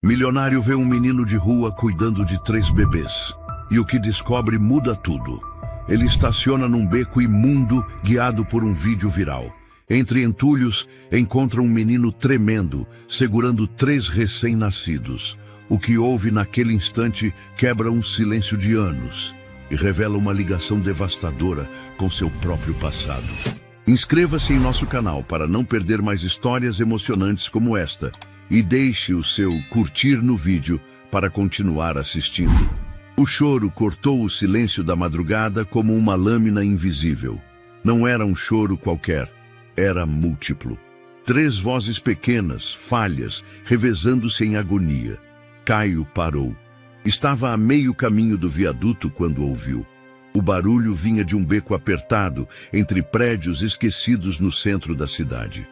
Milionário vê um menino de rua cuidando de 3 bebês. E o que descobre muda tudo. Ele estaciona num beco imundo, guiado por um vídeo viral. Entre entulhos, encontra um menino tremendo, segurando 3 recém-nascidos. O que houve naquele instante quebra um silêncio de anos e revela uma ligação devastadora com seu próprio passado. Inscreva-se em nosso canal para não perder mais histórias emocionantes como esta. E deixe o seu curtir no vídeo para continuar assistindo. O choro cortou o silêncio da madrugada como uma lâmina invisível. Não era um choro qualquer, era múltiplo. 3 vozes pequenas, falhas, revezando-se em agonia. Caio parou. Estava a meio caminho do viaduto quando ouviu. O barulho vinha de um beco apertado, entre prédios esquecidos no centro da cidade.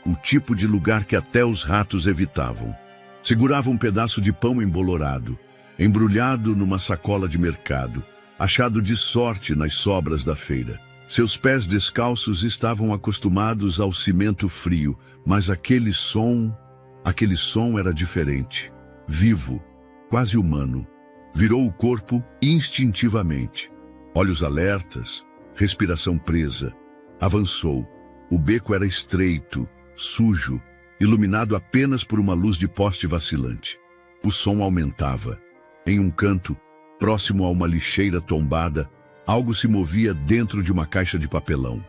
O tipo de lugar que até os ratos evitavam. Segurava um pedaço de pão embolorado, embrulhado numa sacola de mercado, achado de sorte nas sobras da feira. Seus pés descalços estavam acostumados ao cimento frio, mas aquele som era diferente. Vivo, quase humano. Virou o corpo instintivamente. Olhos alertas, respiração presa. Avançou. O beco era estreito, sujo, iluminado apenas por uma luz de poste vacilante. O som aumentava. Em um canto, próximo a uma lixeira tombada, algo se movia dentro de uma caixa de papelão.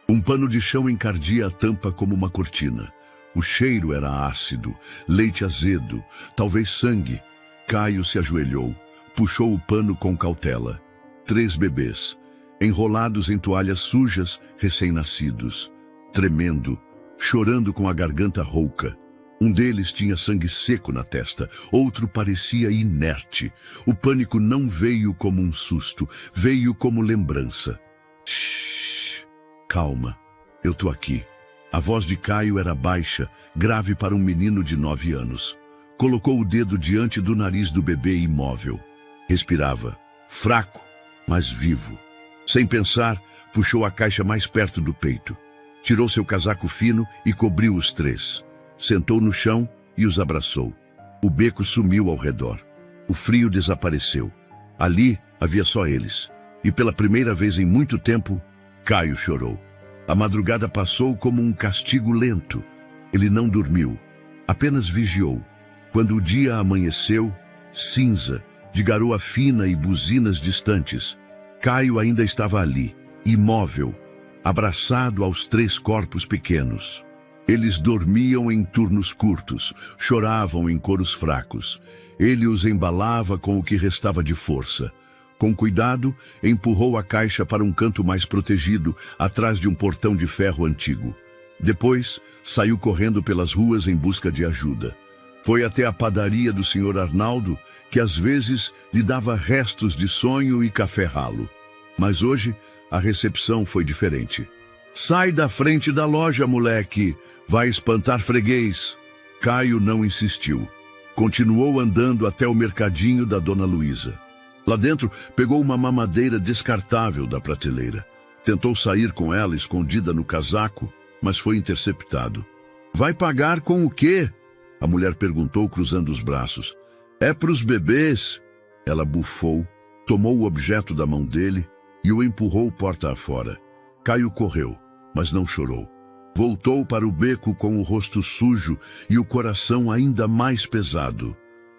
Um pano de chão encardia a tampa como uma cortina. O cheiro era ácido, leite azedo, talvez sangue. Caio se ajoelhou, puxou o pano com cautela. 3 bebês, enrolados em toalhas sujas, recém-nascidos, tremendo, chorando com a garganta rouca. Um deles tinha sangue seco na testa, outro parecia inerte. O pânico não veio como um susto, veio como lembrança. Shhh, calma, eu tô aqui. A voz de Caio era baixa, grave para um menino de 9 anos. Colocou o dedo diante do nariz do bebê imóvel. Respirava, fraco, mas vivo. Sem pensar, puxou a caixa mais perto do peito. Tirou seu casaco fino e cobriu os 3. Sentou no chão e os abraçou. O beco sumiu ao redor. O frio desapareceu. Ali havia só eles. E pela primeira vez em muito tempo, Caio chorou. A madrugada passou como um castigo lento. Ele não dormiu, apenas vigiou. Quando o dia amanheceu, cinza, de garoa fina e buzinas distantes, Caio ainda estava ali, imóvel, abraçado aos 3 corpos pequenos. Eles dormiam em turnos curtos, choravam em coros fracos. Ele os embalava com o que restava de força. Com cuidado, empurrou a caixa para um canto mais protegido, atrás de um portão de ferro antigo. Depois, saiu correndo pelas ruas em busca de ajuda. Foi até a padaria do Sr. Arnaldo, que às vezes lhe dava restos de sonho e café ralo. Mas hoje, a recepção foi diferente. Sai da frente da loja, moleque! Vai espantar freguês! Caio não insistiu. Continuou andando até o mercadinho da Dona Luísa. Lá dentro, pegou uma mamadeira descartável da prateleira. Tentou sair com ela escondida no casaco, mas foi interceptado. Vai pagar com o quê? A mulher perguntou, cruzando os braços. É pros bebês. Ela bufou, tomou o objeto da mão dele e o empurrou porta afora. Caio correu, mas não chorou. Voltou para o beco com o rosto sujo e o coração ainda mais pesado.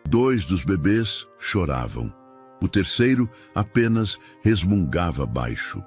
2 dos bebês choravam. O terceiro apenas resmungava baixo.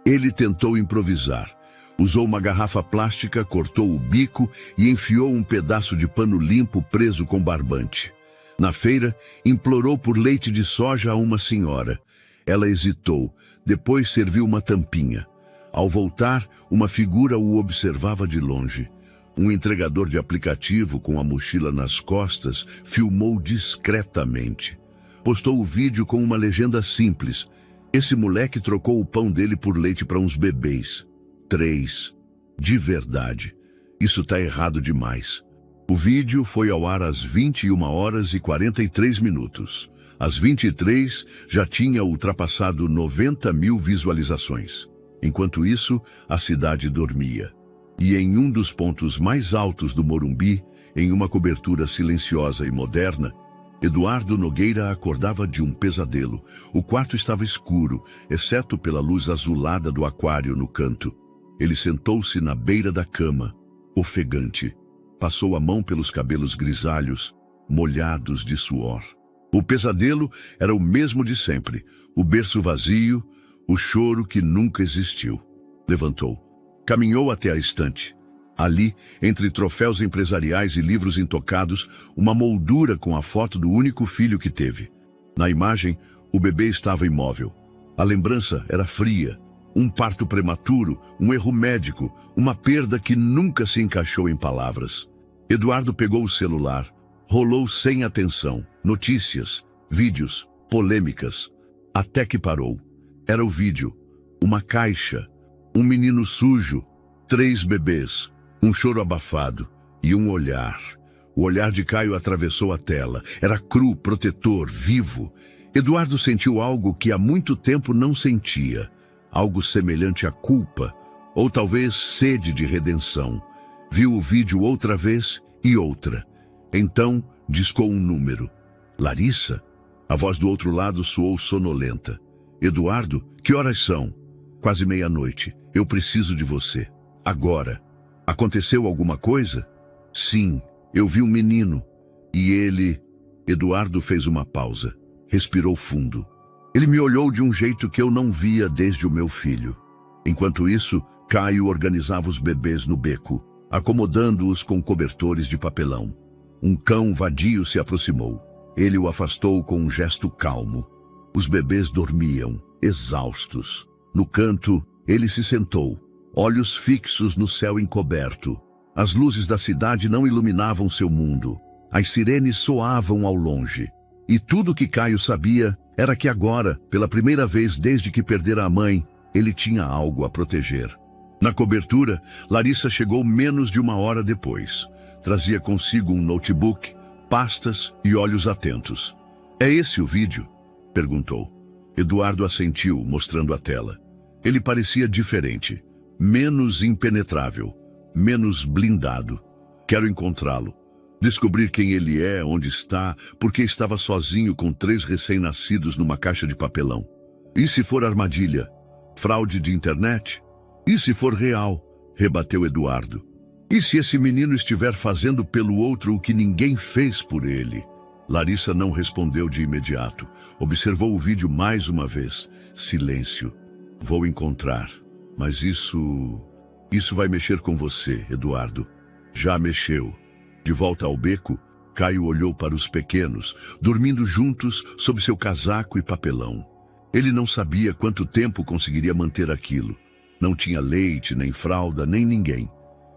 Ele tentou improvisar. Usou uma garrafa plástica, cortou o bico e enfiou um pedaço de pano limpo preso com barbante. Na feira, implorou por leite de soja a uma senhora. Ela hesitou, depois serviu uma tampinha. Ao voltar, uma figura o observava de longe. Um entregador de aplicativo com a mochila nas costas filmou discretamente. Postou o vídeo com uma legenda simples. Esse moleque trocou o pão dele por leite para uns bebês. 3. De verdade. Isso tá errado demais. O vídeo foi ao ar às 21h43. Às 23, já tinha ultrapassado 90 mil visualizações. Enquanto isso, a cidade dormia. E em um dos pontos mais altos do Morumbi, em uma cobertura silenciosa e moderna, Eduardo Nogueira acordava de um pesadelo. O quarto estava escuro, exceto pela luz azulada do aquário no canto. Ele sentou-se na beira da cama, ofegante. Passou a mão pelos cabelos grisalhos, molhados de suor. O pesadelo era o mesmo de sempre. O berço vazio, o choro que nunca existiu. Levantou. Caminhou até a estante. Ali, entre troféus empresariais e livros intocados, uma moldura com a foto do único filho que teve. Na imagem, o bebê estava imóvel. A lembrança era fria. Um parto prematuro, um erro médico, uma perda que nunca se encaixou em palavras. Eduardo pegou o celular, rolou sem atenção. Notícias, vídeos, polêmicas. Até que parou. Era o vídeo. Uma caixa. Um menino sujo. 3 bebês. Um choro abafado e um olhar. O olhar de Caio atravessou a tela. Era cru, protetor, vivo. Eduardo sentiu algo que há muito tempo não sentia. Algo semelhante à culpa, ou talvez sede de redenção. Viu o vídeo outra vez e outra. Então, discou um número. Larissa? A voz do outro lado soou sonolenta. Eduardo, que horas são? Quase meia-noite. Eu preciso de você. Agora. Aconteceu alguma coisa? Sim, eu vi um menino. E ele... Eduardo fez uma pausa. Respirou fundo. Ele me olhou de um jeito que eu não via desde o meu filho. Enquanto isso, Caio organizava os bebês no beco, acomodando-os com cobertores de papelão. Um cão vadio se aproximou. Ele o afastou com um gesto calmo. Os bebês dormiam, exaustos. No canto, ele se sentou, olhos fixos no céu encoberto. As luzes da cidade não iluminavam seu mundo. As sirenes soavam ao longe. E tudo que Caio sabia era que agora, pela primeira vez desde que perdera a mãe, ele tinha algo a proteger. Na cobertura, Larissa chegou menos de 1 hora depois. Trazia consigo um notebook, pastas e olhos atentos. É esse o vídeo? Perguntou. Eduardo assentiu, mostrando a tela. Ele parecia diferente, menos impenetrável, menos blindado. Quero encontrá-lo. Descobrir quem ele é, onde está, porque estava sozinho com 3 recém-nascidos numa caixa de papelão. E se for armadilha? Fraude de internet? E se for real? Rebateu Eduardo. E se esse menino estiver fazendo pelo outro o que ninguém fez por ele? Larissa não respondeu de imediato. Observou o vídeo mais uma vez. Silêncio. Vou encontrar. Mas isso vai mexer com você, Eduardo. Já mexeu. De volta ao beco, Caio olhou para os pequenos, dormindo juntos sob seu casaco e papelão. Ele não sabia quanto tempo conseguiria manter aquilo. Não tinha leite, nem fralda, nem ninguém.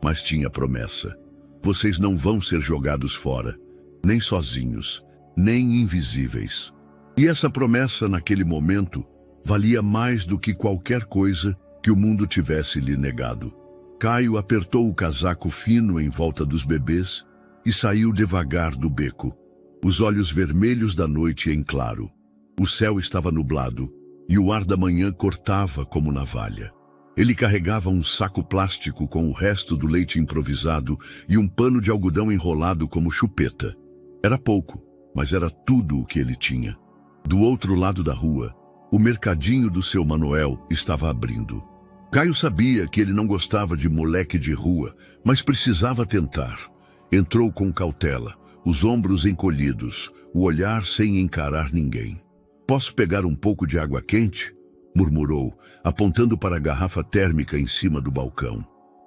Mas tinha promessa. Vocês não vão ser jogados fora, nem sozinhos, nem invisíveis. E essa promessa, naquele momento, valia mais do que qualquer coisa que o mundo tivesse lhe negado. Caio apertou o casaco fino em volta dos bebês e saiu devagar do beco. Os olhos vermelhos da noite em claro. O céu estava nublado e o ar da manhã cortava como navalha. Ele carregava um saco plástico com o resto do leite improvisado e um pano de algodão enrolado como chupeta. Era pouco, mas era tudo o que ele tinha. Do outro lado da rua, o mercadinho do seu Manuel estava abrindo. Caio sabia que ele não gostava de moleque de rua, mas precisava tentar. Entrou com cautela, os ombros encolhidos, o olhar sem encarar ninguém. Posso pegar um pouco de água quente? Murmurou, apontando para a garrafa térmica em cima do balcão.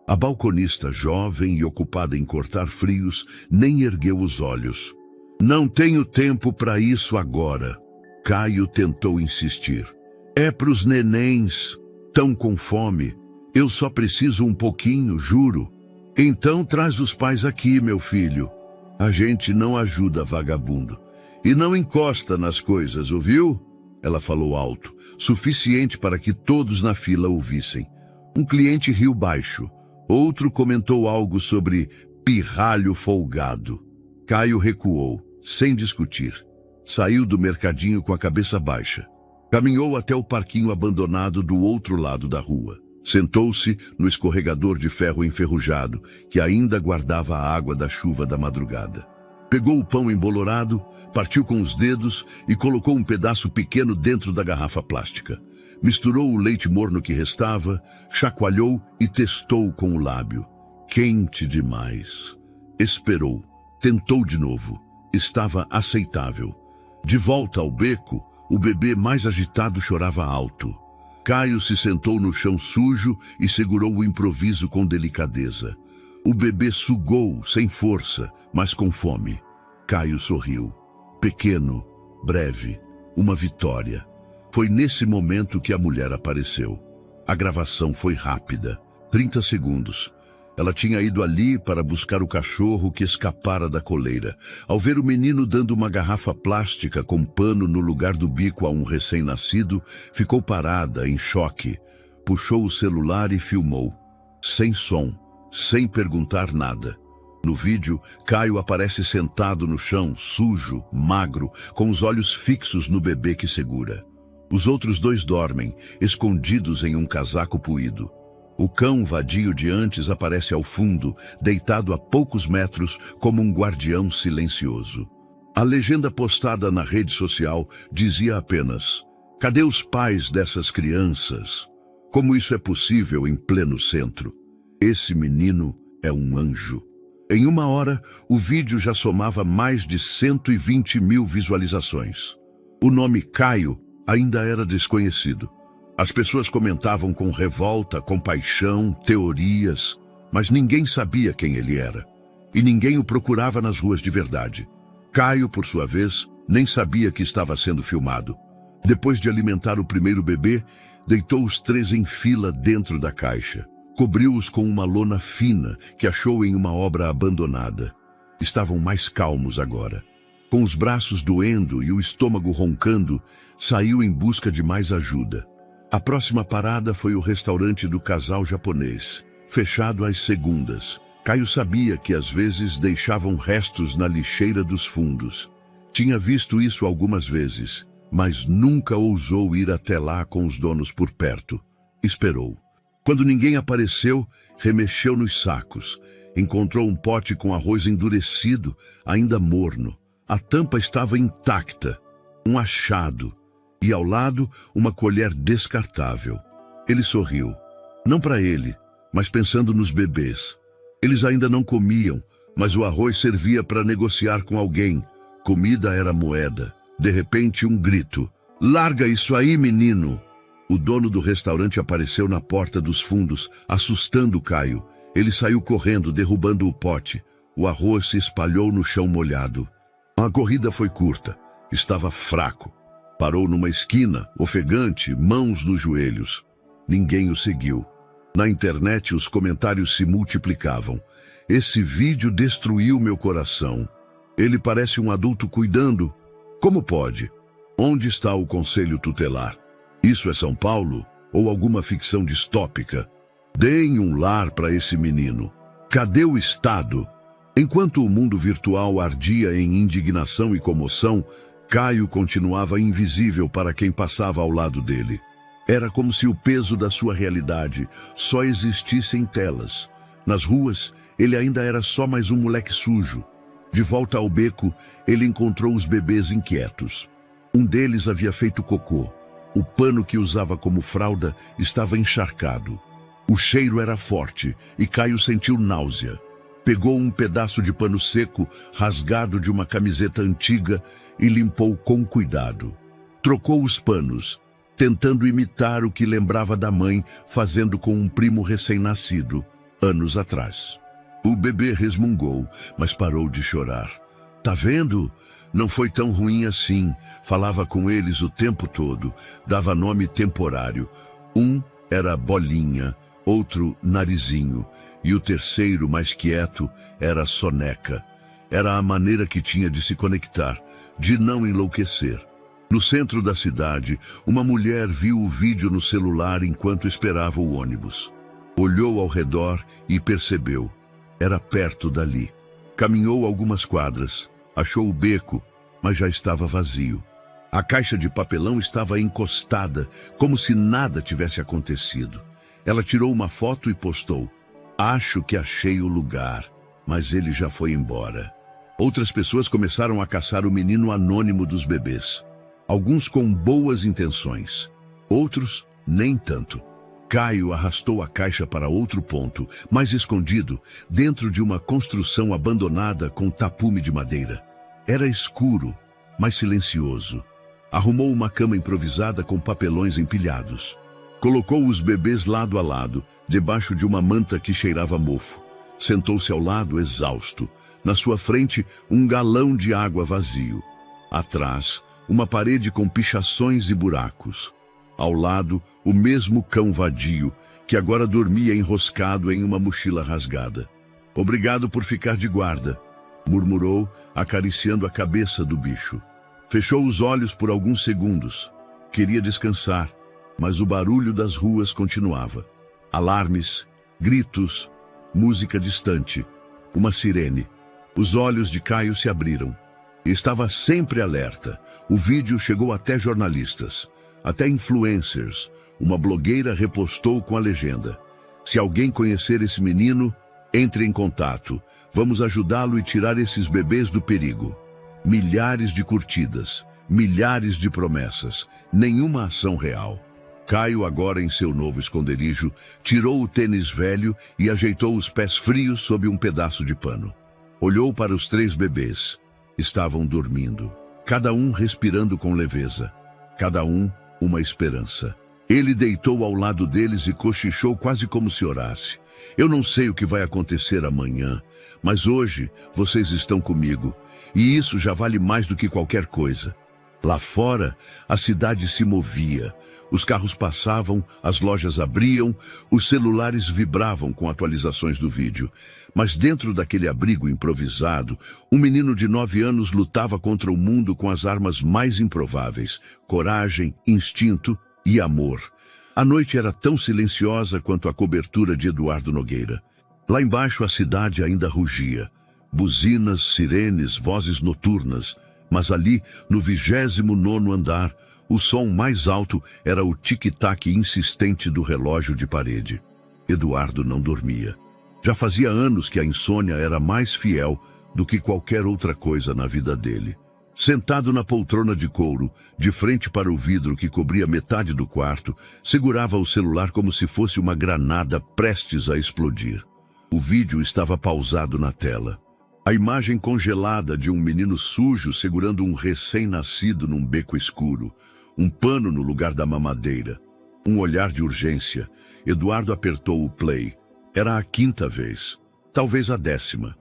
A balconista, jovem e ocupada em cortar frios, nem ergueu os olhos. Não tenho tempo para isso agora. Caio tentou insistir. É pros nenéns, tão com fome. Eu só preciso um pouquinho, juro. Então traz os pais aqui, meu filho. A gente não ajuda vagabundo. E não encosta nas coisas, ouviu? Ela falou alto, suficiente para que todos na fila ouvissem. Um cliente riu baixo. Outro comentou algo sobre pirralho folgado. Caio recuou, sem discutir. Saiu do mercadinho com a cabeça baixa. Caminhou até o parquinho abandonado do outro lado da rua. Sentou-se no escorregador de ferro enferrujado, que ainda guardava a água da chuva da madrugada. Pegou o pão embolorado, partiu com os dedos e colocou um pedaço pequeno dentro da garrafa plástica. Misturou o leite morno que restava, chacoalhou e testou com o lábio. Quente demais. Esperou. Tentou de novo. Estava aceitável. De volta ao beco, o bebê mais agitado chorava alto. Caio se sentou no chão sujo e segurou o improviso com delicadeza. O bebê sugou, sem força, mas com fome. Caio sorriu. Pequeno, breve, uma vitória. Foi nesse momento que a mulher apareceu. A gravação foi rápida. 30 segundos. Ela tinha ido ali para buscar o cachorro que escapara da coleira. Ao ver o menino dando uma garrafa plástica com pano no lugar do bico a um recém-nascido, ficou parada, em choque. Puxou o celular e filmou. Sem som, sem perguntar nada. No vídeo, Caio aparece sentado no chão, sujo, magro, com os olhos fixos no bebê que segura. Os outros dois dormem, escondidos em um casaco puído. O cão vadio de antes aparece ao fundo, deitado a poucos metros como um guardião silencioso. A legenda postada na rede social dizia apenas: "Cadê os pais dessas crianças? Como isso é possível em pleno centro? Esse menino é um anjo." Em 1 hora, o vídeo já somava mais de 120 mil visualizações. O nome Caio ainda era desconhecido. As pessoas comentavam com revolta, compaixão, teorias, mas ninguém sabia quem ele era. E ninguém o procurava nas ruas de verdade. Caio, por sua vez, nem sabia que estava sendo filmado. Depois de alimentar o primeiro bebê, deitou os 3 em fila dentro da caixa. Cobriu-os com uma lona fina que achou em uma obra abandonada. Estavam mais calmos agora. Com os braços doendo e o estômago roncando, saiu em busca de mais ajuda. A próxima parada foi o restaurante do casal japonês, fechado às segundas. Caio sabia que às vezes deixavam restos na lixeira dos fundos. Tinha visto isso algumas vezes, mas nunca ousou ir até lá com os donos por perto. Esperou. Quando ninguém apareceu, remexeu nos sacos. Encontrou um pote com arroz endurecido, ainda morno. A tampa estava intacta. Um achado. E ao lado, uma colher descartável. Ele sorriu. Não para ele, mas pensando nos bebês. Eles ainda não comiam, mas o arroz servia para negociar com alguém. Comida era moeda. De repente, um grito. "Larga isso aí, menino!" O dono do restaurante apareceu na porta dos fundos, assustando Caio. Ele saiu correndo, derrubando o pote. O arroz se espalhou no chão molhado. A corrida foi curta. Estava fraco. Parou numa esquina, ofegante, mãos nos joelhos. Ninguém o seguiu. Na internet, os comentários se multiplicavam. "Esse vídeo destruiu meu coração. Ele parece um adulto cuidando. Como pode? Onde está o conselho tutelar? Isso é São Paulo ou alguma ficção distópica? Deem um lar para esse menino. Cadê o Estado?" Enquanto o mundo virtual ardia em indignação e comoção, Caio continuava invisível para quem passava ao lado dele. Era como se o peso da sua realidade só existisse em telas. Nas ruas, ele ainda era só mais um moleque sujo. De volta ao beco, ele encontrou os bebês inquietos. Um deles havia feito cocô. O pano que usava como fralda estava encharcado. O cheiro era forte e Caio sentiu náusea. Pegou um pedaço de pano seco, rasgado de uma camiseta antiga, e limpou com cuidado. Trocou os panos, tentando imitar o que lembrava da mãe fazendo com um primo recém-nascido, anos atrás. O bebê resmungou, mas parou de chorar. "Tá vendo? Não foi tão ruim assim." Falava com eles o tempo todo, dava nome temporário. Um era Bolinha, outro Narizinho, e o terceiro, mais quieto, era Soneca. Era a maneira que tinha de se conectar, de não enlouquecer. No centro da cidade, uma mulher viu o vídeo no celular enquanto esperava o ônibus. Olhou ao redor e percebeu. Era perto dali. Caminhou algumas quadras, achou o beco, mas já estava vazio. A caixa de papelão estava encostada, como se nada tivesse acontecido. Ela tirou uma foto e postou. "Acho que achei o lugar, mas ele já foi embora." Outras pessoas começaram a caçar o menino anônimo dos bebês. Alguns com boas intenções, outros nem tanto. Caio arrastou a caixa para outro ponto, mais escondido, dentro de uma construção abandonada com tapume de madeira. Era escuro, mas silencioso. Arrumou uma cama improvisada com papelões empilhados. Colocou os bebês lado a lado, debaixo de uma manta que cheirava mofo. Sentou-se ao lado, exausto. Na sua frente, um galão de água vazio. Atrás, uma parede com pichações e buracos. Ao lado, o mesmo cão vadio, que agora dormia enroscado em uma mochila rasgada. "Obrigado por ficar de guarda", murmurou, acariciando a cabeça do bicho. Fechou os olhos por alguns segundos. Queria descansar, mas o barulho das ruas continuava. Alarmes, gritos, música distante, uma sirene. Os olhos de Caio se abriram. Estava sempre alerta. O vídeo chegou até jornalistas, até influencers. Uma blogueira repostou com a legenda: "Se alguém conhecer esse menino, entre em contato. Vamos ajudá-lo e tirar esses bebês do perigo." Milhares de curtidas, milhares de promessas, nenhuma ação real. Caio, agora em seu novo esconderijo, tirou o tênis velho e ajeitou os pés frios sob um pedaço de pano. Olhou para os 3 bebês. Estavam dormindo, cada um respirando com leveza, cada um uma esperança. Ele deitou ao lado deles e cochichou quase como se orasse: "Eu não sei o que vai acontecer amanhã, mas hoje vocês estão comigo, e isso já vale mais do que qualquer coisa." Lá fora, a cidade se movia. Os carros passavam, as lojas abriam, os celulares vibravam com atualizações do vídeo. Mas dentro daquele abrigo improvisado, um menino de 9 anos lutava contra o mundo com as armas mais improváveis: coragem, instinto e amor. A noite era tão silenciosa quanto a cobertura de Eduardo Nogueira. Lá embaixo a cidade ainda rugia. Buzinas, sirenes, vozes noturnas. Mas ali, no 29º andar, o som mais alto era o tic-tac insistente do relógio de parede. Eduardo não dormia. Já fazia anos que a insônia era mais fiel do que qualquer outra coisa na vida dele. Sentado na poltrona de couro, de frente para o vidro que cobria metade do quarto, segurava o celular como se fosse uma granada prestes a explodir. O vídeo estava pausado na tela. A imagem congelada de um menino sujo segurando um recém-nascido num beco escuro, um pano no lugar da mamadeira, um olhar de urgência. Eduardo apertou o play. Era a 5ª vez, talvez a 10ª.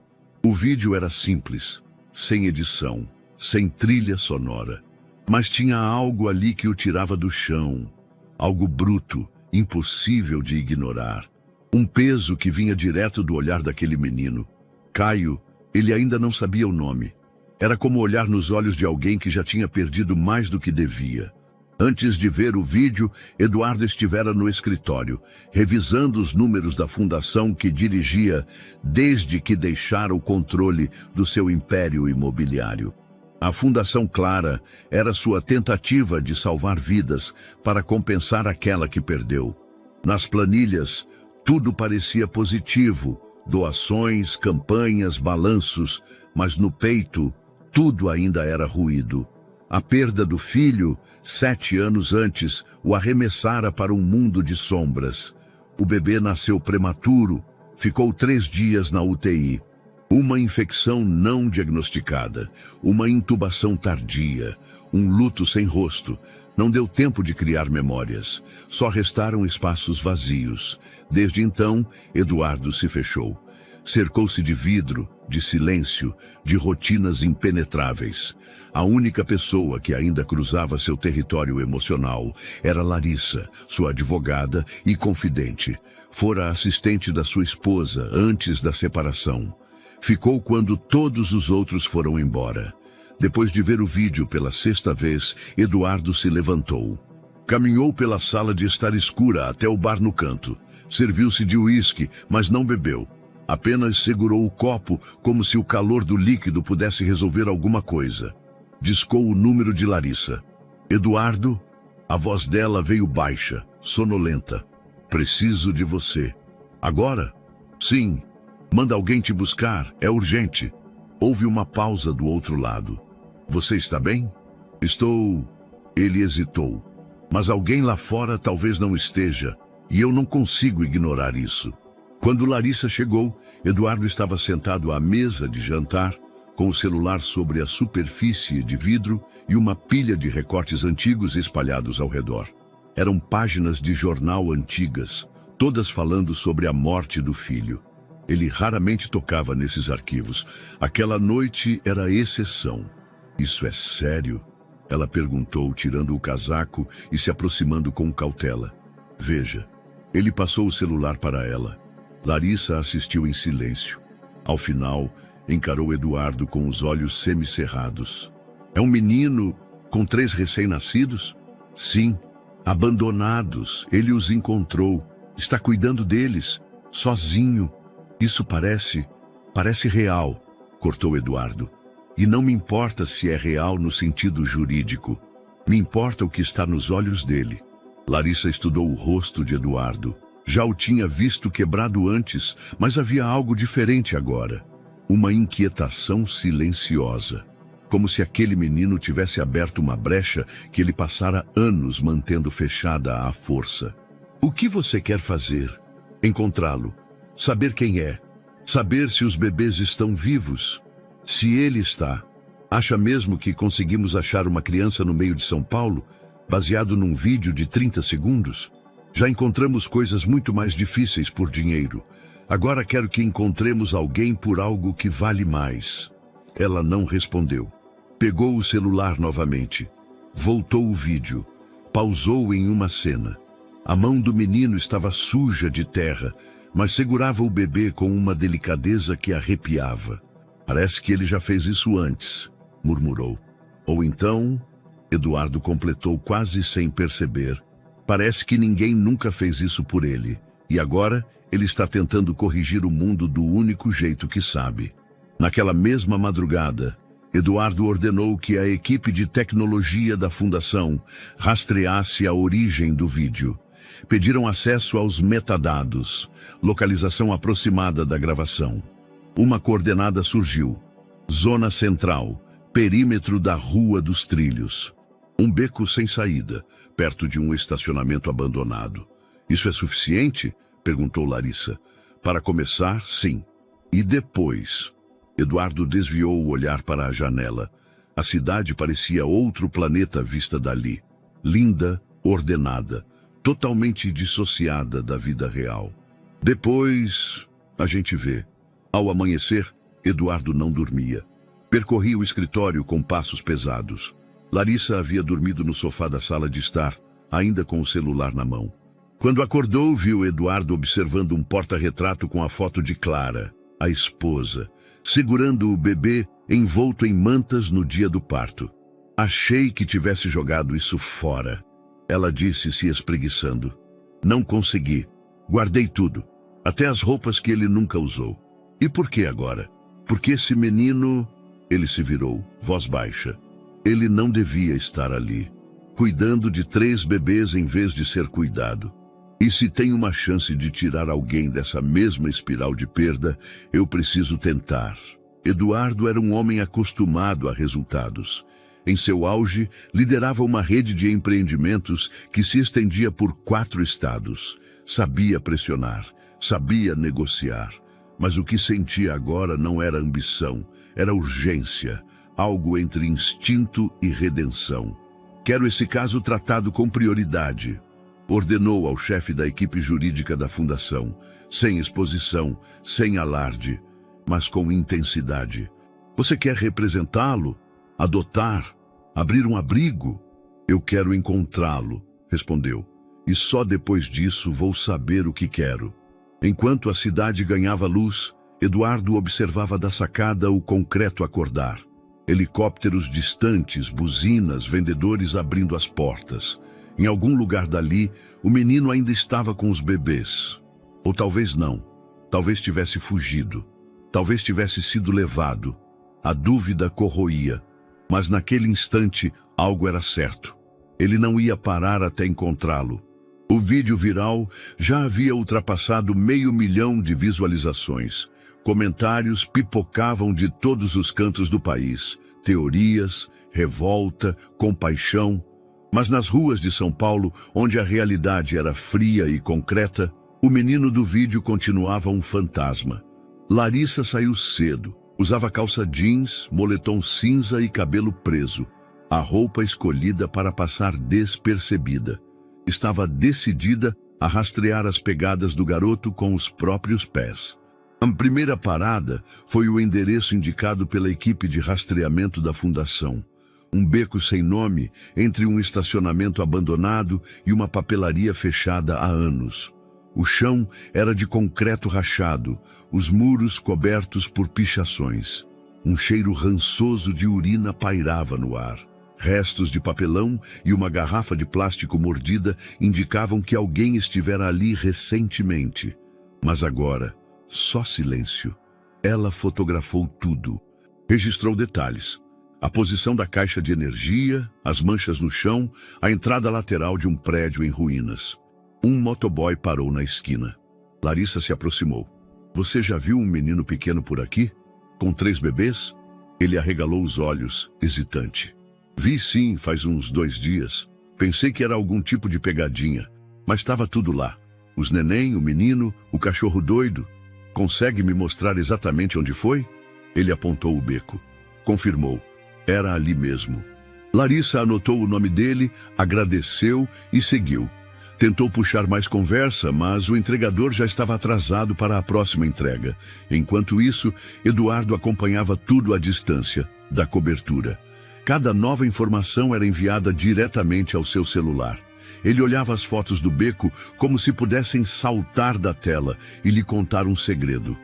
O vídeo era simples, sem edição, sem trilha sonora. Mas tinha algo ali que o tirava do chão, algo bruto, impossível de ignorar. Um peso que vinha direto do olhar daquele menino. Caio, ele ainda não sabia o nome. Era como olhar nos olhos de alguém que já tinha perdido mais do que devia. Antes de ver o vídeo, Eduardo estivera no escritório, revisando os números da fundação que dirigia desde que deixara o controle do seu império imobiliário. A Fundação Clara era sua tentativa de salvar vidas para compensar aquela que perdeu. Nas planilhas, tudo parecia positivo: doações, campanhas, balanços, mas no peito, tudo ainda era ruído. A perda do filho, 7 anos antes, o arremessara para um mundo de sombras. O bebê nasceu prematuro, ficou 3 dias na UTI. Uma infecção não diagnosticada, uma intubação tardia, um luto sem rosto. Não deu tempo de criar memórias, só restaram espaços vazios. Desde então, Eduardo se fechou. Cercou-se de vidro, de silêncio, de rotinas impenetráveis. A única pessoa que ainda cruzava seu território emocional era Larissa, sua advogada e confidente. Fora assistente da sua esposa antes da separação. Ficou quando todos os outros foram embora. Depois de ver o vídeo pela 6ª vez, Eduardo se levantou. Caminhou pela sala de estar escura até o bar no canto. Serviu-se de uísque, mas não bebeu. Apenas segurou o copo como se o calor do líquido pudesse resolver alguma coisa. Discou o número de Larissa. "Eduardo?" A voz dela veio baixa, sonolenta. "Preciso de você." "Agora?" "Sim. Manda alguém te buscar, é urgente." Houve uma pausa do outro lado. Você está bem? Estou... Ele hesitou. Mas alguém lá fora talvez não esteja, e eu não consigo ignorar isso. Quando Larissa chegou, Eduardo estava sentado à mesa de jantar, com o celular sobre a superfície de vidro e uma pilha de recortes antigos espalhados ao redor. Eram páginas de jornal antigas, todas falando sobre a morte do filho. Ele raramente tocava nesses arquivos. Aquela noite era a exceção. Isso é sério? Ela perguntou, tirando o casaco e se aproximando com cautela. Veja. Ele passou o celular para ela. Larissa assistiu em silêncio. Ao final, encarou Eduardo com os olhos semicerrados. É um menino com 3 recém-nascidos? Sim, abandonados. Ele os encontrou. Está cuidando deles, sozinho. Isso parece real, cortou Eduardo. E não me importa se é real no sentido jurídico. Me importa o que está nos olhos dele. Larissa estudou o rosto de Eduardo. Já o tinha visto quebrado antes, mas havia algo diferente agora. Uma inquietação silenciosa. Como se aquele menino tivesse aberto uma brecha que ele passara anos mantendo fechada à força. O que você quer fazer? Encontrá-lo. Saber quem é. Saber se os bebês estão vivos. Se ele está. Acha mesmo que conseguimos achar uma criança no meio de São Paulo, baseado num vídeo de 30 segundos? Já encontramos coisas muito mais difíceis por dinheiro. Agora quero que encontremos alguém por algo que vale mais. Ela não respondeu. Pegou o celular novamente. Voltou o vídeo. Pausou em uma cena. A mão do menino estava suja de terra, mas segurava o bebê com uma delicadeza que arrepiava. Parece que ele já fez isso antes, murmurou. Ou então, Eduardo completou quase sem perceber. Parece que ninguém nunca fez isso por ele, e agora ele está tentando corrigir o mundo do único jeito que sabe. Naquela mesma madrugada, Eduardo ordenou que a equipe de tecnologia da fundação rastreasse a origem do vídeo. Pediram acesso aos metadados, localização aproximada da gravação. Uma coordenada surgiu. Zona Central, perímetro da Rua dos Trilhos. Um beco sem saída, perto de um estacionamento abandonado. Isso é suficiente? Perguntou Larissa. Para começar, sim. E depois? Eduardo desviou o olhar para a janela. A cidade parecia outro planeta vista dali. Linda, ordenada, totalmente dissociada da vida real. Depois, a gente vê. Ao amanhecer, Eduardo não dormia. Percorria o escritório com passos pesados. Larissa havia dormido no sofá da sala de estar, ainda com o celular na mão. Quando acordou, viu Eduardo observando um porta-retrato com a foto de Clara, a esposa, segurando o bebê envolto em mantas no dia do parto. Achei que tivesse jogado isso fora, ela disse, se espreguiçando. Não consegui. Guardei tudo, até as roupas que ele nunca usou. E por que agora? Porque esse menino... Ele se virou, voz baixa. Ele não devia estar ali, cuidando de 3 bebês em vez de ser cuidado. E se tem uma chance de tirar alguém dessa mesma espiral de perda, eu preciso tentar. Eduardo era um homem acostumado a resultados. Em seu auge, liderava uma rede de empreendimentos que se estendia por 4 estados. Sabia pressionar, sabia negociar. Mas o que sentia agora não era ambição, era urgência, algo entre instinto e redenção. Quero esse caso tratado com prioridade, ordenou ao chefe da equipe jurídica da fundação, sem exposição, sem alarde, mas com intensidade. Você quer representá-lo? Adotar? Abrir um abrigo? Eu quero encontrá-lo, respondeu. E só depois disso vou saber o que quero. Enquanto a cidade ganhava luz, Eduardo observava da sacada o concreto acordar. Helicópteros distantes, buzinas, vendedores abrindo as portas. Em algum lugar dali, o menino ainda estava com os bebês. Ou talvez não. Talvez tivesse fugido. Talvez tivesse sido levado. A dúvida corroía. Mas naquele instante, algo era certo. Ele não ia parar até encontrá-lo. O vídeo viral já havia ultrapassado 500 mil de visualizações. Comentários pipocavam de todos os cantos do país. Teorias, revolta, compaixão. Mas nas ruas de São Paulo, onde a realidade era fria e concreta, o menino do vídeo continuava um fantasma. Larissa saiu cedo. Usava calça jeans, moletom cinza e cabelo preso. A roupa escolhida para passar despercebida. Estava decidida a rastrear as pegadas do garoto com os próprios pés. A primeira parada foi o endereço indicado pela equipe de rastreamento da fundação. Um beco sem nome entre um estacionamento abandonado e uma papelaria fechada há anos. O chão era de concreto rachado, os muros cobertos por pichações. Um cheiro rançoso de urina pairava no ar. Restos de papelão e uma garrafa de plástico mordida indicavam que alguém estivera ali recentemente. Mas agora, só silêncio. Ela fotografou tudo. Registrou detalhes. A posição da caixa de energia, as manchas no chão, a entrada lateral de um prédio em ruínas. Um motoboy parou na esquina. Larissa se aproximou. Você já viu um menino pequeno por aqui? Com 3 bebês? Ele arregalou os olhos, hesitante. Vi sim, faz uns 2 dias. Pensei que era algum tipo de pegadinha, mas estava tudo lá. Os neném, o menino, o cachorro doido. Consegue me mostrar exatamente onde foi? Ele apontou o beco. Confirmou. Era ali mesmo. Larissa anotou o nome dele, agradeceu e seguiu. Tentou puxar mais conversa, mas o entregador já estava atrasado para a próxima entrega. Enquanto isso, Eduardo acompanhava tudo à distância, da cobertura. Cada nova informação era enviada diretamente ao seu celular. Ele olhava as fotos do beco como se pudessem saltar da tela e lhe contar um segredo.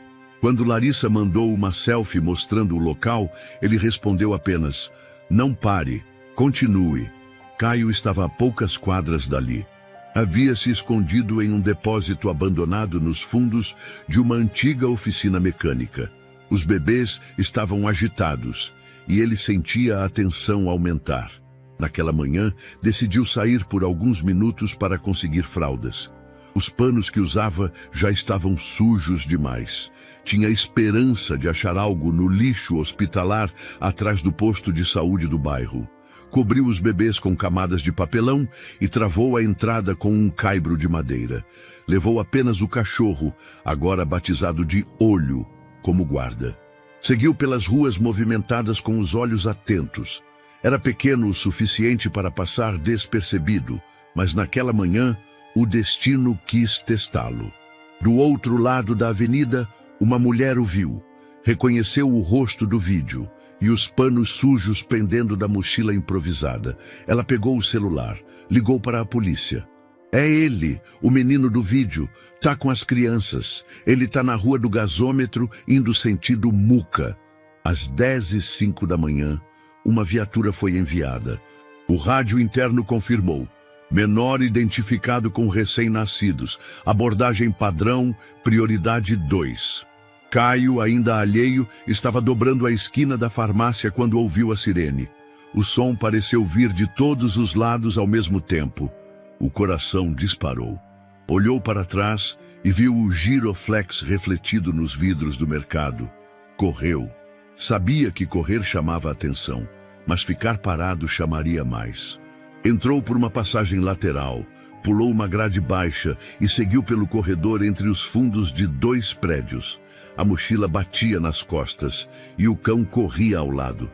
Quando Larissa mandou uma selfie mostrando o local, ele respondeu apenas: "Não pare, continue." Caio estava a poucas quadras dali. Havia se escondido em um depósito abandonado nos fundos de uma antiga oficina mecânica. Os bebês estavam agitados e ele sentia a tensão aumentar. Naquela manhã, decidiu sair por alguns minutos para conseguir fraldas. Os panos que usava já estavam sujos demais. Tinha esperança de achar algo no lixo hospitalar atrás do posto de saúde do bairro. Cobriu os bebês com camadas de papelão e travou a entrada com um caibro de madeira. Levou apenas o cachorro, agora batizado de Olho, como guarda. Seguiu pelas ruas movimentadas com os olhos atentos. Era pequeno o suficiente para passar despercebido, mas naquela manhã o destino quis testá-lo. Do outro lado da avenida, uma mulher o viu. Reconheceu o rosto do vídeo e os panos sujos pendendo da mochila improvisada. Ela pegou o celular, ligou para a polícia. "É ele, o menino do vídeo. Tá com as crianças. Ele tá na rua do gasômetro, indo sentido Muca." Às 10h05 da manhã, uma viatura foi enviada. O rádio interno confirmou. Menor identificado com recém-nascidos. Abordagem padrão, prioridade 2. Caio, ainda alheio, estava dobrando a esquina da farmácia quando ouviu a sirene. O som pareceu vir de todos os lados ao mesmo tempo. O coração disparou. Olhou para trás e viu o giroflex refletido nos vidros do mercado. Correu. Sabia que correr chamava a atenção, mas ficar parado chamaria mais. Entrou por uma passagem lateral, pulou uma grade baixa e seguiu pelo corredor entre os fundos de 2 prédios. A mochila batia nas costas e o cão corria ao lado.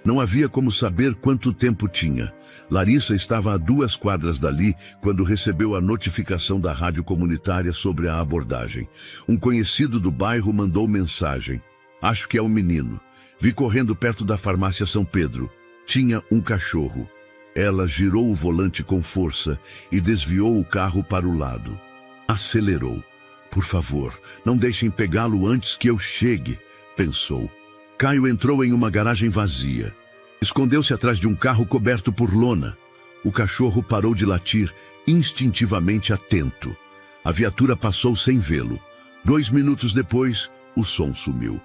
Não havia como saber quanto tempo tinha. Larissa estava a 2 quadras dali quando recebeu a notificação da rádio comunitária sobre a abordagem. Um conhecido do bairro mandou mensagem. "Acho que é um menino. Vi correndo perto da farmácia São Pedro. Tinha um cachorro." Ela girou o volante com força e desviou o carro para o lado. Acelerou. "Por favor, não deixem pegá-lo antes que eu chegue", pensou. Caio entrou em uma garagem vazia. Escondeu-se atrás de um carro coberto por lona. O cachorro parou de latir, instintivamente atento. A viatura passou sem vê-lo. 2 minutos depois, o som sumiu.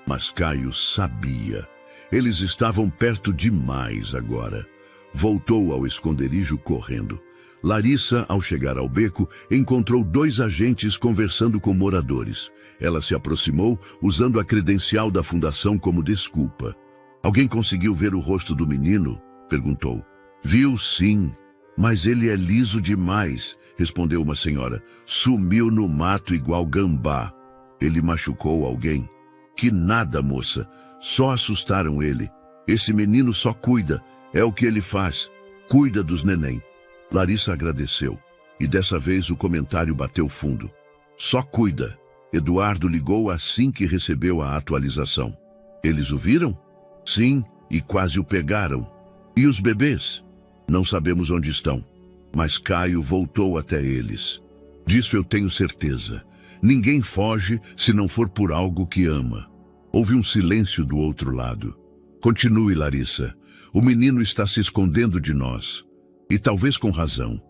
Mas Caio sabia. Eles estavam perto demais agora. Voltou ao esconderijo correndo. Larissa, ao chegar ao beco, encontrou 2 agentes conversando com moradores. Ela se aproximou, usando a credencial da fundação como desculpa. Alguém conseguiu ver o rosto do menino? Perguntou. Viu, sim, mas ele é liso demais, respondeu uma senhora. Sumiu no mato igual gambá. Ele machucou alguém? Que nada, moça. Só assustaram ele. Esse menino só cuida. É o que ele faz. Cuida dos neném. Larissa agradeceu. E dessa vez o comentário bateu fundo. Só cuida. Eduardo ligou assim que recebeu a atualização. Eles o viram? Sim, e quase o pegaram. E os bebês? Não sabemos onde estão. Mas Caio voltou até eles. Disso eu tenho certeza. Ninguém foge se não for por algo que ama. Houve um silêncio do outro lado. Continue, Larissa. O menino está se escondendo de nós. E talvez com razão.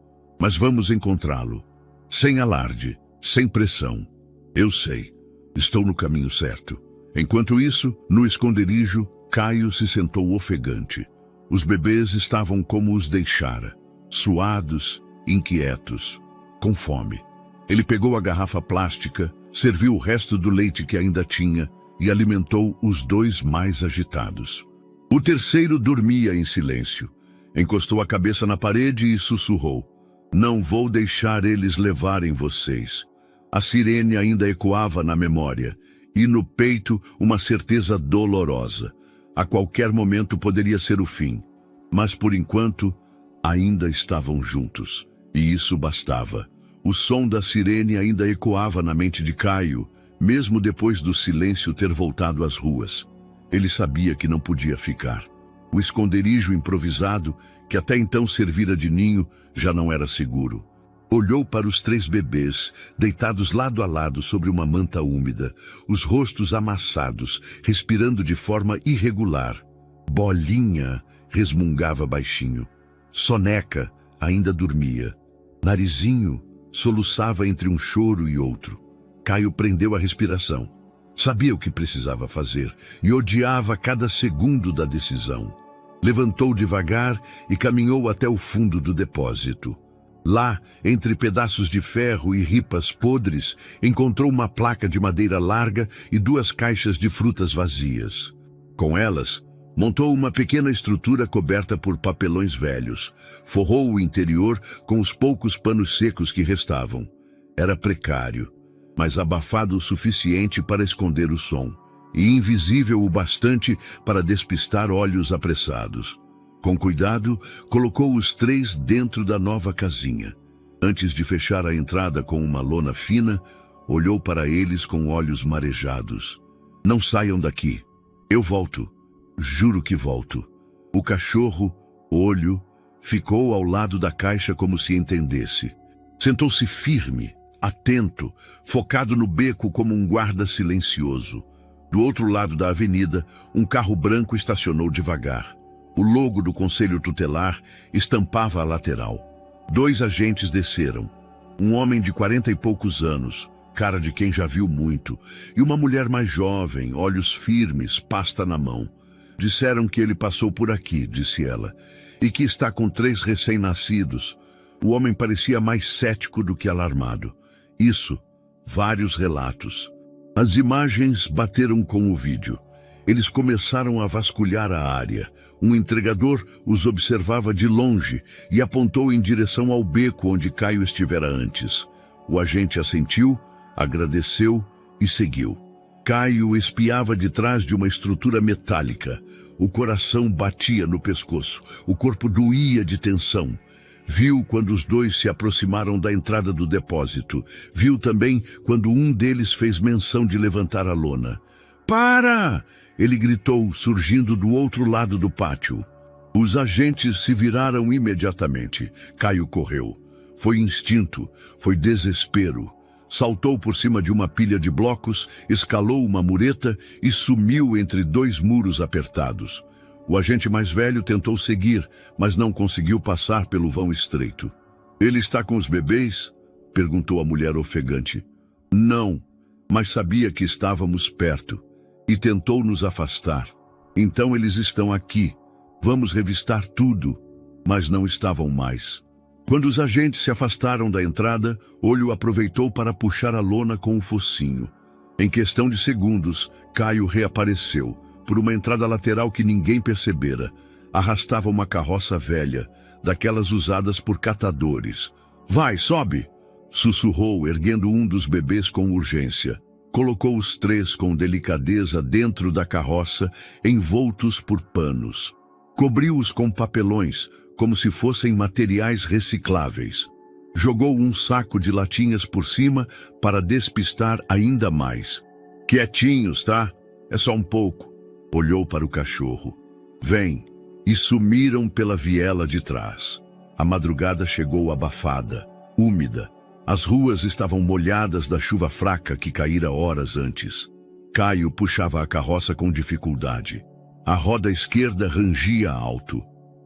Mas vamos encontrá-lo. Sem alarde, sem pressão. Eu sei. Estou no caminho certo. Enquanto isso, no esconderijo, Caio se sentou ofegante. Os bebês estavam como os deixara. Suados, inquietos, com fome. Ele pegou a garrafa plástica, serviu o resto do leite que ainda tinha e alimentou os 2 mais agitados. O terceiro dormia em silêncio. Encostou a cabeça na parede e sussurrou. Não vou deixar eles levarem vocês. A sirene ainda ecoava na memória e no peito uma certeza dolorosa. A qualquer momento poderia ser o fim. Mas por enquanto ainda estavam juntos. E isso bastava. O som da sirene ainda ecoava na mente de Caio, mesmo depois do silêncio ter voltado às ruas. Ele sabia que não podia ficar. O esconderijo improvisado, que até então servira de ninho, já não era seguro. Olhou para os 3 bebês, deitados lado a lado sobre uma manta úmida, os rostos amassados, respirando de forma irregular. Bolinha resmungava baixinho. Soneca ainda dormia. Narizinho soluçava entre um choro e outro. Caio prendeu a respiração. Sabia o que precisava fazer e odiava cada segundo da decisão. Levantou devagar e caminhou até o fundo do depósito. Lá, entre pedaços de ferro e ripas podres, encontrou uma placa de madeira larga e 2 caixas de frutas vazias. Com elas, montou uma pequena estrutura coberta por papelões velhos. Forrou o interior com os poucos panos secos que restavam. Era precário, mas abafado o suficiente para esconder o som, e invisível o bastante para despistar olhos apressados. Com cuidado, colocou os 3 dentro da nova casinha. Antes de fechar a entrada com uma lona fina, olhou para eles com olhos marejados. Não saiam daqui. Eu volto. Juro que volto. O cachorro, olho, ficou ao lado da caixa como se entendesse. Sentou-se firme, atento, focado no beco como um guarda silencioso. Do outro lado da avenida, um carro branco estacionou devagar. O logo do conselho tutelar estampava a lateral. 2 agentes desceram. Um homem de 40 e poucos anos, cara de quem já viu muito, e uma mulher mais jovem, olhos firmes, pasta na mão. Disseram que ele passou por aqui, disse ela, e que está com 3 recém-nascidos. O homem parecia mais cético do que alarmado. Isso, vários relatos. As imagens bateram com o vídeo. Eles começaram a vasculhar a área. Um entregador os observava de longe e apontou em direção ao beco onde Caio estivera antes. O agente assentiu, agradeceu e seguiu. Caio espiava de trás de uma estrutura metálica. O coração batia no pescoço, o corpo doía de tensão. Viu quando os 2 se aproximaram da entrada do depósito. Viu também quando um deles fez menção de levantar a lona. Para! Ele gritou, surgindo do outro lado do pátio. Os agentes se viraram imediatamente. Caio correu. Foi instinto, foi desespero. Saltou por cima de uma pilha de blocos, escalou uma mureta e sumiu entre 2 muros apertados. O agente mais velho tentou seguir, mas não conseguiu passar pelo vão estreito. Ele está com os bebês? Perguntou a mulher ofegante. Não, mas sabia que estávamos perto. E tentou nos afastar. Então eles estão aqui. Vamos revistar tudo. Mas não estavam mais. Quando os agentes se afastaram da entrada, Olho aproveitou para puxar a lona com o focinho. Em questão de segundos, Caio reapareceu, por uma entrada lateral que ninguém percebera. Arrastava uma carroça velha, daquelas usadas por catadores. "Vai, sobe!" sussurrou, erguendo um dos bebês com urgência. Colocou os 3 com delicadeza dentro da carroça, envoltos por panos. Cobriu-os com papelões, como se fossem materiais recicláveis. Jogou um saco de latinhas por cima para despistar ainda mais. "Quietinhos, tá? É só um pouco." Olhou para o cachorro. "Vem." E sumiram pela viela de trás. A madrugada chegou abafada, úmida. As ruas estavam molhadas da chuva fraca que caíra horas antes. Caio puxava a carroça com dificuldade. A roda esquerda rangia alto.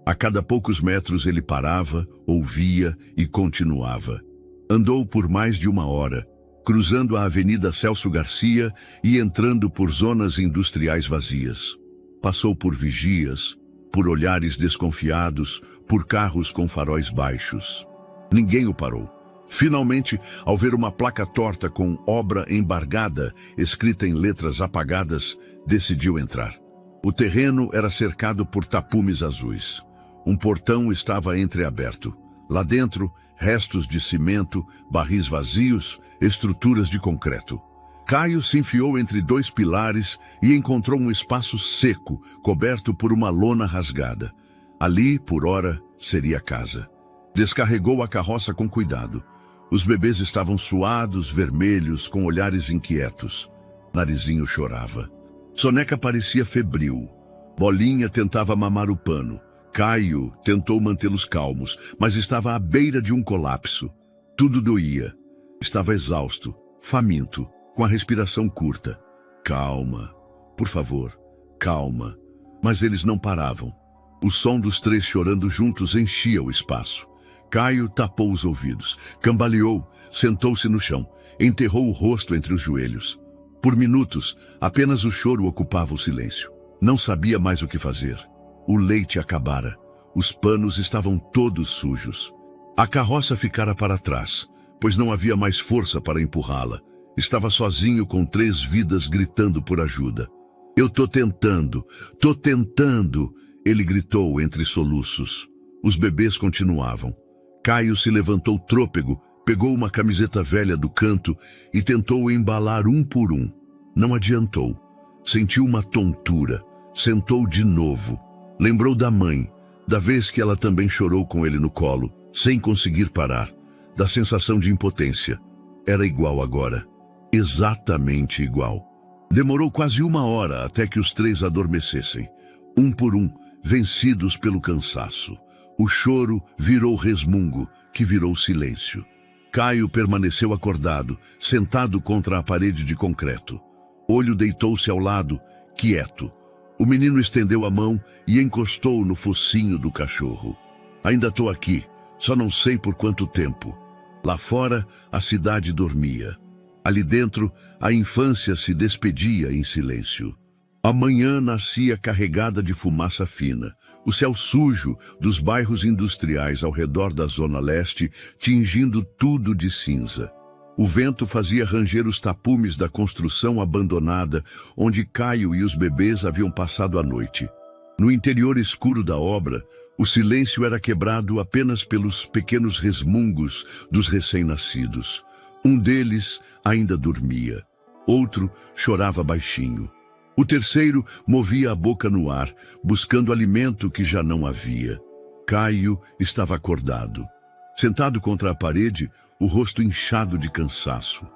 A cada poucos metros ele parava, ouvia e continuava. Andou por mais de 1 hora, cruzando a Avenida Celso Garcia e entrando por zonas industriais vazias. Passou por vigias, por olhares desconfiados, por carros com faróis baixos. Ninguém o parou. Finalmente, ao ver uma placa torta com "obra embargada", escrita em letras apagadas, decidiu entrar. O terreno era cercado por tapumes azuis. Um portão estava entreaberto. Lá dentro, restos de cimento, barris vazios, estruturas de concreto. Caio se enfiou entre 2 pilares e encontrou um espaço seco, coberto por uma lona rasgada. Ali, por ora, seria a casa. Descarregou a carroça com cuidado. Os bebês estavam suados, vermelhos, com olhares inquietos. Narizinho chorava. Soneca parecia febril. Bolinha tentava mamar o pano. Caio tentou mantê-los calmos, mas estava à beira de um colapso. Tudo doía. Estava exausto, faminto, com a respiração curta. "Calma, por favor, calma." Mas eles não paravam. O som dos 3 chorando juntos enchia o espaço. Caio tapou os ouvidos, cambaleou, sentou-se no chão, enterrou o rosto entre os joelhos. Por minutos, apenas o choro ocupava o silêncio. Não sabia mais o que fazer. O leite acabara. Os panos estavam todos sujos. A carroça ficara para trás, pois não havia mais força para empurrá-la. Estava sozinho com 3 vidas gritando por ajuda. "Eu tô tentando, ele gritou entre soluços. Os bebês continuavam. Caio se levantou trôpego, pegou uma camiseta velha do canto e tentou embalar um por um. Não adiantou. Sentiu uma tontura. Sentou de novo. Lembrou da mãe, da vez que ela também chorou com ele no colo, sem conseguir parar, da sensação de impotência. Era igual agora. Exatamente igual. Demorou quase 1 hora até que os 3 adormecessem. Um por um, vencidos pelo cansaço. O choro virou resmungo, que virou silêncio. Caio permaneceu acordado, sentado contra a parede de concreto. Olho deitou-se ao lado, quieto. O menino estendeu a mão e encostou no focinho do cachorro. "Ainda estou aqui, só não sei por quanto tempo." Lá fora, a cidade dormia. Ali dentro, a infância se despedia em silêncio. A manhã nascia carregada de fumaça fina. O céu sujo dos bairros industriais ao redor da Zona Leste, tingindo tudo de cinza. O vento fazia ranger os tapumes da construção abandonada, onde Caio e os bebês haviam passado a noite. No interior escuro da obra, o silêncio era quebrado apenas pelos pequenos resmungos dos recém-nascidos. Um deles ainda dormia. Outro chorava baixinho. O terceiro movia a boca no ar, buscando alimento que já não havia. Caio estava acordado. Sentado contra a parede, o rosto inchado de cansaço.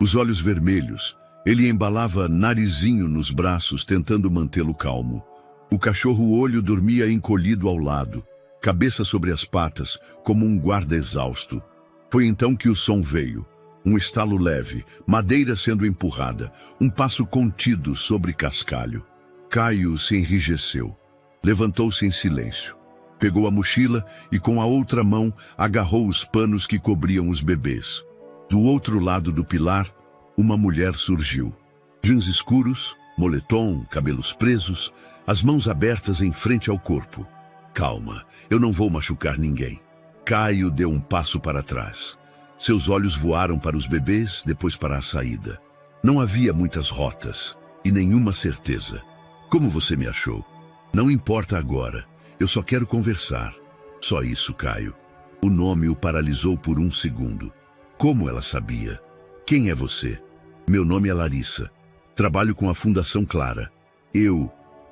Os olhos vermelhos. Ele embalava Narizinho nos braços, tentando mantê-lo calmo. O cachorro-olho dormia encolhido ao lado, cabeça sobre as patas, como um guarda exausto. Foi então que o som veio. Um estalo leve, madeira sendo empurrada, um passo contido sobre cascalho. Caio se enrijeceu. Levantou-se em silêncio. Pegou a mochila e com a outra mão agarrou os panos que cobriam os bebês. Do outro lado do pilar, uma mulher surgiu. Jeans escuros, moletom, cabelos presos, as mãos abertas em frente ao corpo. Calma, eu não vou machucar ninguém. Caio deu um passo para trás. Seus olhos voaram para os bebês, depois para a saída. Não havia muitas rotas e nenhuma certeza. Como você me achou? Não importa agora. Eu só quero conversar. Só isso, Caio. O nome o paralisou por um segundo. Como ela sabia? Quem é você? Meu nome é Larissa. Trabalho com a Fundação Clara.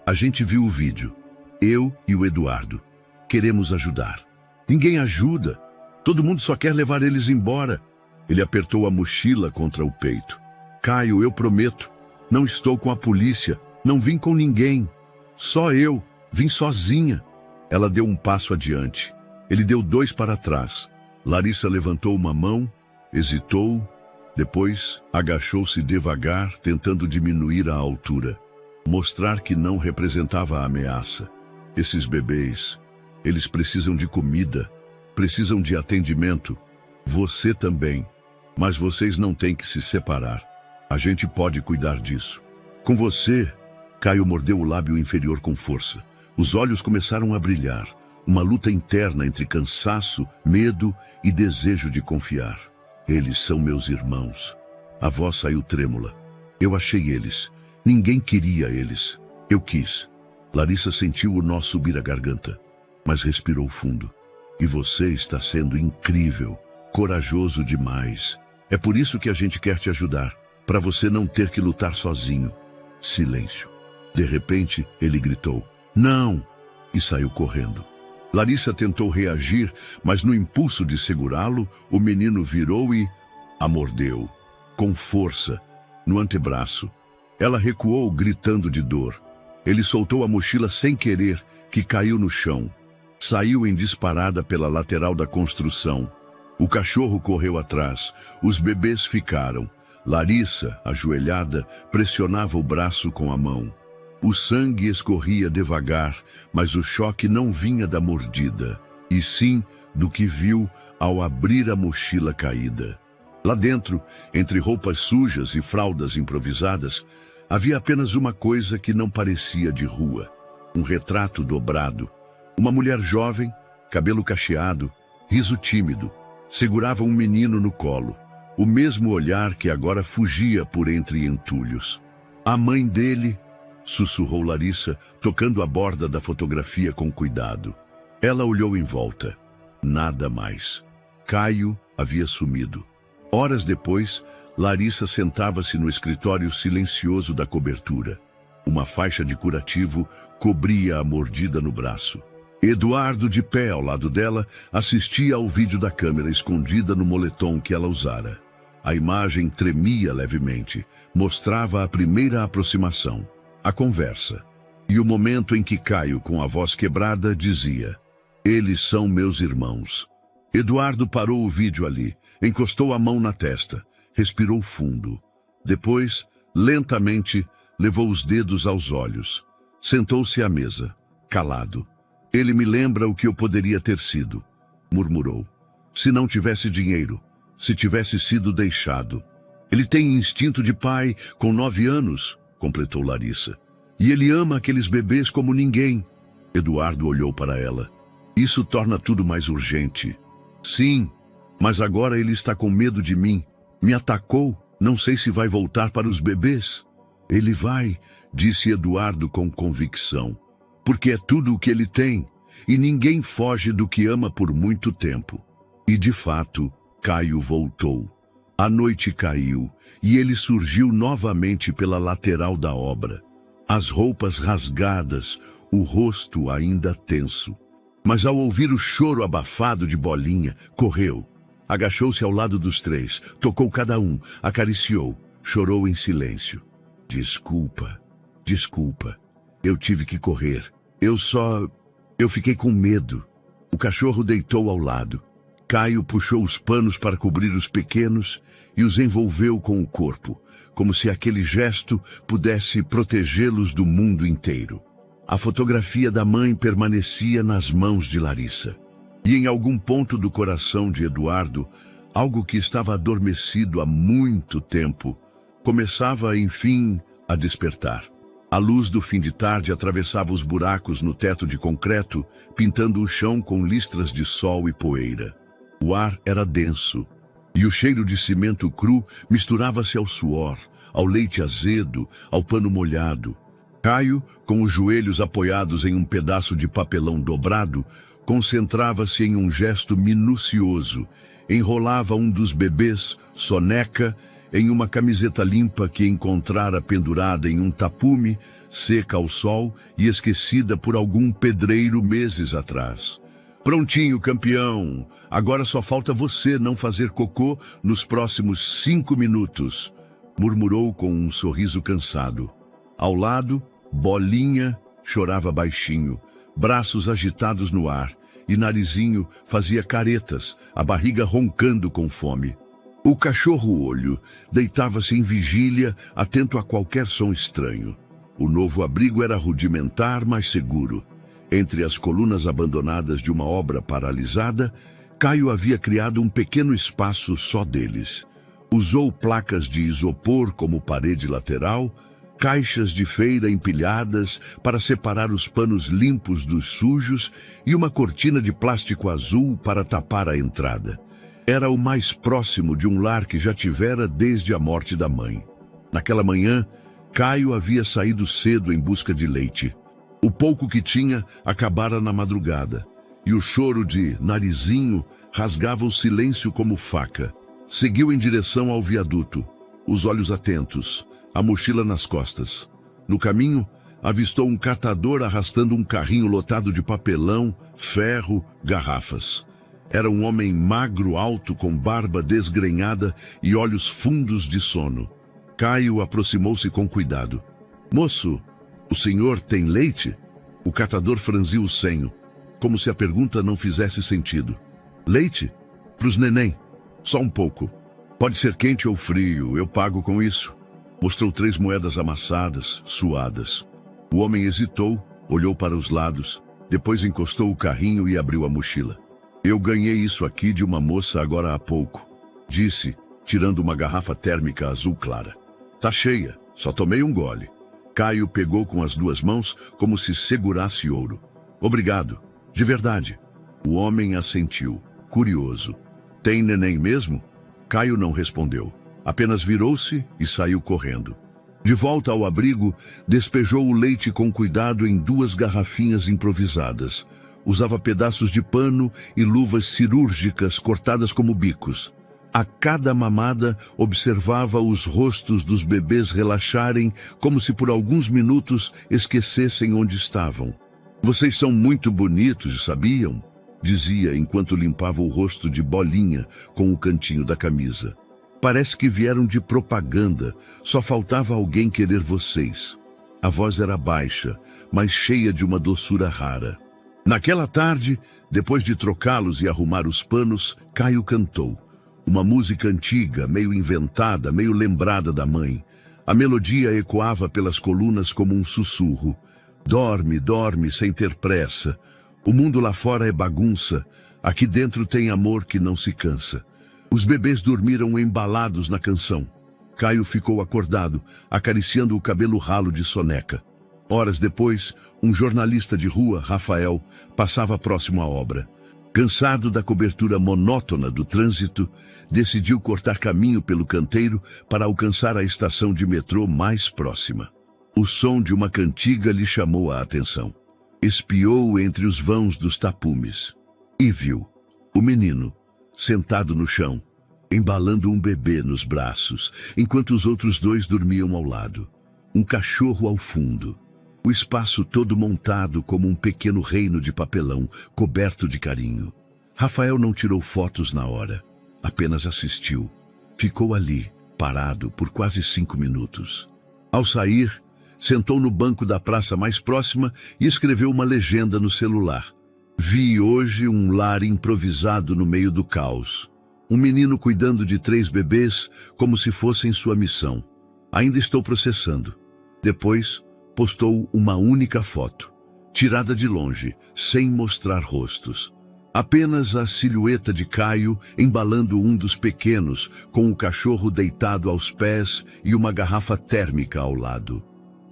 A gente viu o vídeo. Eu e o Eduardo. Queremos ajudar. Ninguém ajuda. Todo mundo só quer levar eles embora. Ele apertou a mochila contra o peito. Caio, eu prometo. Não estou com a polícia. Não vim com ninguém. Só eu. Vim sozinha. Ela deu um passo adiante. Ele deu 2 para trás. Larissa levantou uma mão, hesitou, depois agachou-se devagar, tentando diminuir a altura. Mostrar que não representava a ameaça. Esses bebês, eles precisam de comida, precisam de atendimento. Você também. Mas vocês não têm que se separar. A gente pode cuidar disso. Com você, Caio mordeu o lábio inferior com força. Os olhos começaram a brilhar. Uma luta interna entre cansaço, medo e desejo de confiar. Eles são meus irmãos. A voz saiu trêmula. Eu achei eles. Ninguém queria eles. Eu quis. Larissa sentiu o nó subir a garganta, mas respirou fundo. E você está sendo incrível, corajoso demais. É por isso que a gente quer te ajudar, para você não ter que lutar sozinho. Silêncio. De repente, ele gritou, não! E saiu correndo. Larissa tentou reagir, mas no impulso de segurá-lo, o menino virou e a mordeu, com força, no antebraço. Ela recuou, gritando de dor. Ele soltou a mochila sem querer, que caiu no chão. Saiu em disparada pela lateral da construção. O cachorro correu atrás. Os bebês ficaram. Larissa, ajoelhada, pressionava o braço com a mão. O sangue escorria devagar, mas o choque não vinha da mordida, e sim do que viu ao abrir a mochila caída. Lá dentro, entre roupas sujas e fraldas improvisadas, havia apenas uma coisa que não parecia de rua. Um retrato dobrado. Uma mulher jovem, cabelo cacheado, riso tímido, segurava um menino no colo. O mesmo olhar que agora fugia por entre entulhos. A mãe dele, sussurrou Larissa, tocando a borda da fotografia com cuidado. Ela olhou em volta. Nada mais. Caio havia sumido. Horas depois, Larissa sentava-se no escritório silencioso da cobertura. Uma faixa de curativo cobria a mordida no braço. Eduardo, de pé ao lado dela, assistia ao vídeo da câmera escondida no moletom que ela usara. A imagem tremia levemente, mostrava a primeira aproximação, a conversa, e o momento em que Caio, com a voz quebrada, dizia: eles são meus irmãos. Eduardo parou o vídeo ali, encostou a mão na testa, respirou fundo. Depois, lentamente, levou os dedos aos olhos. Sentou-se à mesa, calado. Ele me lembra o que eu poderia ter sido, murmurou. Se não tivesse dinheiro, se tivesse sido deixado. Ele tem instinto de pai com 9 anos, completou Larissa. E ele ama aqueles bebês como ninguém. Eduardo olhou para ela. Isso torna tudo mais urgente. Sim, mas agora ele está com medo de mim. Me atacou, não sei se vai voltar para os bebês. Ele vai, disse Eduardo com convicção. Porque é tudo o que ele tem, e ninguém foge do que ama por muito tempo. E de fato, Caio voltou. A noite caiu, e ele surgiu novamente pela lateral da obra. As roupas rasgadas, o rosto ainda tenso. Mas ao ouvir o choro abafado de Bolinha, correu. Agachou-se ao lado dos 3, tocou cada um, acariciou, chorou em silêncio. Desculpa, desculpa. Eu tive que correr. Eu fiquei com medo. O cachorro deitou ao lado. Caio puxou os panos para cobrir os pequenos e os envolveu com o corpo, como se aquele gesto pudesse protegê-los do mundo inteiro. A fotografia da mãe permanecia nas mãos de Larissa. E em algum ponto do coração de Eduardo, algo que estava adormecido há muito tempo, começava, enfim, a despertar. A luz do fim de tarde atravessava os buracos no teto de concreto, pintando o chão com listras de sol e poeira. O ar era denso, e o cheiro de cimento cru misturava-se ao suor, ao leite azedo, ao pano molhado. Caio, com os joelhos apoiados em um pedaço de papelão dobrado, concentrava-se em um gesto minucioso. Enrolava um dos bebês, Soneca, em uma camiseta limpa que encontrara pendurada em um tapume, seca ao sol e esquecida por algum pedreiro meses atrás. Prontinho, campeão! Agora só falta você não fazer cocô nos próximos 5 minutos, murmurou com um sorriso cansado. Ao lado, Bolinha chorava baixinho, braços agitados no ar, e Narizinho fazia caretas, a barriga roncando com fome. O cachorro-olho deitava-se em vigília, atento a qualquer som estranho. O novo abrigo era rudimentar, mas seguro. Entre as colunas abandonadas de uma obra paralisada, Caio havia criado um pequeno espaço só deles. Usou placas de isopor como parede lateral, caixas de feira empilhadas para separar os panos limpos dos sujos e uma cortina de plástico azul para tapar a entrada. Era o mais próximo de um lar que já tivera desde a morte da mãe. Naquela manhã, Caio havia saído cedo em busca de leite. O pouco que tinha acabara na madrugada, e o choro de Narizinho rasgava o silêncio como faca. Seguiu em direção ao viaduto, os olhos atentos, a mochila nas costas. No caminho, avistou um catador arrastando um carrinho lotado de papelão, ferro, garrafas. Era um homem magro, alto, com barba desgrenhada e olhos fundos de sono. Caio aproximou-se com cuidado. Moço, o senhor tem leite? O catador franziu o senho, como se a pergunta não fizesse sentido. Leite? Pros neném. Só um pouco. Pode ser quente ou frio, eu pago com isso. Mostrou 3 moedas amassadas, suadas. O homem hesitou, olhou para os lados, depois encostou o carrinho e abriu a mochila. Eu ganhei isso aqui de uma moça agora há pouco, disse, tirando uma garrafa térmica azul clara. Tá cheia, só tomei um gole. Caio pegou com as 2 mãos como se segurasse ouro. Obrigado, de verdade. O homem assentiu, curioso. Tem neném mesmo? Caio não respondeu. Apenas virou-se e saiu correndo. De volta ao abrigo, despejou o leite com cuidado em 2 garrafinhas improvisadas. Usava pedaços de pano e luvas cirúrgicas cortadas como bicos. A cada mamada, observava os rostos dos bebês relaxarem, como se por alguns minutos esquecessem onde estavam. Vocês são muito bonitos, sabiam? Dizia enquanto limpava o rosto de Bolinha com o cantinho da camisa. Parece que vieram de propaganda, só faltava alguém querer vocês. A voz era baixa, mas cheia de uma doçura rara. Naquela tarde, depois de trocá-los e arrumar os panos, Caio cantou. Uma música antiga, meio inventada, meio lembrada da mãe. A melodia ecoava pelas colunas como um sussurro. Dorme, dorme, sem ter pressa. O mundo lá fora é bagunça. Aqui dentro tem amor que não se cansa. Os bebês dormiram embalados na canção. Caio ficou acordado, acariciando o cabelo ralo de Soneca. Horas depois, um jornalista de rua, Rafael, passava próximo à obra. Cansado da cobertura monótona do trânsito, decidiu cortar caminho pelo canteiro para alcançar a estação de metrô mais próxima. O som de uma cantiga lhe chamou a atenção. Espiou entre os vãos dos tapumes e viu o menino, sentado no chão, embalando um bebê nos braços, enquanto os outros 2 dormiam ao lado. Um cachorro ao fundo. O espaço todo montado como um pequeno reino de papelão, coberto de carinho. Rafael não tirou fotos na hora, apenas assistiu. Ficou ali, parado, por quase 5 minutos. Ao sair, sentou no banco da praça mais próxima e escreveu uma legenda no celular. Vi hoje um lar improvisado no meio do caos. Um menino cuidando de 3 bebês como se fossem sua missão. Ainda estou processando. Depois, postou uma única foto, tirada de longe, sem mostrar rostos. Apenas a silhueta de Caio embalando um dos pequenos, com o cachorro deitado aos pés e uma garrafa térmica ao lado.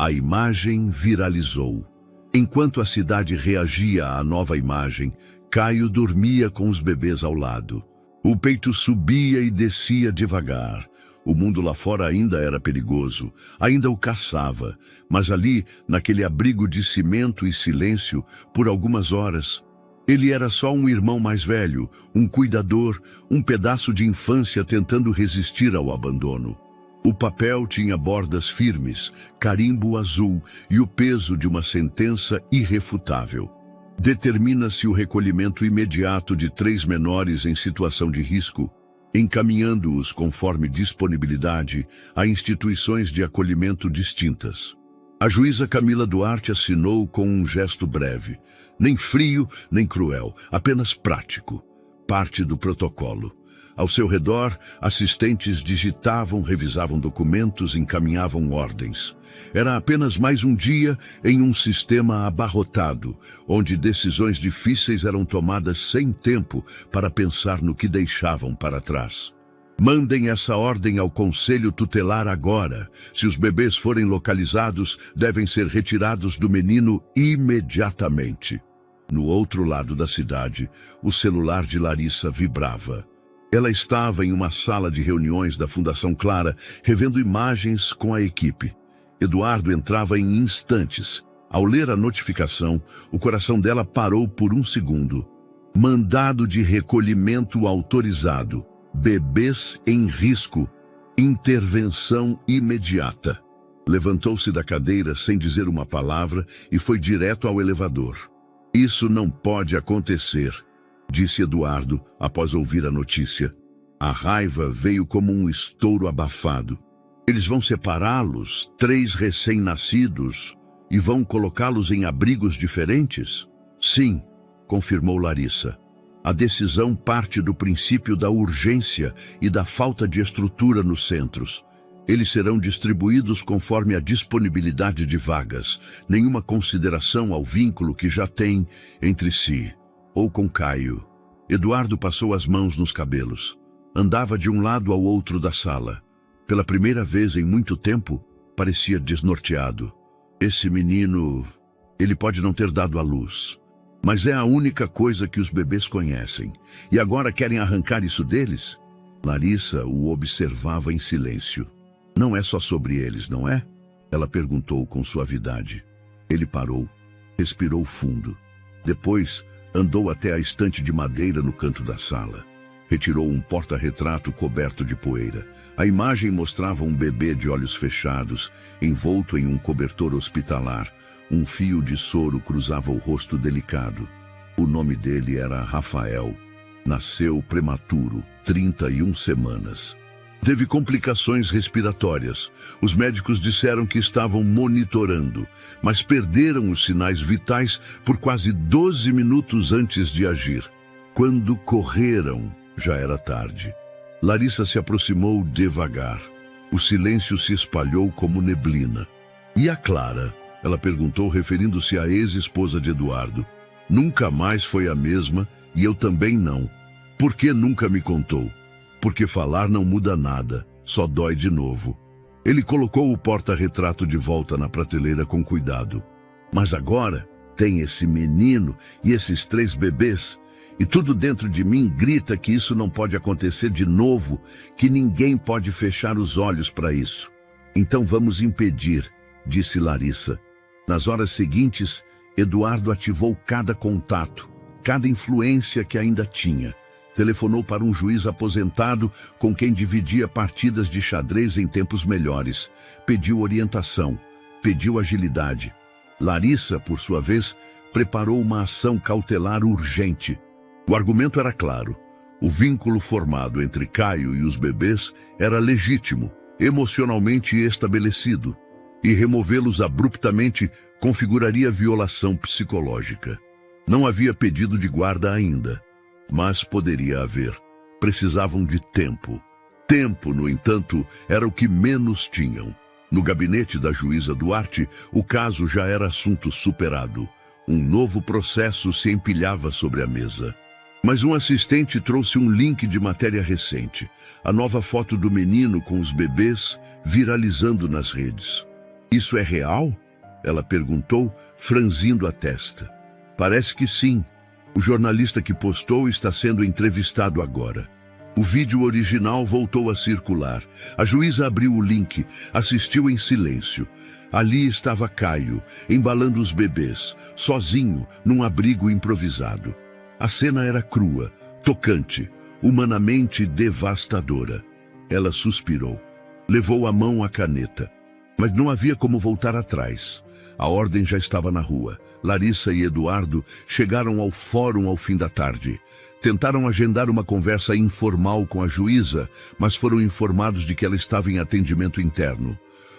A imagem viralizou. Enquanto a cidade reagia à nova imagem, Caio dormia com os bebês ao lado. O peito subia e descia devagar. O mundo lá fora ainda era perigoso, ainda o caçava, mas ali, naquele abrigo de cimento e silêncio, por algumas horas, ele era só um irmão mais velho, um cuidador, um pedaço de infância tentando resistir ao abandono. O papel tinha bordas firmes, carimbo azul e o peso de uma sentença irrefutável. Determina-se o recolhimento imediato de 3 menores em situação de risco, encaminhando-os conforme disponibilidade a instituições de acolhimento distintas. A juíza Camila Duarte assinou com um gesto breve, nem frio nem cruel, apenas prático, parte do protocolo. Ao seu redor, assistentes digitavam, revisavam documentos, encaminhavam ordens. Era apenas mais um dia em um sistema abarrotado, onde decisões difíceis eram tomadas sem tempo para pensar no que deixavam para trás. Mandem essa ordem ao Conselho Tutelar agora. Se os bebês forem localizados, devem ser retirados do menino imediatamente. No outro lado da cidade, o celular de Larissa vibrava. Ela estava em uma sala de reuniões da Fundação Clara, revendo imagens com a equipe. Eduardo entrava em instantes. Ao ler a notificação, o coração dela parou por um segundo. Mandado de recolhimento autorizado. Bebês em risco. Intervenção imediata. Levantou-se da cadeira sem dizer uma palavra e foi direto ao elevador. Isso não pode acontecer, disse Eduardo após ouvir a notícia. A raiva veio como um estouro abafado. Eles vão separá-los, 3 recém-nascidos, e vão colocá-los em abrigos diferentes? Sim, confirmou Larissa. A decisão parte do princípio da urgência e da falta de estrutura nos centros. Eles serão distribuídos conforme a disponibilidade de vagas, nenhuma consideração ao vínculo que já têm entre si, ou com Caio. Eduardo passou as mãos nos cabelos. Andava de um lado ao outro da sala. Pela primeira vez em muito tempo, parecia desnorteado. Esse menino, ele pode não ter dado à luz, mas é a única coisa que os bebês conhecem. E agora querem arrancar isso deles? Larissa o observava em silêncio. Não é só sobre eles, não é? Ela perguntou com suavidade. Ele parou, respirou fundo. Depois, andou até a estante de madeira no canto da sala. Retirou um porta-retrato coberto de poeira. A imagem mostrava um bebê de olhos fechados, envolto em um cobertor hospitalar. Um fio de soro cruzava o rosto delicado. O nome dele era Rafael. Nasceu prematuro, 31 semanas. Teve complicações respiratórias. Os médicos disseram que estavam monitorando, mas perderam os sinais vitais por quase 12 minutos antes de agir. Quando correram, já era tarde. Larissa se aproximou devagar. O silêncio se espalhou como neblina. E a Clara? Ela perguntou, referindo-se à ex-esposa de Eduardo. Nunca mais foi a mesma e eu também não. Por que nunca me contou? Porque falar não muda nada, só dói de novo. Ele colocou o porta-retrato de volta na prateleira com cuidado. Mas agora tem esse menino e esses 3 bebês, e tudo dentro de mim grita que isso não pode acontecer de novo, que ninguém pode fechar os olhos para isso. Então vamos impedir, disse Larissa. Nas horas seguintes, Eduardo ativou cada contato, cada influência que ainda tinha. Telefonou para um juiz aposentado com quem dividia partidas de xadrez em tempos melhores. Pediu orientação, pediu agilidade. Larissa, por sua vez, preparou uma ação cautelar urgente. O argumento era claro. O vínculo formado entre Caio e os bebês era legítimo, emocionalmente estabelecido, e removê-los abruptamente configuraria violação psicológica. Não havia pedido de guarda ainda. Mas poderia haver. Precisavam de tempo. Tempo, no entanto, era o que menos tinham. No gabinete da juíza Duarte, o caso já era assunto superado. Um novo processo se empilhava sobre a mesa. Mas um assistente trouxe um link de matéria recente. A nova foto do menino com os bebês viralizando nas redes. Isso é real? Ela perguntou, franzindo a testa. Parece que sim. O jornalista que postou está sendo entrevistado agora. O vídeo original voltou a circular. A juíza abriu o link, assistiu em silêncio. Ali estava Caio, embalando os bebês, sozinho, num abrigo improvisado. A cena era crua, tocante, humanamente devastadora. Ela suspirou. Levou a mão à caneta. Mas não havia como voltar atrás. A ordem já estava na rua. Larissa e Eduardo chegaram ao fórum ao fim da tarde. Tentaram agendar uma conversa informal com a juíza, mas foram informados de que ela estava em atendimento interno.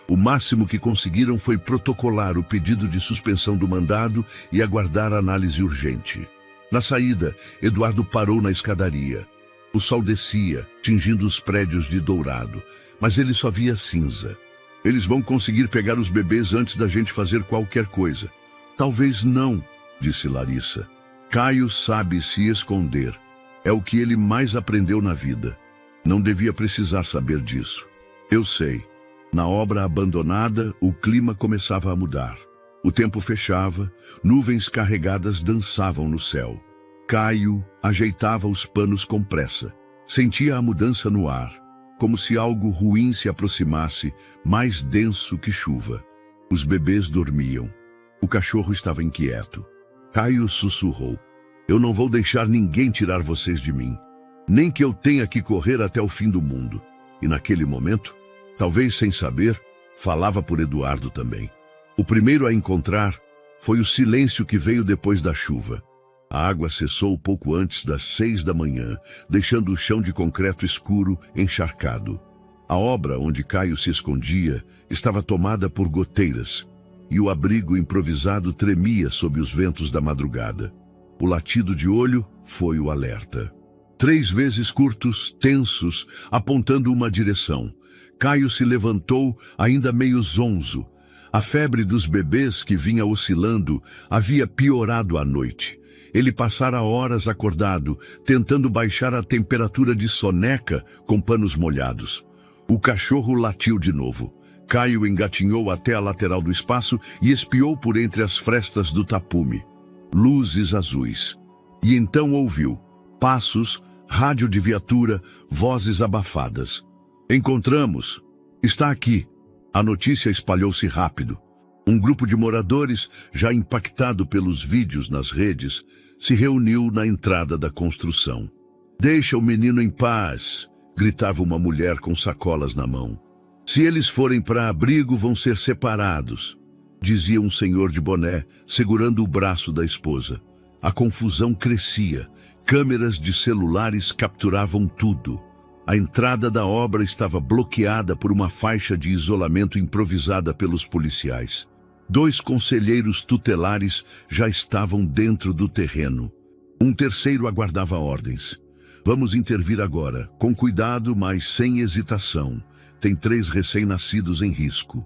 O máximo que conseguiram foi protocolar o pedido de suspensão do mandado e aguardar análise urgente. Na saída, Eduardo parou na escadaria. O sol descia, tingindo os prédios de dourado, mas ele só via cinza. Eles vão conseguir pegar os bebês antes da gente fazer qualquer coisa. Talvez não, disse Larissa. Caio sabe se esconder. É o que ele mais aprendeu na vida. Não devia precisar saber disso. Eu sei. Na obra abandonada, o clima começava a mudar. O tempo fechava, nuvens carregadas dançavam no céu. Caio ajeitava os panos com pressa. Sentia a mudança no ar, como se algo ruim se aproximasse, mais denso que chuva. Os bebês dormiam. O cachorro estava inquieto. Caio sussurrou. Eu não vou deixar ninguém tirar vocês de mim. Nem que eu tenha que correr até o fim do mundo. E naquele momento, talvez sem saber, falava por Eduardo também. O primeiro a encontrar foi o silêncio que veio depois da chuva. A água cessou pouco antes das 6 da manhã, deixando o chão de concreto escuro encharcado. A obra onde Caio se escondia estava tomada por goteiras, e o abrigo improvisado tremia sob os ventos da madrugada. O latido de olho foi o alerta. 3 vezes curtos, tensos, apontando uma direção. Caio se levantou, ainda meio zonzo. A febre dos bebês que vinha oscilando havia piorado à noite. Ele passara horas acordado, tentando baixar a temperatura de soneca com panos molhados. O cachorro latiu de novo. Caio engatinhou até a lateral do espaço e espiou por entre as frestas do tapume. Luzes azuis. E então ouviu passos, rádio de viatura, vozes abafadas. Encontramos. Está aqui. A notícia espalhou-se rápido. Um grupo de moradores, já impactado pelos vídeos nas redes, se reuniu na entrada da construção. Deixa o menino em paz, gritava uma mulher com sacolas na mão. Se eles forem para abrigo, vão ser separados, dizia um senhor de boné, segurando o braço da esposa. A confusão crescia. Câmeras de celulares capturavam tudo. A entrada da obra estava bloqueada por uma faixa de isolamento improvisada pelos policiais. 2 conselheiros tutelares já estavam dentro do terreno. Um terceiro aguardava ordens. Vamos intervir agora, com cuidado, mas sem hesitação. Tem 3 recém-nascidos em risco.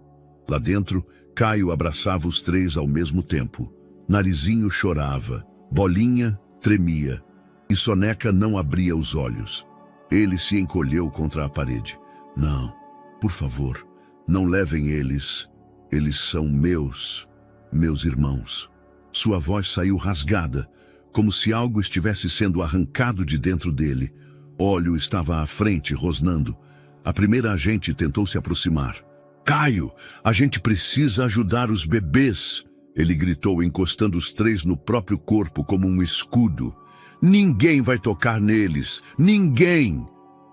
Lá dentro, Caio abraçava os 3 ao mesmo tempo. Narizinho chorava, Bolinha tremia e Soneca não abria os olhos. Ele se encolheu contra a parede. Não, por favor, não levem eles. Eles são meus irmãos. Sua voz saiu rasgada, como se algo estivesse sendo arrancado de dentro dele. Óleo estava à frente, rosnando. A primeira agente tentou se aproximar. Caio, a gente precisa ajudar os bebês, ele gritou, encostando os 3 no próprio corpo como um escudo. Ninguém vai tocar neles, ninguém!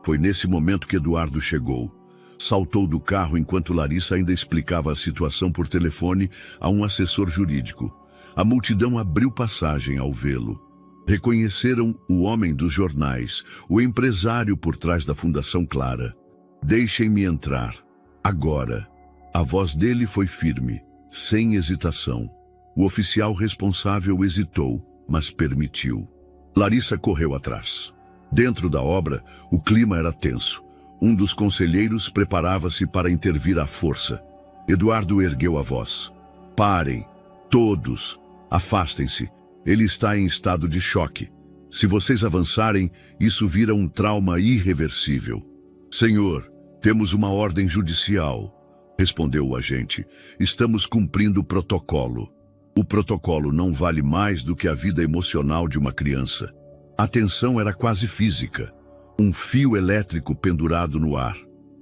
Foi nesse momento que Eduardo chegou. Saltou do carro enquanto Larissa ainda explicava a situação por telefone a um assessor jurídico. A multidão abriu passagem ao vê-lo. Reconheceram o homem dos jornais, o empresário por trás da Fundação Clara. Deixem-me entrar. Agora. A voz dele foi firme, sem hesitação. O oficial responsável hesitou, mas permitiu. Larissa correu atrás. Dentro da obra, o clima era tenso. Um dos conselheiros preparava-se para intervir à força. Eduardo ergueu a voz. Parem, todos, afastem-se. Ele está em estado de choque. Se vocês avançarem, isso vira um trauma irreversível. Senhor, temos uma ordem judicial. respondeu o agente. Estamos cumprindo o protocolo. O protocolo não vale mais do que a vida emocional de uma criança. A tensão era quase física. Um fio elétrico pendurado no ar.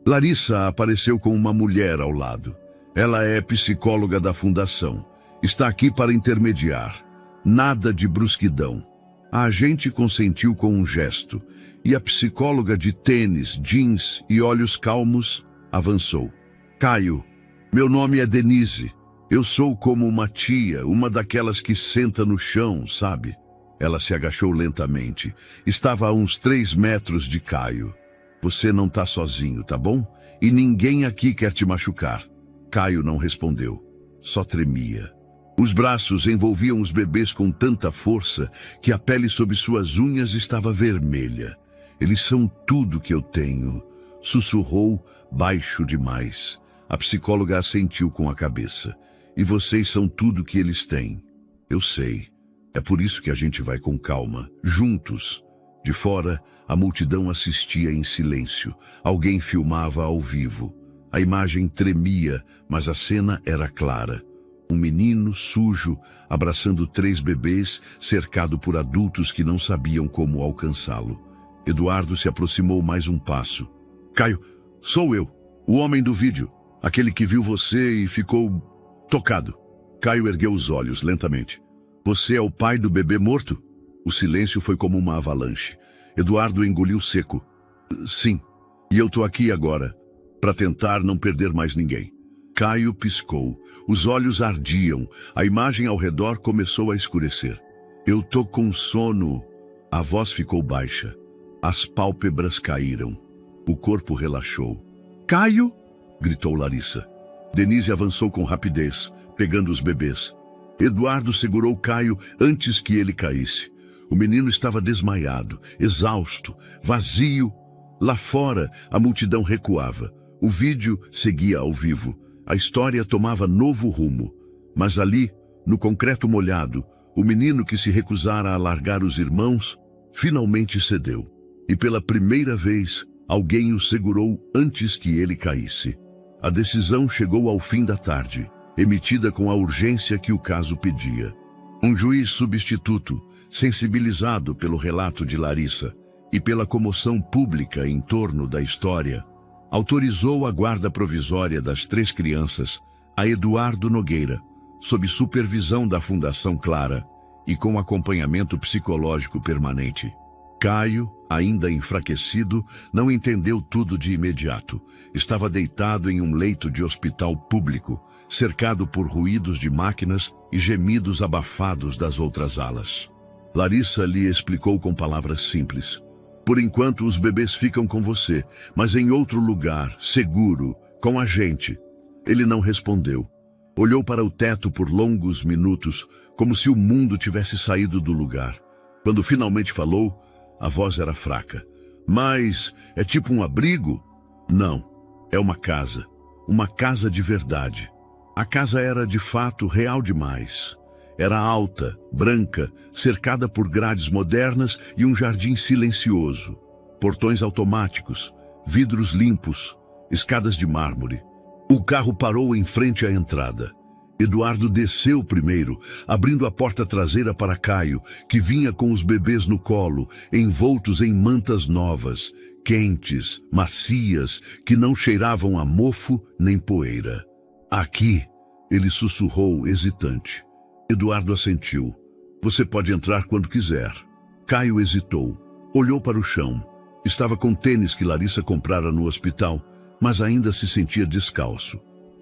Larissa apareceu com uma mulher ao lado. Ela é psicóloga da fundação. Está aqui para intermediar. Nada de brusquidão. A agente consentiu com um gesto, e a psicóloga de tênis, jeans e olhos calmos avançou. Caio, meu nome é Denise. Eu sou como uma tia, uma daquelas que senta no chão, sabe? Ela se agachou lentamente. Estava a uns 3 metros de Caio. Você não está sozinho, tá bom? E ninguém aqui quer te machucar. Caio não respondeu. Só tremia. Os braços envolviam os bebês com tanta força que a pele sob suas unhas estava vermelha. Eles são tudo que eu tenho, sussurrou baixo demais. A psicóloga assentiu com a cabeça. E vocês são tudo que eles têm. Eu sei. É por isso que a gente vai com calma, juntos. De fora, a multidão assistia em silêncio. Alguém filmava ao vivo. A imagem tremia, mas a cena era clara. Um menino sujo, abraçando 3 bebês, cercado por adultos que não sabiam como alcançá-lo. Eduardo se aproximou mais um passo. Caio, sou eu, o homem do vídeo. Aquele que viu você e ficou tocado. Caio ergueu os olhos lentamente. Você é o pai do bebê morto? O silêncio foi como uma avalanche. Eduardo engoliu seco. Sim, e eu tô aqui agora, para tentar não perder mais ninguém. Caio piscou. Os olhos ardiam. A imagem ao redor começou a escurecer. Eu tô com sono. A voz ficou baixa. As pálpebras caíram. O corpo relaxou. Caio! Gritou Larissa. Denise avançou com rapidez, pegando os bebês. Eduardo segurou Caio antes que ele caísse. O menino estava desmaiado, exausto, vazio. Lá fora, a multidão recuava. O vídeo seguia ao vivo. A história tomava novo rumo. Mas ali, no concreto molhado, o menino que se recusara a largar os irmãos, finalmente cedeu. E pela primeira vez, alguém o segurou antes que ele caísse. A decisão chegou ao fim da tarde, emitida com a urgência que o caso pedia. Um juiz substituto, sensibilizado pelo relato de Larissa e pela comoção pública em torno da história, autorizou a guarda provisória das 3 crianças a Eduardo Nogueira, sob supervisão da Fundação Clara e com acompanhamento psicológico permanente. Caio, ainda enfraquecido, não entendeu tudo de imediato. Estava deitado em um leito de hospital público, cercado por ruídos de máquinas e gemidos abafados das outras alas. Larissa lhe explicou com palavras simples. Por enquanto os bebês ficam com você, mas em outro lugar, seguro, com a gente. Ele não respondeu. Olhou para o teto por longos minutos, como se o mundo tivesse saído do lugar. Quando finalmente falou, a voz era fraca. Mas é tipo um abrigo? Não, é uma casa de verdade. A casa era de fato real demais. Era alta, branca, cercada por grades modernas e um jardim silencioso. Portões automáticos, vidros limpos, escadas de mármore. O carro parou em frente à entrada. Eduardo desceu primeiro, abrindo a porta traseira para Caio, que vinha com os bebês no colo, envoltos em mantas novas, quentes, macias, que não cheiravam a mofo nem poeira. Aqui, ele sussurrou, hesitante. Eduardo assentiu. Você pode entrar quando quiser. Caio hesitou. Olhou para o chão. Estava com tênis que Larissa comprara no hospital, mas ainda se sentia descalço.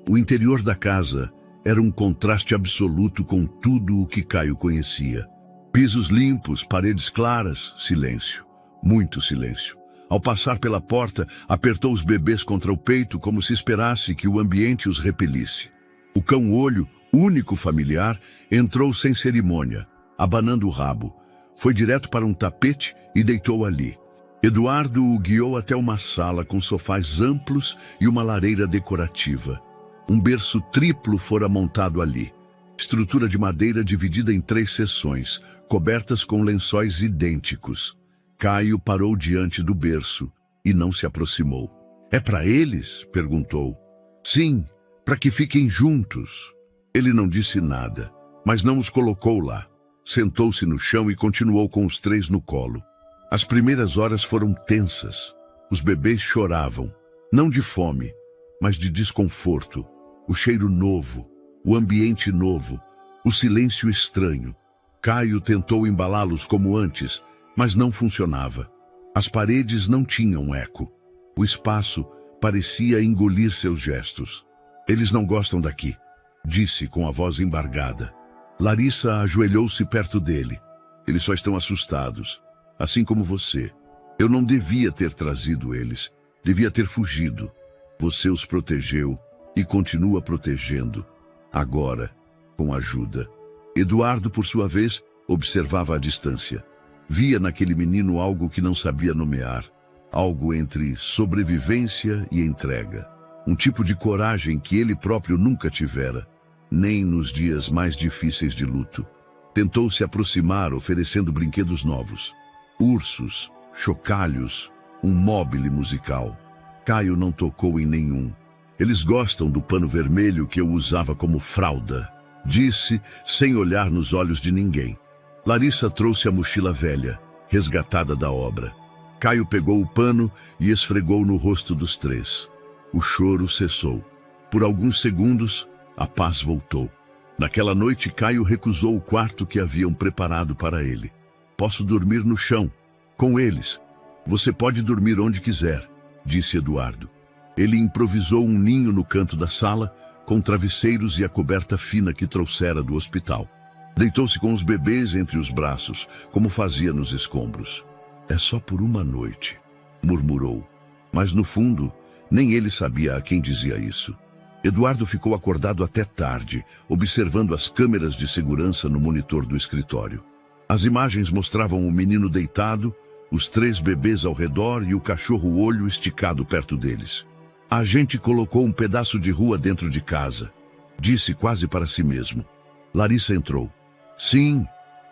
O interior da casa era um contraste absoluto com tudo o que Caio conhecia. Pisos limpos, paredes claras, silêncio. Muito silêncio. Ao passar pela porta, apertou os bebês contra o peito como se esperasse que o ambiente os repelisse. O cão-olho, único familiar, entrou sem cerimônia, abanando o rabo. Foi direto para um tapete e deitou ali. Eduardo o guiou até uma sala com sofás amplos e uma lareira decorativa. Um berço triplo fora montado ali. Estrutura de madeira dividida em 3 seções, cobertas com lençóis idênticos. Caio parou diante do berço e não se aproximou. É para eles? Perguntou. Sim, para que fiquem juntos. Ele não disse nada, mas não os colocou lá. Sentou-se no chão e continuou com os três no colo. As primeiras horas foram tensas. Os bebês choravam, não de fome, mas de desconforto. O cheiro novo, o ambiente novo, o silêncio estranho. Caio tentou embalá-los como antes, mas não funcionava. As paredes não tinham eco. O espaço parecia engolir seus gestos. Eles não gostam daqui, disse com a voz embargada. Larissa ajoelhou-se perto dele. Eles só estão assustados, assim como você. Eu não devia ter trazido eles. Devia ter fugido. Você os protegeu e continua protegendo. Agora, com ajuda. Eduardo, por sua vez, observava à distância. Via naquele menino algo que não sabia nomear. Algo entre sobrevivência e entrega. Um tipo de coragem que ele próprio nunca tivera, nem nos dias mais difíceis de luto. Tentou se aproximar, oferecendo brinquedos novos. Ursos, chocalhos, um mobile musical. Caio não tocou em nenhum. Eles gostam do pano vermelho que eu usava como fralda, disse, sem olhar nos olhos de ninguém. Larissa trouxe a mochila velha, resgatada da obra. Caio pegou o pano e esfregou no rosto dos três. O choro cessou. Por alguns segundos, a paz voltou. Naquela noite, Caio recusou o quarto que haviam preparado para ele. Posso dormir no chão, com eles. Você pode dormir onde quiser, disse Eduardo. Ele improvisou um ninho no canto da sala, com travesseiros e a coberta fina que trouxera do hospital. Deitou-se com os bebês entre os braços, como fazia nos escombros. É só por uma noite, murmurou. Mas no fundo, nem ele sabia a quem dizia isso. Eduardo ficou acordado até tarde, observando as câmeras de segurança no monitor do escritório. As imagens mostravam o menino deitado, os três bebês ao redor e o cachorro-olho esticado perto deles. A gente colocou um pedaço de rua dentro de casa, disse quase para si mesmo. Larissa entrou. Sim,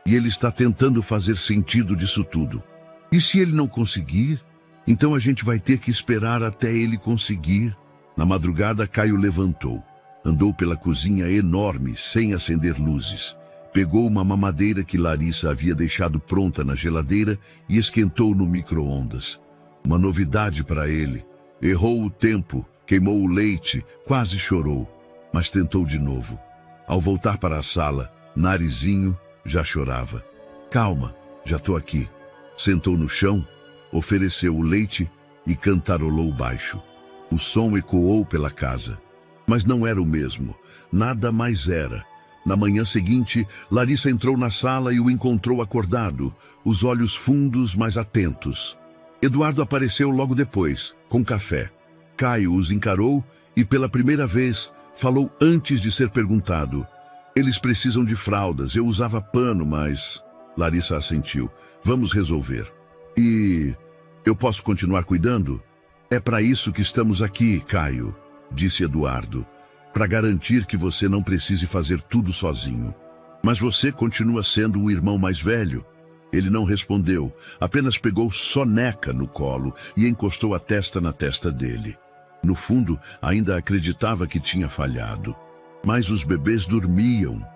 e ele está tentando fazer sentido disso tudo. E se ele não conseguir? Então a gente vai ter que esperar até ele conseguir. Na madrugada, Caio levantou. Andou pela cozinha enorme, sem acender luzes. Pegou uma mamadeira que Larissa havia deixado pronta na geladeira e esquentou no micro-ondas. Uma novidade para ele. Errou o tempo, queimou o leite, quase chorou, mas tentou de novo. Ao voltar para a sala, Narizinho já chorava. Calma, já estou aqui. Sentou no chão, ofereceu o leite e cantarolou baixo. O som ecoou pela casa. Mas não era o mesmo. Nada mais era. Na manhã seguinte, Larissa entrou na sala e o encontrou acordado, os olhos fundos, mas atentos. Eduardo apareceu logo depois, com café. Caio os encarou e, pela primeira vez, falou antes de ser perguntado. Eles precisam de fraldas, eu usava pano, mas... Larissa assentiu. Vamos resolver. E... eu posso continuar cuidando? É para isso que estamos aqui, Caio, disse Eduardo. Para garantir que você não precise fazer tudo sozinho. Mas você continua sendo o irmão mais velho. Ele não respondeu, apenas pegou Soneca no colo e encostou a testa na testa dele. No fundo, ainda acreditava que tinha falhado. Mas os bebês dormiam,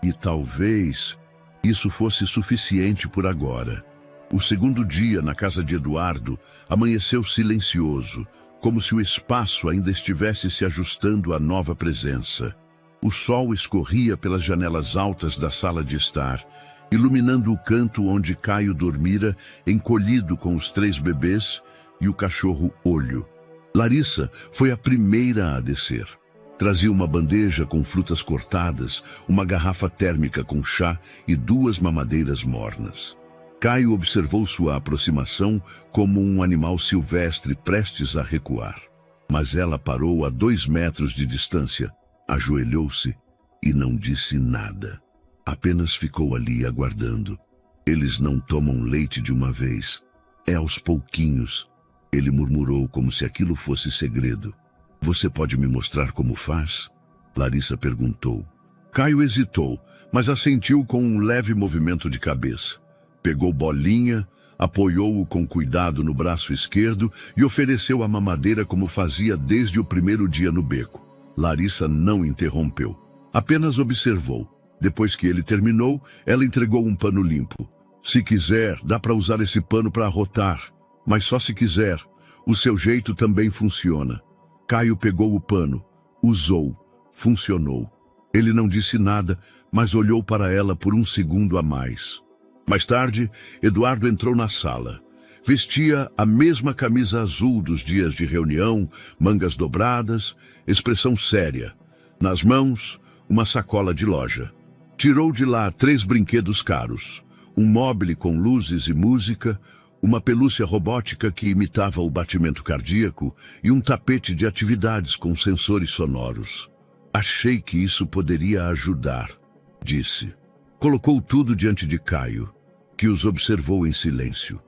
e talvez isso fosse suficiente por agora. O segundo dia na casa de Eduardo amanheceu silencioso, como se o espaço ainda estivesse se ajustando à nova presença. O sol escorria pelas janelas altas da sala de estar, iluminando o canto onde Caio dormira, encolhido com os três bebês e o cachorro-olho. Larissa foi a primeira a descer. Trazia uma bandeja com frutas cortadas, uma garrafa térmica com chá e 2 mamadeiras mornas. Caio observou sua aproximação como um animal silvestre prestes a recuar. Mas ela parou a 2 metros de distância, ajoelhou-se e não disse nada. Apenas ficou ali aguardando. Eles não tomam leite de uma vez. É aos pouquinhos. Ele murmurou como se aquilo fosse segredo. Você pode me mostrar como faz? Larissa perguntou. Caio hesitou, mas assentiu com um leve movimento de cabeça. Pegou Bolinha, apoiou-o com cuidado no braço esquerdo e ofereceu a mamadeira como fazia desde o primeiro dia no beco. Larissa não interrompeu. Apenas observou. Depois que ele terminou, ela entregou um pano limpo. Se quiser, dá para usar esse pano para arrotar. Mas só se quiser. O seu jeito também funciona. Caio pegou o pano. Usou. Funcionou. Ele não disse nada, mas olhou para ela por um segundo a mais. Mais tarde, Eduardo entrou na sala. Vestia a mesma camisa azul dos dias de reunião, mangas dobradas, expressão séria. Nas mãos, uma sacola de loja. Tirou de lá 3 brinquedos caros. Um mobile com luzes e música, uma pelúcia robótica que imitava o batimento cardíaco e um tapete de atividades com sensores sonoros. Achei que isso poderia ajudar, disse. Colocou tudo diante de Caio, que os observou em silêncio.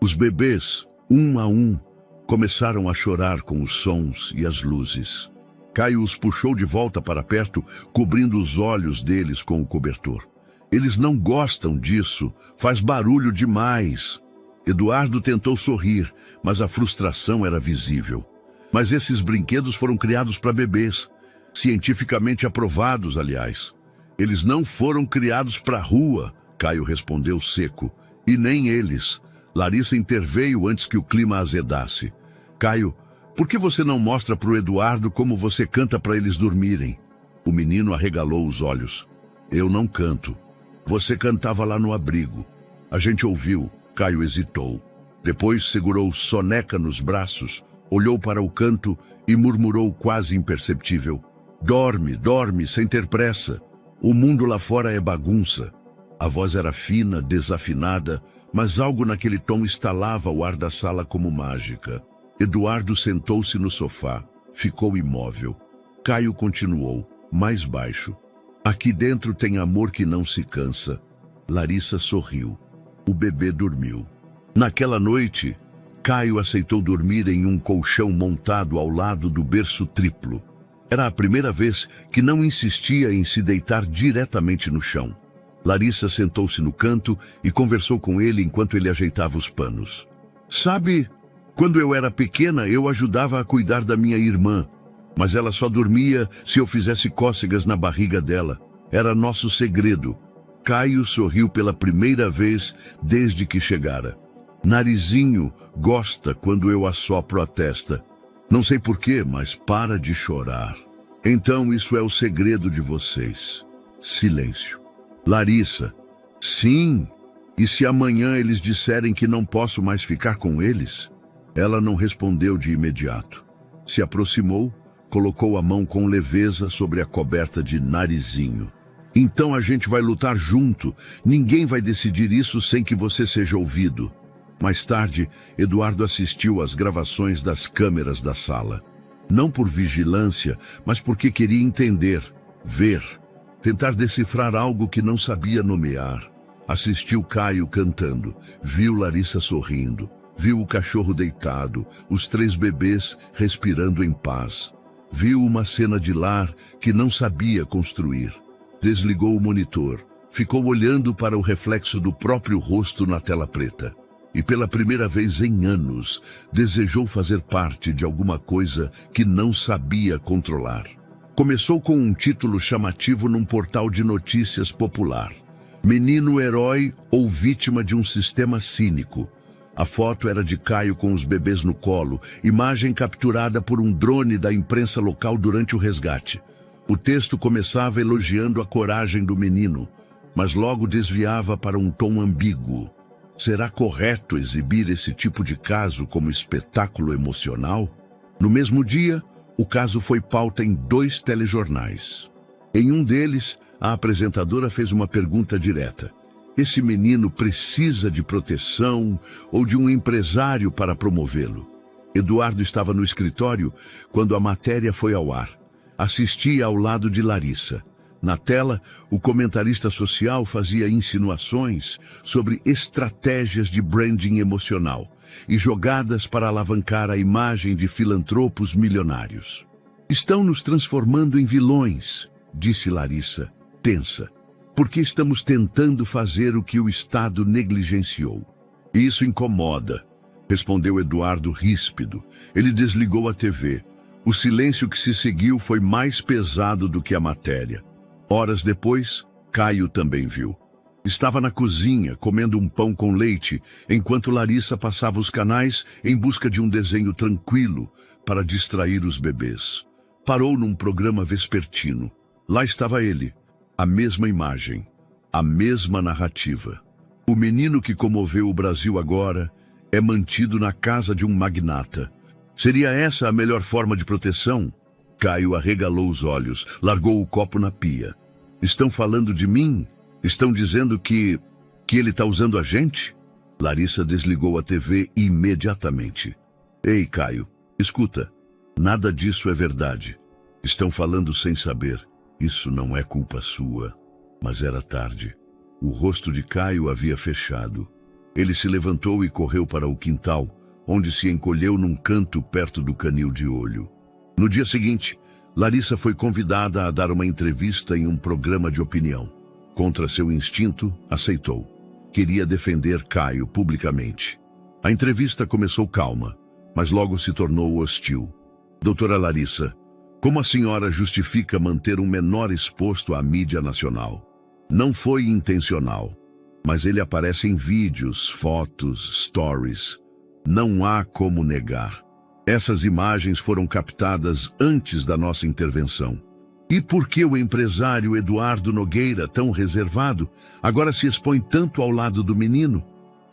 Os bebês, um a um, começaram a chorar com os sons e as luzes. Caio os puxou de volta para perto, cobrindo os olhos deles com o cobertor. Eles não gostam disso, faz barulho demais. Eduardo tentou sorrir, mas a frustração era visível. Mas esses brinquedos foram criados para bebês, cientificamente aprovados, aliás. Eles não foram criados para a rua, Caio respondeu seco. E nem eles. Larissa interveio antes que o clima azedasse. Caio, por que você não mostra para o Eduardo como você canta para eles dormirem? O menino arregalou os olhos. Eu não canto. Você cantava lá no abrigo. A gente ouviu. Caio hesitou. Depois segurou Soneca nos braços, olhou para o canto e murmurou quase imperceptível. Dorme, dorme, sem ter pressa. O mundo lá fora é bagunça. A voz era fina, desafinada, mas algo naquele tom estalava o ar da sala como mágica. Eduardo sentou-se no sofá, ficou imóvel. Caio continuou, mais baixo. Aqui dentro tem amor que não se cansa. Larissa sorriu. O bebê dormiu. Naquela noite, Caio aceitou dormir em um colchão montado ao lado do berço triplo. Era a primeira vez que não insistia em se deitar diretamente no chão. Larissa sentou-se no canto e conversou com ele enquanto ele ajeitava os panos. Sabe, quando eu era pequena, eu ajudava a cuidar da minha irmã, mas ela só dormia se eu fizesse cócegas na barriga dela. Era nosso segredo. Caio sorriu pela primeira vez desde que chegara. Narizinho gosta quando eu assopro a testa. Não sei porquê, mas para de chorar. Então isso é o segredo de vocês. Silêncio. Larissa. Sim. E se amanhã eles disserem que não posso mais ficar com eles? Ela não respondeu de imediato. Se aproximou, colocou a mão com leveza sobre a coberta de Narizinho. Então a gente vai lutar junto. Ninguém vai decidir isso sem que você seja ouvido. Mais tarde, Eduardo assistiu às gravações das câmeras da sala. Não por vigilância, mas porque queria entender, ver, tentar decifrar algo que não sabia nomear. Assistiu Caio cantando, viu Larissa sorrindo, viu o cachorro deitado, os 3 bebês respirando em paz. Viu uma cena de lar que não sabia construir. Desligou o monitor, ficou olhando para o reflexo do próprio rosto na tela preta. E pela primeira vez em anos, desejou fazer parte de alguma coisa que não sabia controlar. Começou com um título chamativo num portal de notícias popular. Menino herói ou vítima de um sistema cínico. A foto era de Caio com os bebês no colo, imagem capturada por um drone da imprensa local durante o resgate. O texto começava elogiando a coragem do menino, mas logo desviava para um tom ambíguo. Será correto exibir esse tipo de caso como espetáculo emocional? No mesmo dia, o caso foi pauta em 2 telejornais. Em um deles, a apresentadora fez uma pergunta direta. Esse menino precisa de proteção ou de um empresário para promovê-lo? Eduardo estava no escritório quando a matéria foi ao ar. Assistia ao lado de Larissa. Na tela, o comentarista social fazia insinuações sobre estratégias de branding emocional e jogadas para alavancar a imagem de filantropos milionários. Estão nos transformando em vilões, disse Larissa, tensa, porque estamos tentando fazer o que o Estado negligenciou. Isso incomoda, respondeu Eduardo ríspido. Ele desligou a TV. O silêncio que se seguiu foi mais pesado do que a matéria. Horas depois, Caio também viu. Estava na cozinha, comendo um pão com leite, enquanto Larissa passava os canais em busca de um desenho tranquilo para distrair os bebês. Parou num programa vespertino. Lá estava ele, a mesma imagem, a mesma narrativa. O menino que comoveu o Brasil agora é mantido na casa de um magnata. Seria essa a melhor forma de proteção? Caio arregalou os olhos, largou o copo na pia. Estão falando de mim? Estão dizendo que ele está usando a gente? Larissa desligou a TV imediatamente. Ei, Caio, escuta. Nada disso é verdade. Estão falando sem saber. Isso não é culpa sua. Mas era tarde. O rosto de Caio havia fechado. Ele se levantou e correu para o quintal, onde se encolheu num canto perto do canil de olho. No dia seguinte, Larissa foi convidada a dar uma entrevista em um programa de opinião. Contra seu instinto, aceitou. Queria defender Caio publicamente. A entrevista começou calma, mas logo se tornou hostil. Doutora Larissa, como a senhora justifica manter um menor exposto à mídia nacional? Não foi intencional, mas ele aparece em vídeos, fotos, stories. Não há como negar. Essas imagens foram captadas antes da nossa intervenção. E por que o empresário Eduardo Nogueira, tão reservado, agora se expõe tanto ao lado do menino?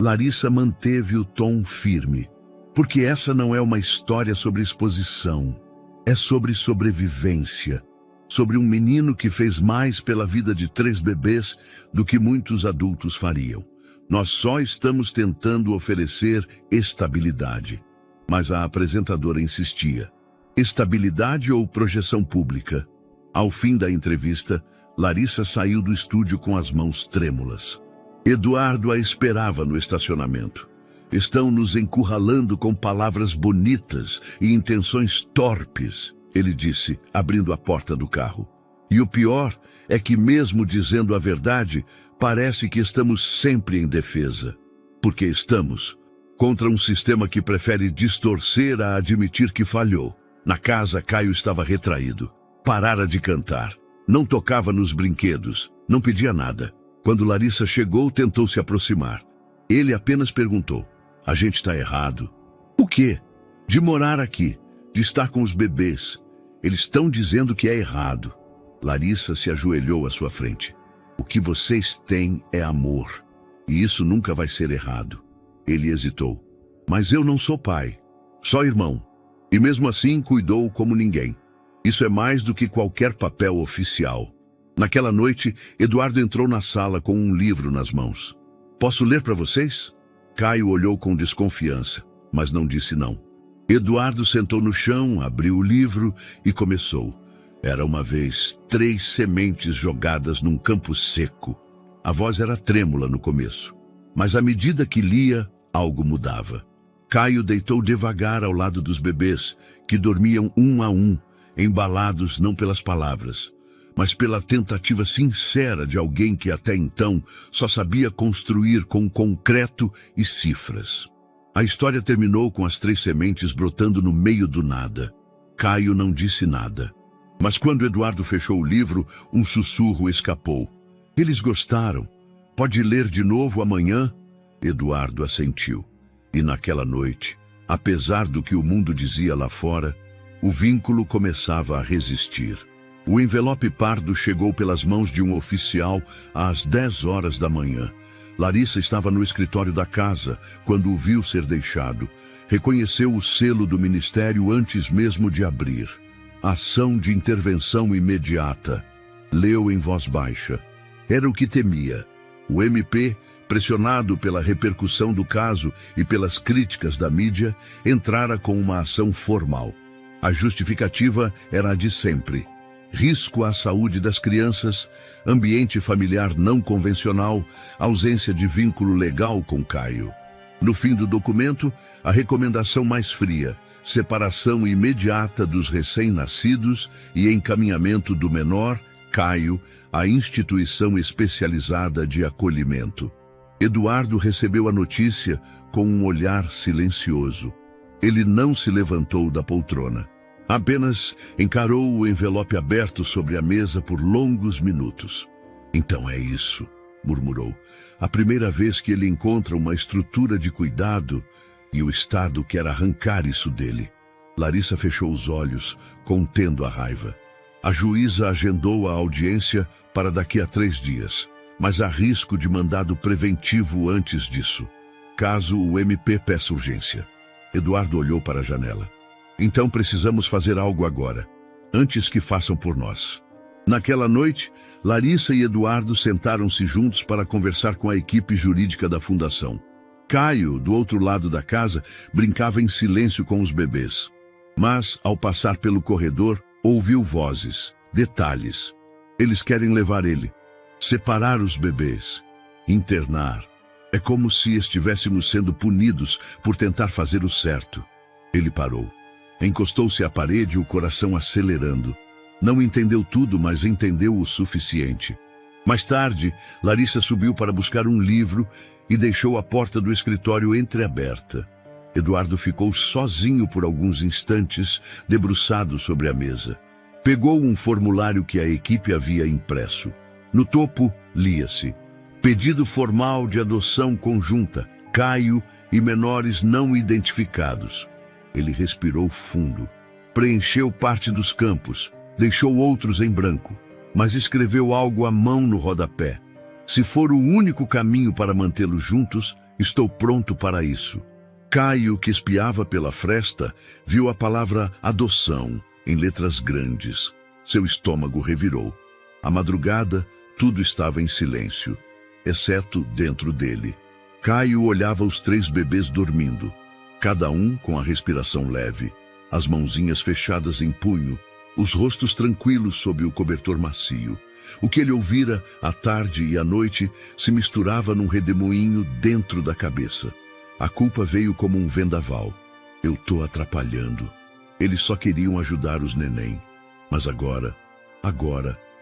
Larissa manteve o tom firme. Porque essa não é uma história sobre exposição. É sobre sobrevivência. Sobre um menino que fez mais pela vida de 3 bebês do que muitos adultos fariam. Nós só estamos tentando oferecer estabilidade. Mas a apresentadora insistia. Estabilidade ou projeção pública? Ao fim da entrevista, Larissa saiu do estúdio com as mãos trêmulas. Eduardo a esperava no estacionamento. Estão nos encurralando com palavras bonitas e intenções torpes, ele disse, abrindo a porta do carro. E o pior é que, mesmo dizendo a verdade, parece que estamos sempre em defesa. Porque estamos contra um sistema que prefere distorcer a admitir que falhou. Na casa, Caio estava retraído. Parara de cantar. Não tocava nos brinquedos. Não pedia nada. Quando Larissa chegou, tentou se aproximar. Ele apenas perguntou: a gente está errado? O quê? De morar aqui, de estar com os bebês. Eles estão dizendo que é errado. Larissa se ajoelhou à sua frente. O que vocês têm é amor. E isso nunca vai ser errado. Ele hesitou. Mas eu não sou pai. Só irmão. E mesmo assim cuidou como ninguém. Isso é mais do que qualquer papel oficial. Naquela noite, Eduardo entrou na sala com um livro nas mãos. Posso ler para vocês? Caio olhou com desconfiança, mas não disse não. Eduardo sentou no chão, abriu o livro e começou. Era uma vez 3 sementes jogadas num campo seco. A voz era trêmula no começo, mas à medida que lia, algo mudava. Caio deitou devagar ao lado dos bebês, que dormiam um a um, embalados não pelas palavras, mas pela tentativa sincera de alguém que até então só sabia construir com concreto e cifras. A história terminou com as 3 sementes brotando no meio do nada. Caio não disse nada. Mas quando Eduardo fechou o livro, um sussurro escapou. Eles gostaram. Pode ler de novo amanhã? Eduardo assentiu. E naquela noite, apesar do que o mundo dizia lá fora, o vínculo começava a resistir. O envelope pardo chegou pelas mãos de um oficial às 10 horas da manhã. Larissa estava no escritório da casa quando o viu ser deixado. Reconheceu o selo do ministério antes mesmo de abrir. Ação de intervenção imediata. Leu em voz baixa. Era o que temia. O MP, pressionado pela repercussão do caso e pelas críticas da mídia, entrara com uma ação formal. A justificativa era a de sempre. Risco à saúde das crianças, ambiente familiar não convencional, ausência de vínculo legal com Caio. No fim do documento, a recomendação mais fria: separação imediata dos recém-nascidos e encaminhamento do menor, Caio, à instituição especializada de acolhimento. Eduardo recebeu a notícia com um olhar silencioso. Ele não se levantou da poltrona. Apenas encarou o envelope aberto sobre a mesa por longos minutos. Então é isso, murmurou. A primeira vez que ele encontra uma estrutura de cuidado e o Estado quer arrancar isso dele. Larissa fechou os olhos, contendo a raiva. A juíza agendou a audiência para daqui a 3 dias, mas há risco de mandado preventivo antes disso, caso o MP peça urgência. Eduardo olhou para a janela. Então precisamos fazer algo agora, antes que façam por nós. Naquela noite, Larissa e Eduardo sentaram-se juntos para conversar com a equipe jurídica da fundação. Caio, do outro lado da casa, brincava em silêncio com os bebês. Mas, ao passar pelo corredor, ouviu vozes, detalhes. Eles querem levar ele, separar os bebês, internar. É como se estivéssemos sendo punidos por tentar fazer o certo. Ele parou. Encostou-se à parede, o coração acelerando. Não entendeu tudo, mas entendeu o suficiente. Mais tarde, Larissa subiu para buscar um livro e deixou a porta do escritório entreaberta. Eduardo ficou sozinho por alguns instantes, debruçado sobre a mesa. Pegou um formulário que a equipe havia impresso. No topo, lia-se: pedido formal de adoção conjunta, Caio e menores não identificados. Ele respirou fundo. Preencheu parte dos campos, deixou outros em branco, mas escreveu algo à mão no rodapé. Se for o único caminho para mantê-los juntos, estou pronto para isso. Caio, que espiava pela fresta, viu a palavra adoção em letras grandes. Seu estômago revirou. À madrugada, tudo estava em silêncio, exceto dentro dele. Caio olhava os 3 bebês dormindo, cada um com a respiração leve, as mãozinhas fechadas em punho, os rostos tranquilos sob o cobertor macio. O que ele ouvira à tarde e à noite se misturava num redemoinho dentro da cabeça. A culpa veio como um vendaval. Eu tô atrapalhando. Eles só queriam ajudar os neném. Mas agora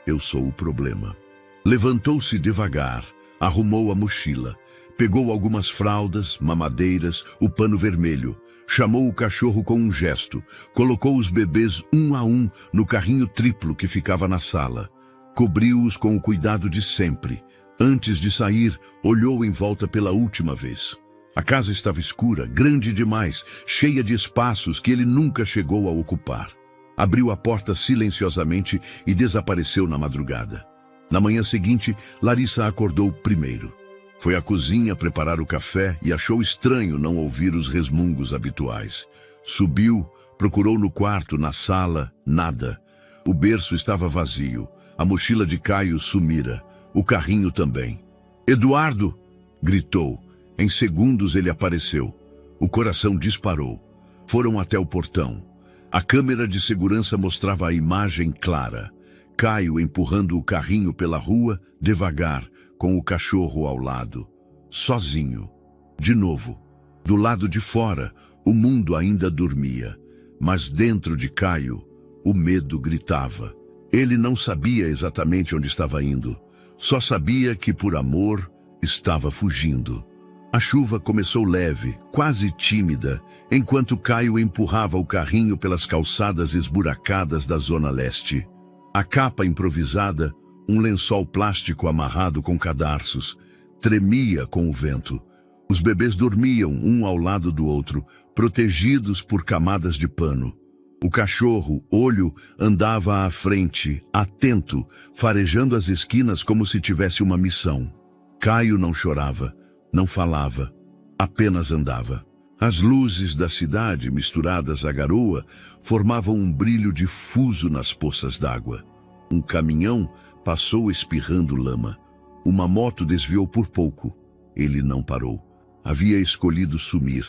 eu sou o problema. Levantou-se devagar, arrumou a mochila, pegou algumas fraldas, mamadeiras, o pano vermelho, chamou o cachorro com um gesto, colocou os bebês um a um no carrinho triplo que ficava na sala. Cobriu-os com o cuidado de sempre. Antes de sair, olhou em volta pela última vez. A casa estava escura, grande demais, cheia de espaços que ele nunca chegou a ocupar. Abriu a porta silenciosamente e desapareceu na madrugada. Na manhã seguinte, Larissa acordou primeiro. Foi à cozinha preparar o café e achou estranho não ouvir os resmungos habituais. Subiu, procurou no quarto, na sala, nada. O berço estava vazio. A mochila de Caio sumira. O carrinho também. "Eduardo!" gritou. Em segundos ele apareceu. O coração disparou. Foram até o portão. A câmera de segurança mostrava a imagem clara. Caio empurrando o carrinho pela rua, devagar, com o cachorro ao lado. Sozinho. De novo. Do lado de fora, o mundo ainda dormia. Mas dentro de Caio, o medo gritava. Ele não sabia exatamente onde estava indo. Só sabia que, por amor, estava fugindo. A chuva começou leve, quase tímida, enquanto Caio empurrava o carrinho pelas calçadas esburacadas da Zona Leste. A capa improvisada, um lençol plástico amarrado com cadarços, tremia com o vento. Os bebês dormiam um ao lado do outro, protegidos por camadas de pano. O cachorro, Olho, andava à frente, atento, farejando as esquinas como se tivesse uma missão. Caio não chorava. Não falava, apenas andava. As luzes da cidade, misturadas à garoa, formavam um brilho difuso nas poças d'água. Um caminhão passou espirrando lama. Uma moto desviou por pouco. Ele não parou. Havia escolhido sumir,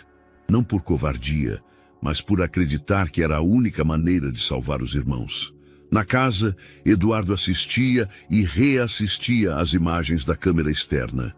não por covardia, mas por acreditar que era a única maneira de salvar os irmãos. Na casa, Eduardo assistia e reassistia às imagens da câmera externa.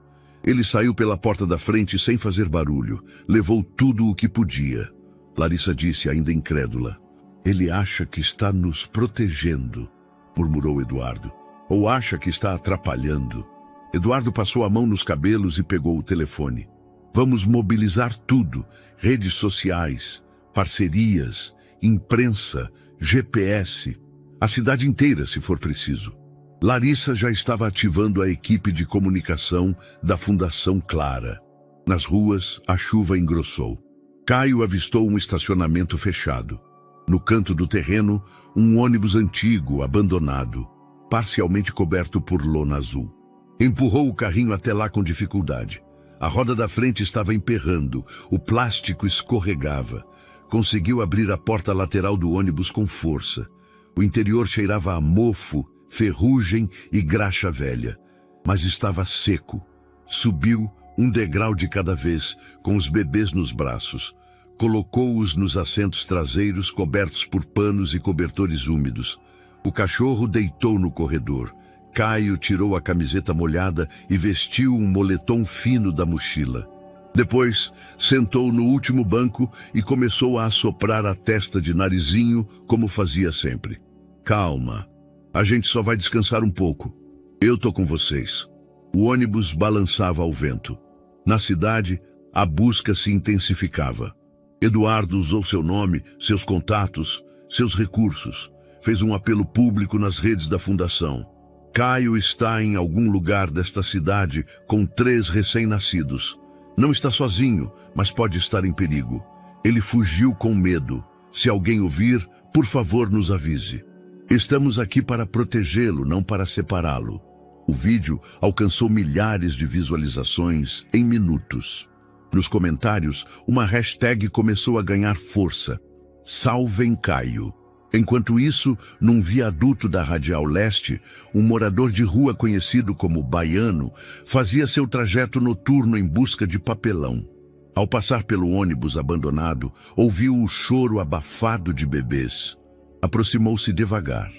Ele saiu pela porta da frente sem fazer barulho. Levou tudo o que podia. Larissa disse, ainda incrédula. "Ele acha que está nos protegendo", murmurou Eduardo. "Ou acha que está atrapalhando." Eduardo passou a mão nos cabelos e pegou o telefone. "Vamos mobilizar tudo. Redes sociais, parcerias, imprensa, GPS. A cidade inteira, se for preciso. Larissa já estava ativando a equipe de comunicação da Fundação Clara. Nas ruas, a chuva engrossou. Caio avistou um estacionamento fechado. No canto do terreno, um ônibus antigo, abandonado, parcialmente coberto por lona azul. Empurrou o carrinho até lá com dificuldade. A roda da frente estava emperrando, o plástico escorregava. Conseguiu abrir a porta lateral do ônibus com força. O interior cheirava a mofo, ferrugem e graxa velha, mas estava seco. Subiu um degrau de cada vez, com os bebês nos braços. Colocou-os nos assentos traseiros, cobertos por panos e cobertores úmidos. O cachorro deitou no corredor. Caio tirou a camiseta molhada e vestiu um moletom fino da mochila. Depois, sentou no último banco e começou a assoprar a testa de narizinho, como fazia sempre. Calma, a gente só vai descansar um pouco. Eu tô com vocês. O ônibus balançava ao vento. Na cidade, a busca se intensificava. Eduardo usou seu nome, seus contatos, seus recursos. Fez um apelo público nas redes da fundação. Caio está em algum lugar desta cidade com 3 recém-nascidos. Não está sozinho, mas pode estar em perigo. Ele fugiu com medo. Se alguém ouvir, por favor, nos avise. Estamos aqui para protegê-lo, não para separá-lo. O vídeo alcançou milhares de visualizações em minutos. Nos comentários, uma hashtag começou a ganhar força. Salvem Caio. Enquanto isso, num viaduto da Radial Leste, um morador de rua conhecido como Baiano fazia seu trajeto noturno em busca de papelão. Ao passar pelo ônibus abandonado, ouviu o choro abafado de bebês. Aproximou-se devagar,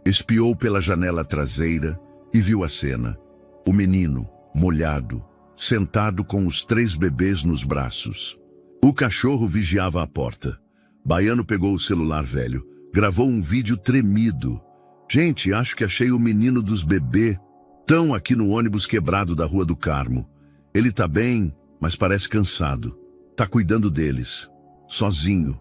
espiou pela janela traseira e viu a cena. O menino, molhado, sentado com os 3 bebês nos braços. O cachorro vigiava a porta. Baiano pegou o celular velho, gravou um vídeo tremido. Gente, acho que achei o menino dos bebês. Tão aqui no ônibus quebrado da Rua do Carmo. Ele tá bem, mas parece cansado. Tá cuidando deles. Sozinho,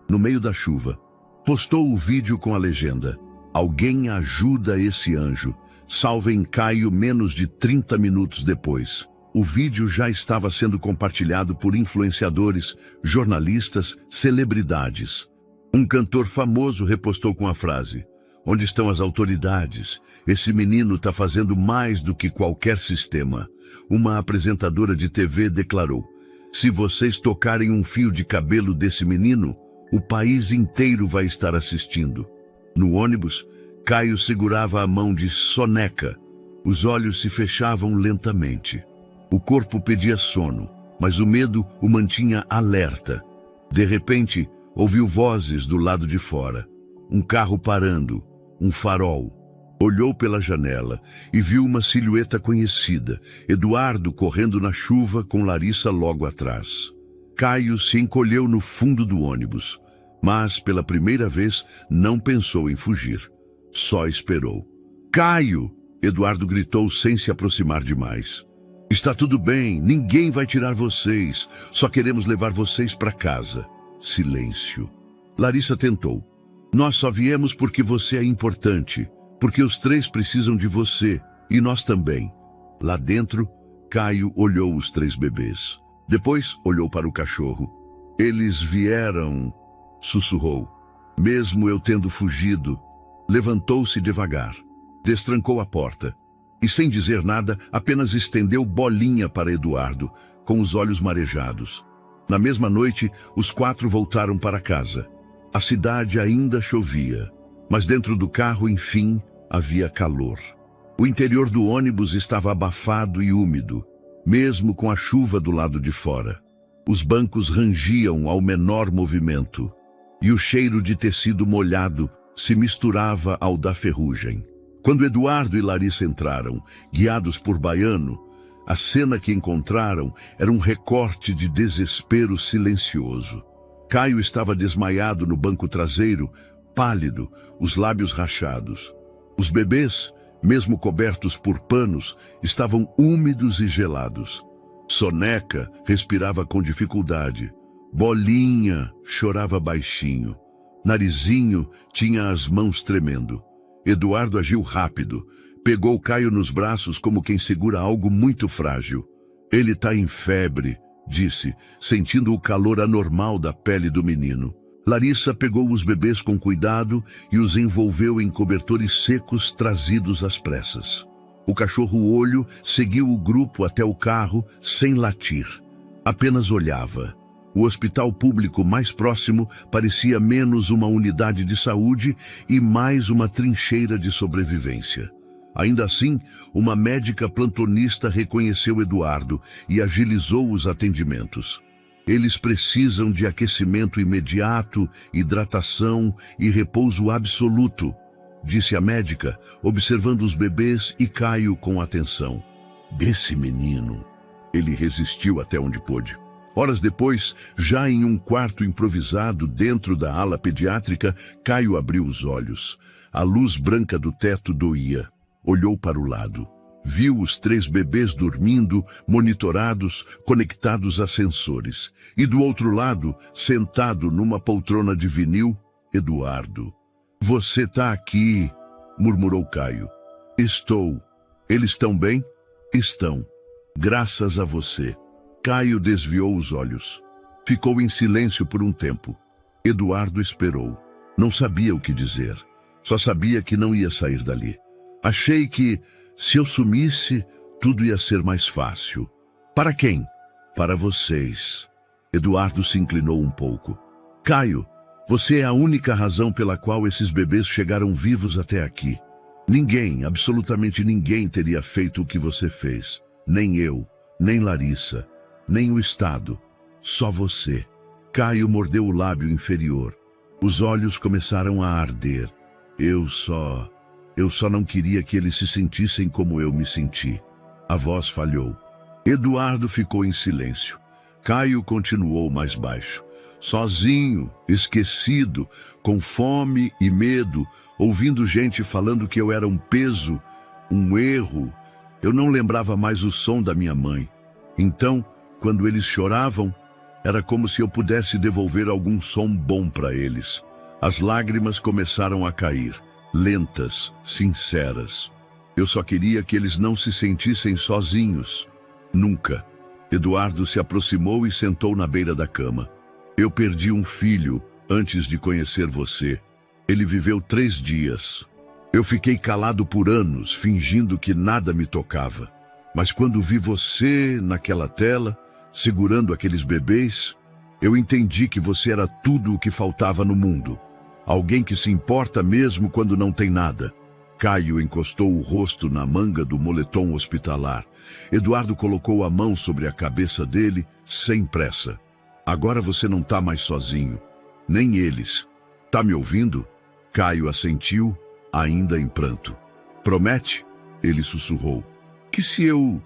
no meio da chuva. Postou o vídeo com a legenda: alguém ajuda esse anjo. Salvem Caio menos de 30 minutos depois. O vídeo já estava sendo compartilhado por influenciadores, jornalistas, celebridades. Um cantor famoso repostou com a frase: onde estão as autoridades? Esse menino está fazendo mais do que qualquer sistema. Uma apresentadora de TV declarou: se vocês tocarem um fio de cabelo desse menino, o país inteiro vai estar assistindo. No ônibus, Caio segurava a mão de Soneca. Os olhos se fechavam lentamente. O corpo pedia sono, mas o medo o mantinha alerta. De repente, ouviu vozes do lado de fora. Um carro parando, um farol. Olhou pela janela e viu uma silhueta conhecida, Eduardo correndo na chuva com Larissa logo atrás. Caio se encolheu no fundo do ônibus, mas pela primeira vez não pensou em fugir. Só esperou. Caio! Eduardo gritou sem se aproximar demais. Está tudo bem, ninguém vai tirar vocês. Só queremos levar vocês para casa. Silêncio. Larissa tentou. Nós só viemos porque você é importante, porque os 3 precisam de você, e nós também. Lá dentro, Caio olhou os 3 bebês. Depois olhou para o cachorro. Eles vieram, sussurrou. Mesmo eu tendo fugido. Levantou-se devagar. Destrancou a porta. E sem dizer nada, apenas estendeu Bolinha para Eduardo, com os olhos marejados. Na mesma noite, os 4 voltaram para casa. A cidade ainda chovia, mas dentro do carro, enfim, havia calor. O interior do ônibus estava abafado e úmido, mesmo com a chuva do lado de fora. Os bancos rangiam ao menor movimento, e o cheiro de tecido molhado se misturava ao da ferrugem. Quando Eduardo e Larissa entraram, guiados por Baiano, a cena que encontraram era um recorte de desespero silencioso. Caio estava desmaiado no banco traseiro, pálido, os lábios rachados. Os bebês, mesmo cobertos por panos, estavam úmidos e gelados. Soneca respirava com dificuldade. Bolinha chorava baixinho. Narizinho tinha as mãos tremendo. Eduardo agiu rápido. Pegou Caio nos braços como quem segura algo muito frágil. Ele está em febre, disse, sentindo o calor anormal da pele do menino. Larissa pegou os bebês com cuidado e os envolveu em cobertores secos trazidos às pressas. O cachorro-olho seguiu o grupo até o carro sem latir. Apenas olhava. O hospital público mais próximo parecia menos uma unidade de saúde e mais uma trincheira de sobrevivência. Ainda assim, uma médica plantonista reconheceu Eduardo e agilizou os atendimentos. Eles precisam de aquecimento imediato, hidratação e repouso absoluto, disse a médica, observando os bebês e Caio com atenção. Esse menino. Ele resistiu até onde pôde. Horas depois, já em um quarto improvisado dentro da ala pediátrica, Caio abriu os olhos. A luz branca do teto doía. Olhou para o lado. Viu os 3 bebês dormindo, monitorados, conectados a sensores. E do outro lado, sentado numa poltrona de vinil, Eduardo. Você tá aqui, murmurou Caio. Estou. Eles estão bem? Estão. Graças a você. Caio desviou os olhos. Ficou em silêncio por um tempo. Eduardo esperou. Não sabia o que dizer. Só sabia que não ia sair dali. Achei que, se eu sumisse, tudo ia ser mais fácil. Para quem? Para vocês. Eduardo se inclinou um pouco. Caio, você é a única razão pela qual esses bebês chegaram vivos até aqui. Ninguém, absolutamente ninguém teria feito o que você fez. Nem eu, nem Larissa, nem o Estado. Só você. Caio mordeu o lábio inferior. Os olhos começaram a arder. Eu só não queria que eles se sentissem como eu me senti. A voz falhou. Eduardo ficou em silêncio. Caio continuou mais baixo. Sozinho, esquecido, com fome e medo, ouvindo gente falando que eu era um peso, um erro. Eu não lembrava mais o som da minha mãe. Então, quando eles choravam, era como se eu pudesse devolver algum som bom para eles. As lágrimas começaram a cair. Lentas, sinceras. Eu só queria que eles não se sentissem sozinhos. Nunca. Eduardo se aproximou e sentou na beira da cama. Eu perdi um filho antes de conhecer você. Ele viveu 3 dias. Eu fiquei calado por anos, fingindo que nada me tocava. Mas quando vi você naquela tela, segurando aqueles bebês, eu entendi que você era tudo o que faltava no mundo. Alguém que se importa mesmo quando não tem nada. Caio encostou o rosto na manga do moletom hospitalar. Eduardo colocou a mão sobre a cabeça dele, sem pressa. Agora você não tá mais sozinho. Nem eles. Tá me ouvindo? Caio assentiu, ainda em pranto. Promete? Ele sussurrou. Que se eu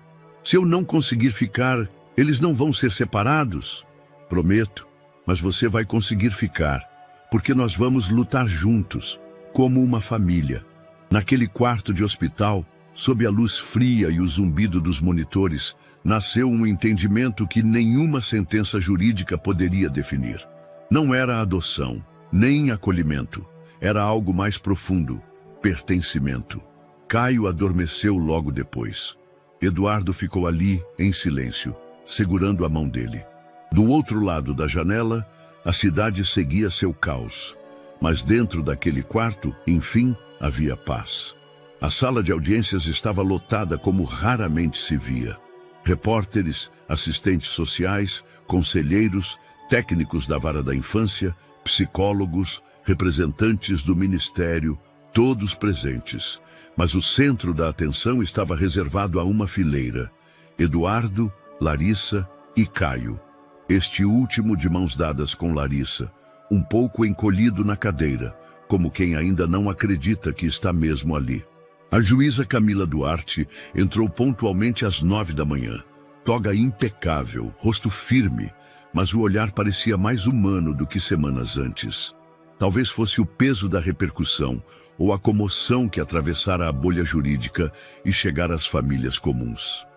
não conseguir ficar, eles não vão ser separados? Prometo, mas você vai conseguir ficar. Porque nós vamos lutar juntos, como uma família. Naquele quarto de hospital, sob a luz fria e o zumbido dos monitores, nasceu um entendimento que nenhuma sentença jurídica poderia definir. Não era adoção, nem acolhimento. Era algo mais profundo, pertencimento. Caio adormeceu logo depois. Eduardo ficou ali, em silêncio, segurando a mão dele. Do outro lado da janela, a cidade seguia seu caos, mas dentro daquele quarto, enfim, havia paz. A sala de audiências estava lotada como raramente se via. Repórteres, assistentes sociais, conselheiros, técnicos da vara da infância, psicólogos, representantes do ministério, todos presentes. Mas o centro da atenção estava reservado a uma fileira: Eduardo, Larissa e Caio. Este último de mãos dadas com Larissa, um pouco encolhido na cadeira, como quem ainda não acredita que está mesmo ali. A juíza Camila Duarte entrou pontualmente às 9 da manhã. Toga impecável, rosto firme, mas o olhar parecia mais humano do que semanas antes. Talvez fosse o peso da repercussão ou a comoção que atravessara a bolha jurídica e chegara às famílias comuns.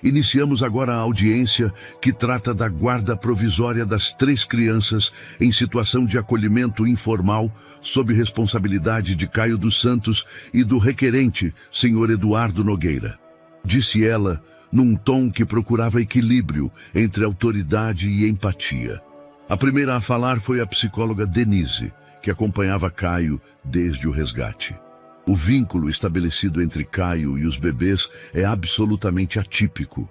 Iniciamos agora a audiência que trata da guarda provisória das 3 crianças em situação de acolhimento informal sob responsabilidade de Caio dos Santos e do requerente, senhor Eduardo Nogueira. Disse ela, num tom que procurava equilíbrio entre autoridade e empatia. A primeira a falar foi a psicóloga Denise, que acompanhava Caio desde o resgate. O vínculo estabelecido entre Caio e os bebês é absolutamente atípico,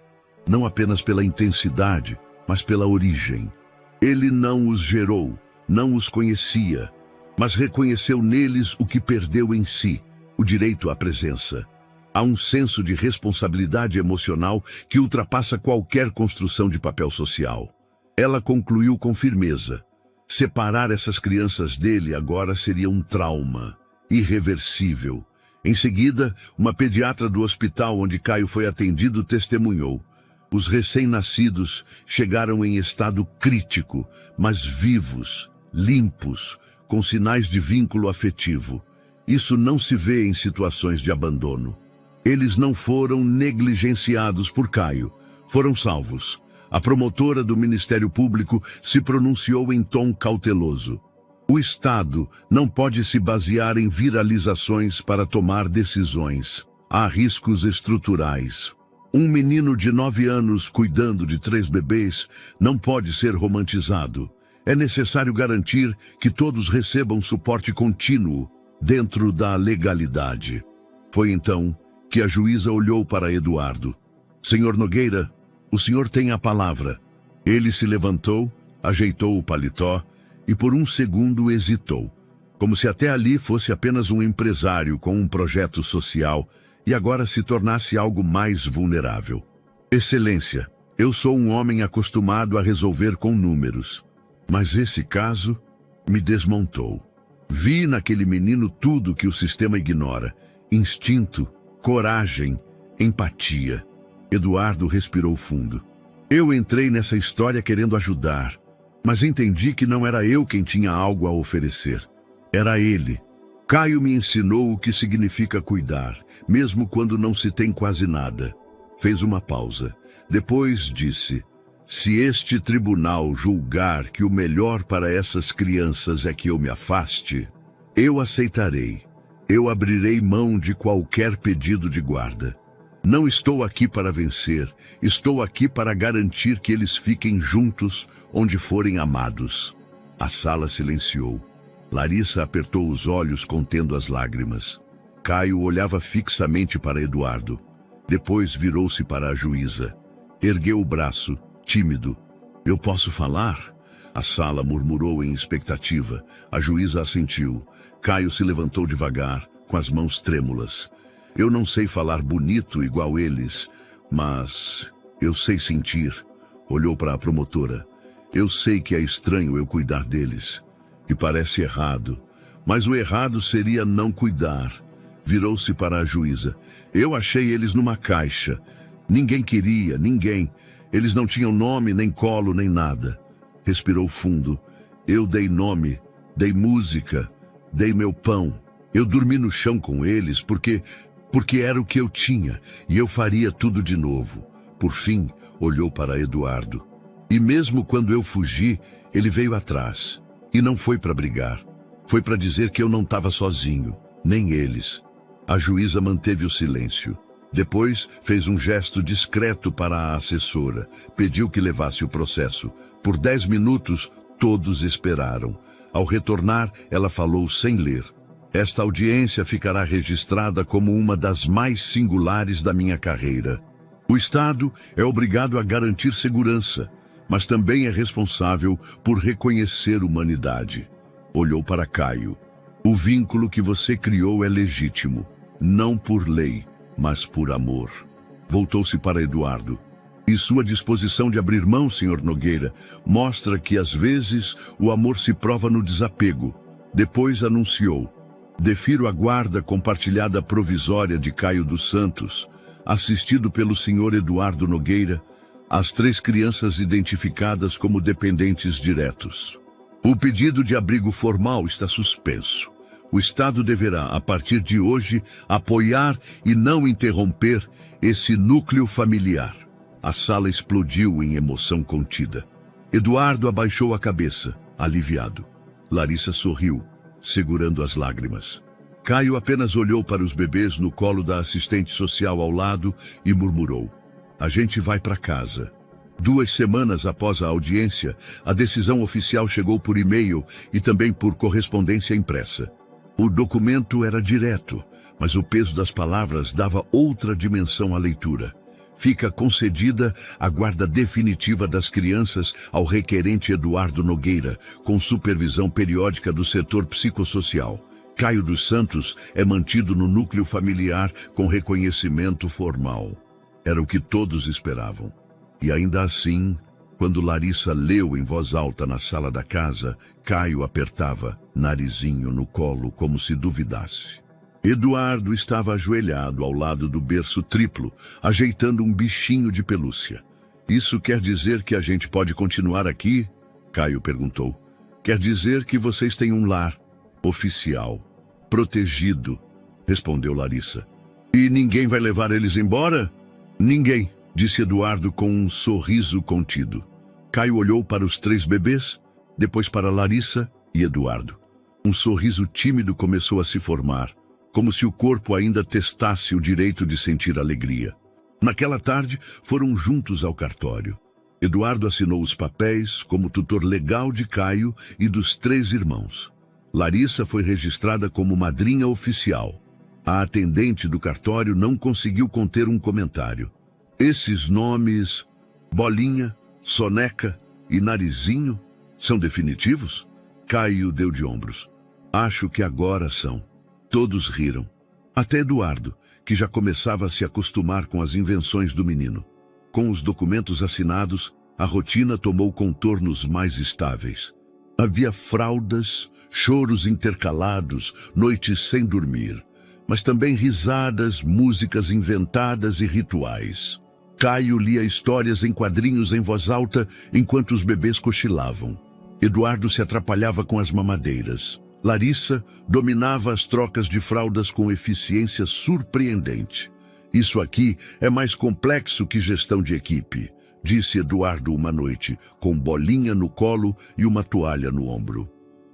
não apenas pela intensidade, mas pela origem. Ele não os gerou, não os conhecia, mas reconheceu neles o que perdeu em si, o direito à presença. Há um senso de responsabilidade emocional que ultrapassa qualquer construção de papel social. Ela concluiu com firmeza. Separar essas crianças dele agora seria um trauma irreversível. Em seguida, uma pediatra do hospital onde Caio foi atendido testemunhou. Os recém-nascidos chegaram em estado crítico, mas vivos, limpos, com sinais de vínculo afetivo. Isso não se vê em situações de abandono. Eles não foram negligenciados por Caio, foram salvos. A promotora do Ministério Público se pronunciou em tom cauteloso. O Estado não pode se basear em viralizações para tomar decisões. Há riscos estruturais. Um menino de 9 anos cuidando de 3 bebês não pode ser romantizado. É necessário garantir que todos recebam suporte contínuo dentro da legalidade. Foi então que a juíza olhou para Eduardo. Senhor Nogueira, o senhor tem a palavra. Ele se levantou, ajeitou o paletó e por um segundo hesitou, como se até ali fosse apenas um empresário com um projeto social e agora se tornasse algo mais vulnerável. Excelência, eu sou um homem acostumado a resolver com números, mas esse caso me desmontou. Vi naquele menino tudo que o sistema ignora: instinto, coragem, empatia. Eduardo respirou fundo. Eu entrei nessa história querendo ajudar, mas entendi que não era eu quem tinha algo a oferecer. Era ele. Caio me ensinou o que significa cuidar, mesmo quando não se tem quase nada. Fez uma pausa. Depois disse: se este tribunal julgar que o melhor para essas crianças é que eu me afaste, eu aceitarei. Eu abrirei mão de qualquer pedido de guarda. Não estou aqui para vencer, estou aqui para garantir que eles fiquem juntos onde forem amados. A sala silenciou. Larissa apertou os olhos contendo as lágrimas. Caio olhava fixamente para Eduardo. Depois virou-se para a juíza. Ergueu o braço, tímido. Eu posso falar? A sala murmurou em expectativa. A juíza assentiu. Caio se levantou devagar, com as mãos trêmulas. Eu não sei falar bonito igual eles, mas eu sei sentir. Olhou para a promotora. Eu sei que é estranho eu cuidar deles. E parece errado. Mas o errado seria não cuidar. Virou-se para a juíza. Eu achei eles numa caixa. Ninguém queria, ninguém. Eles não tinham nome, nem colo, nem nada. Respirou fundo. Eu dei nome, dei música, dei meu pão. Eu dormi no chão com eles porque era o que eu tinha, e eu faria tudo de novo. Por fim, olhou para Eduardo. E mesmo quando eu fugi, ele veio atrás. E não foi para brigar. Foi para dizer que eu não estava sozinho, nem eles. A juíza manteve o silêncio. Depois, fez um gesto discreto para a assessora. Pediu que levasse o processo. Por 10 minutos, todos esperaram. Ao retornar, ela falou sem ler. Esta audiência ficará registrada como uma das mais singulares da minha carreira. O Estado é obrigado a garantir segurança, mas também é responsável por reconhecer humanidade. Olhou para Caio. O vínculo que você criou é legítimo, não por lei, mas por amor. Voltou-se para Eduardo. E sua disposição de abrir mão, senhor Nogueira, mostra que às vezes o amor se prova no desapego. Depois anunciou: defiro a guarda compartilhada provisória de Caio dos Santos, assistido pelo senhor Eduardo Nogueira, as 3 crianças identificadas como dependentes diretos. O pedido de abrigo formal está suspenso. O Estado deverá, a partir de hoje, apoiar e não interromper esse núcleo familiar. A sala explodiu em emoção contida. Eduardo abaixou a cabeça, aliviado. Larissa sorriu, segurando as lágrimas. Caio apenas olhou para os bebês no colo da assistente social ao lado e murmurou: "A gente vai para casa." 2 semanas após a audiência, a decisão oficial chegou por e-mail e também por correspondência impressa. O documento era direto, mas o peso das palavras dava outra dimensão à leitura. Fica concedida a guarda definitiva das crianças ao requerente Eduardo Nogueira, com supervisão periódica do setor psicossocial. Caio dos Santos é mantido no núcleo familiar com reconhecimento formal. Era o que todos esperavam. E ainda assim, quando Larissa leu em voz alta na sala da casa, Caio apertava narizinho no colo como se duvidasse. Eduardo estava ajoelhado ao lado do berço triplo, ajeitando um bichinho de pelúcia. "Isso quer dizer que a gente pode continuar aqui?" Caio perguntou. "Quer dizer que vocês têm um lar oficial, protegido", respondeu Larissa. "E ninguém vai levar eles embora?" "Ninguém", disse Eduardo com um sorriso contido. Caio olhou para os 3 bebês, depois para Larissa e Eduardo. Um sorriso tímido começou a se formar, como se o corpo ainda testasse o direito de sentir alegria. Naquela tarde, foram juntos ao cartório. Eduardo assinou os papéis como tutor legal de Caio e dos 3 irmãos. Larissa foi registrada como madrinha oficial. A atendente do cartório não conseguiu conter um comentário. "Esses nomes, Bolinha, Soneca e Narizinho, são definitivos?" Caio deu de ombros. "Acho que agora são." Todos riram. Até Eduardo, que já começava a se acostumar com as invenções do menino. Com os documentos assinados, a rotina tomou contornos mais estáveis. Havia fraldas, choros intercalados, noites sem dormir, mas também risadas, músicas inventadas e rituais. Caio lia histórias em quadrinhos em voz alta enquanto os bebês cochilavam. Eduardo se atrapalhava com as mamadeiras. Larissa dominava as trocas de fraldas com eficiência surpreendente. "Isso aqui é mais complexo que gestão de equipe", disse Eduardo uma noite, com Bolinha no colo e uma toalha no ombro.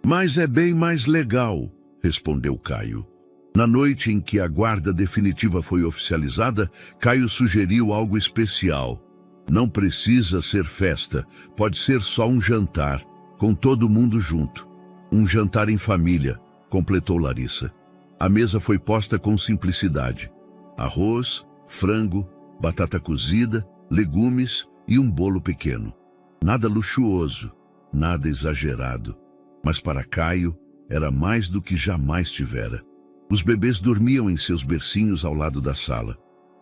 "Mas é bem mais legal", respondeu Caio. Na noite em que a guarda definitiva foi oficializada, Caio sugeriu algo especial. "Não precisa ser festa, pode ser só um jantar, com todo mundo junto." "Um jantar em família", completou Larissa. A mesa foi posta com simplicidade. Arroz, frango, batata cozida, legumes e um bolo pequeno. Nada luxuoso, nada exagerado. Mas para Caio era mais do que jamais tivera. Os bebês dormiam em seus bercinhos ao lado da sala.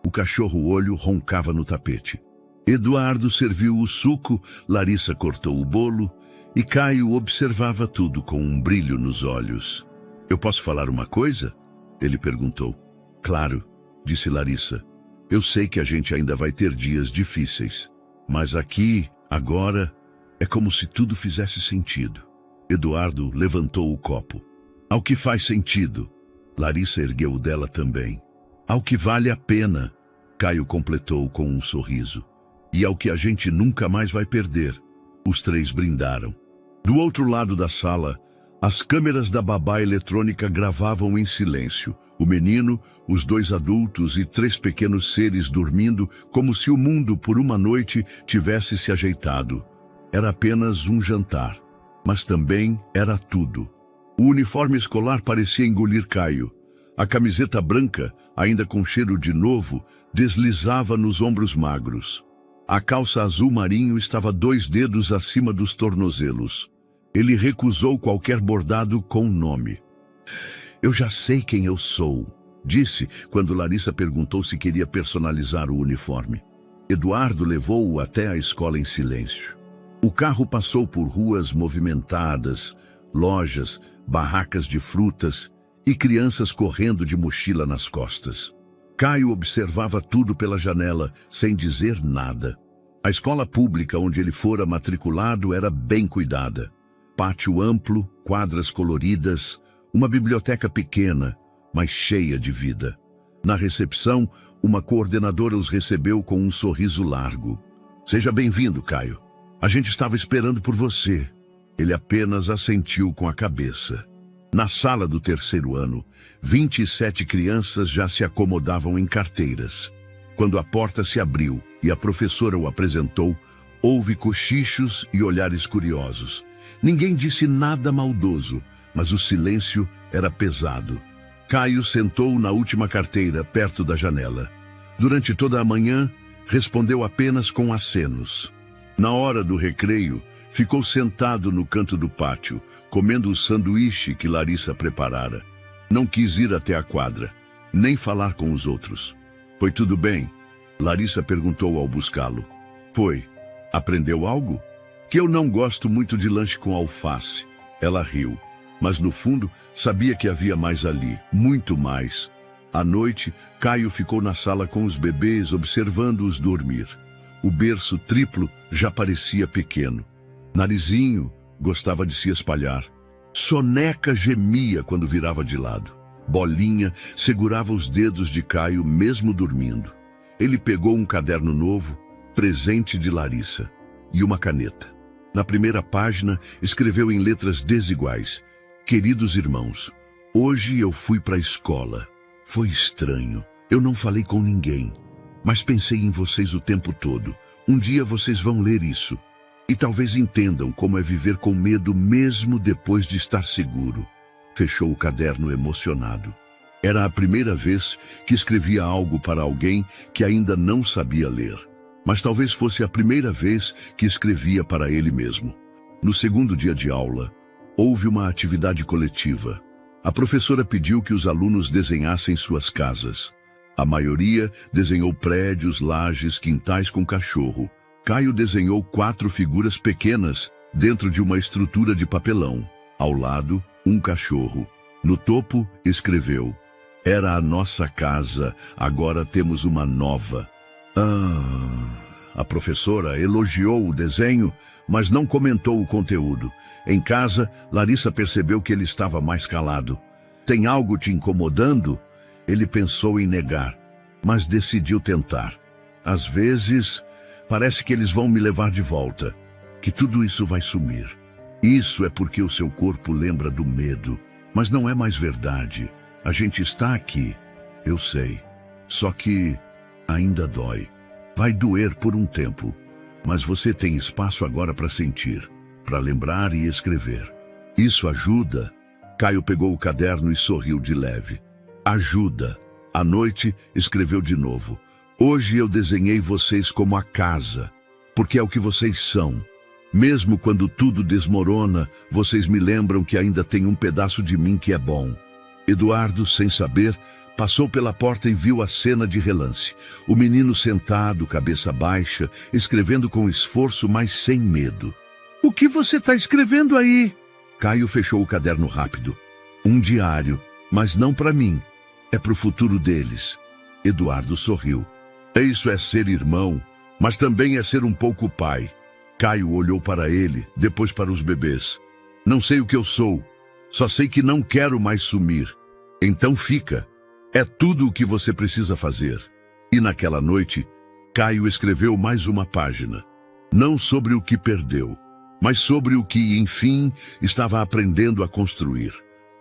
O cachorro-olho roncava no tapete. Eduardo serviu o suco, Larissa cortou o bolo e Caio observava tudo com um brilho nos olhos. "Eu posso falar uma coisa?" ele perguntou. "Claro", disse Larissa. "Eu sei que a gente ainda vai ter dias difíceis, mas aqui, agora, é como se tudo fizesse sentido." Eduardo levantou o copo. "Ao que faz sentido." Larissa ergueu o dela também. "Ao que vale a pena", Caio completou com um sorriso. "E ao que a gente nunca mais vai perder." Os 3 brindaram. Do outro lado da sala, as câmeras da babá eletrônica gravavam em silêncio. O menino, os 2 adultos e 3 pequenos seres dormindo como se o mundo por uma noite tivesse se ajeitado. Era apenas um jantar, mas também era tudo. O uniforme escolar parecia engolir Caio. A camiseta branca, ainda com cheiro de novo, deslizava nos ombros magros. A calça azul marinho estava 2 dedos acima dos tornozelos. Ele recusou qualquer bordado com nome. "Eu já sei quem eu sou", disse quando Larissa perguntou se queria personalizar o uniforme. Eduardo levou-o até a escola em silêncio. O carro passou por ruas movimentadas, lojas, barracas de frutas e crianças correndo de mochila nas costas. Caio observava tudo pela janela, sem dizer nada. A escola pública onde ele fora matriculado era bem cuidada. Pátio amplo, quadras coloridas, Uma biblioteca pequena, mas cheia de vida. Na recepção, uma coordenadora os recebeu com um sorriso largo. Seja bem-vindo, Caio. A gente estava esperando por você. Ele apenas assentiu com a cabeça. Na sala do terceiro ano, 27 crianças já se acomodavam em carteiras. Quando a porta se abriu e a professora o apresentou, houve cochichos e olhares curiosos. Ninguém disse nada maldoso, mas o silêncio era pesado. Caio sentou na última carteira, perto da janela. Durante toda a manhã, respondeu apenas com acenos. Na hora do recreio, ficou sentado no canto do pátio, comendo o sanduíche que Larissa preparara. Não quis ir até a quadra, nem falar com os outros. Foi tudo bem? Larissa perguntou ao buscá-lo. Foi. Aprendeu algo? Que eu não gosto muito de lanche com alface. Ela riu, mas no fundo sabia que havia mais ali, muito mais. À noite, Caio ficou na sala com os bebês, observando-os dormir. O berço triplo já parecia pequeno. Narizinho gostava de se espalhar. Soneca gemia quando virava de lado. Bolinha segurava os dedos de Caio mesmo dormindo. Ele pegou um caderno novo, presente de Larissa, e uma caneta. Na primeira página, escreveu em letras desiguais: Queridos irmãos, hoje eu fui para a escola. Foi estranho. Eu não falei com ninguém, mas pensei em vocês o tempo todo. Um dia vocês vão ler isso. E talvez entendam como é viver com medo mesmo depois de estar seguro. Fechou o caderno emocionado. Era a primeira vez que escrevia algo para alguém que ainda não sabia ler. Mas talvez fosse a primeira vez que escrevia para ele mesmo. No segundo dia de aula, houve uma atividade coletiva. A professora pediu que os alunos desenhassem suas casas. A maioria desenhou prédios, lajes, quintais com cachorro. Caio desenhou 4 figuras pequenas dentro de uma estrutura de papelão. Ao lado, um cachorro. No topo, escreveu: Era a nossa casa, agora temos uma nova. A professora elogiou o desenho, mas não comentou o conteúdo. Em casa, Larissa percebeu que ele estava mais calado. Tem algo te incomodando? Ele pensou em negar, mas decidiu tentar. Às vezes, parece que eles vão me levar de volta, que tudo isso vai sumir. Isso é porque o seu corpo lembra do medo, mas não é mais verdade. A gente está aqui, eu sei. Só que ainda dói. Vai doer por um tempo, mas você tem espaço agora para sentir, para lembrar e escrever. Isso ajuda? Caio pegou o caderno e sorriu de leve. Ajuda. À noite, escreveu de novo. Hoje eu desenhei vocês como a casa, porque é o que vocês são. Mesmo quando tudo desmorona, vocês me lembram que ainda tem um pedaço de mim que é bom. Eduardo, sem saber, passou pela porta e viu a cena de relance. O menino sentado, cabeça baixa, escrevendo com esforço, mas sem medo. O que você está escrevendo aí? Caio fechou o caderno rápido. Um diário, mas não para mim. É para o futuro deles. Eduardo sorriu. Isso é ser irmão, mas também é ser um pouco pai. Caio olhou para ele, depois para os bebês. Não sei o que eu sou, só sei que não quero mais sumir. Então fica. É tudo o que você precisa fazer. E naquela noite, Caio escreveu mais uma página. Não sobre o que perdeu, mas sobre o que, enfim, estava aprendendo a construir.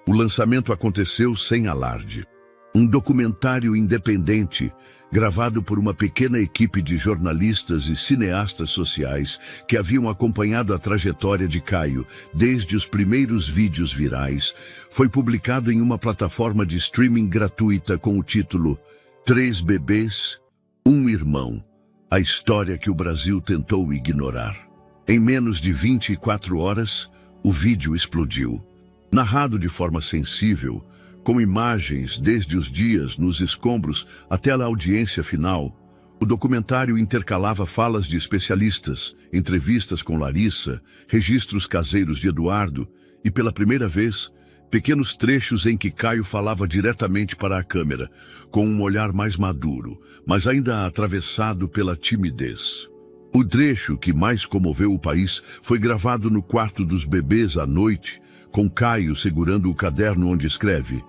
O lançamento aconteceu sem alarde. Um documentário independente, gravado por uma pequena equipe de jornalistas e cineastas sociais que haviam acompanhado a trajetória de Caio desde os primeiros vídeos virais, foi publicado em uma plataforma de streaming gratuita com o título 3 bebês, um irmão, a história que o Brasil tentou ignorar. Em menos de 24 horas, o vídeo explodiu. Narrado de forma sensível, com imagens desde os dias nos escombros até a audiência final, o documentário intercalava falas de especialistas, entrevistas com Larissa, registros caseiros de Eduardo e, pela primeira vez, pequenos trechos em que Caio falava diretamente para a câmera, com um olhar mais maduro, mas ainda atravessado pela timidez. O trecho que mais comoveu o país foi gravado no quarto dos bebês à noite, com Caio segurando o caderno onde escreve: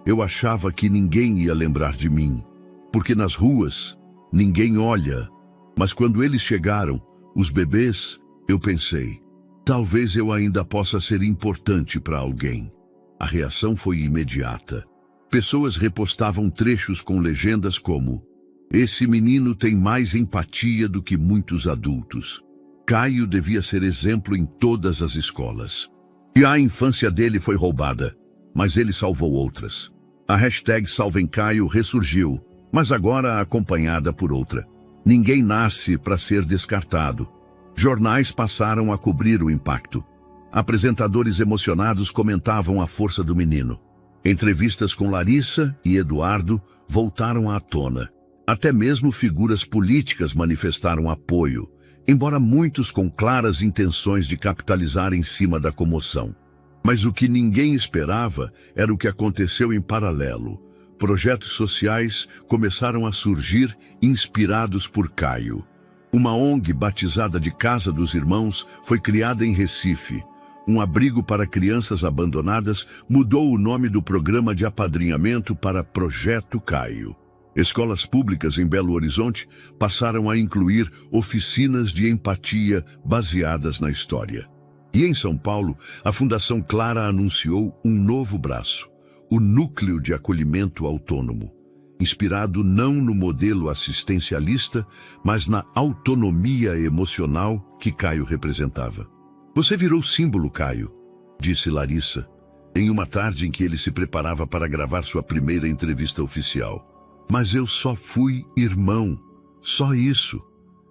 "Eu achava que ninguém ia lembrar de mim, porque nas ruas ninguém olha. Mas quando eles chegaram, os bebês, eu pensei, talvez eu ainda possa ser importante para alguém." A reação foi imediata. Pessoas repostavam trechos com legendas como: "Esse menino tem mais empatia do que muitos adultos. Caio devia ser exemplo em todas as escolas. E a infância dele foi roubada, mas ele salvou outras." A hashtag Salvem Caio ressurgiu, mas agora acompanhada por outra: "Ninguém nasce para ser descartado." Jornais passaram a cobrir o impacto. Apresentadores emocionados comentavam a força do menino. Entrevistas com Larissa e Eduardo voltaram à tona. Até mesmo figuras políticas manifestaram apoio, embora muitos com claras intenções de capitalizar em cima da comoção. Mas o que ninguém esperava era o que aconteceu em paralelo. Projetos sociais começaram a surgir inspirados por Caio. Uma ONG batizada de Casa dos Irmãos foi criada em Recife. Um abrigo para crianças abandonadas mudou o nome do programa de apadrinhamento para Projeto Caio. Escolas públicas em Belo Horizonte passaram a incluir oficinas de empatia baseadas na história. E em São Paulo, a Fundação Clara anunciou um novo braço, o Núcleo de Acolhimento Autônomo, inspirado não no modelo assistencialista, mas na autonomia emocional que Caio representava. "Você virou símbolo, Caio", disse Larissa, em uma tarde em que ele se preparava para gravar sua primeira entrevista oficial. "Mas eu só fui irmão, só isso."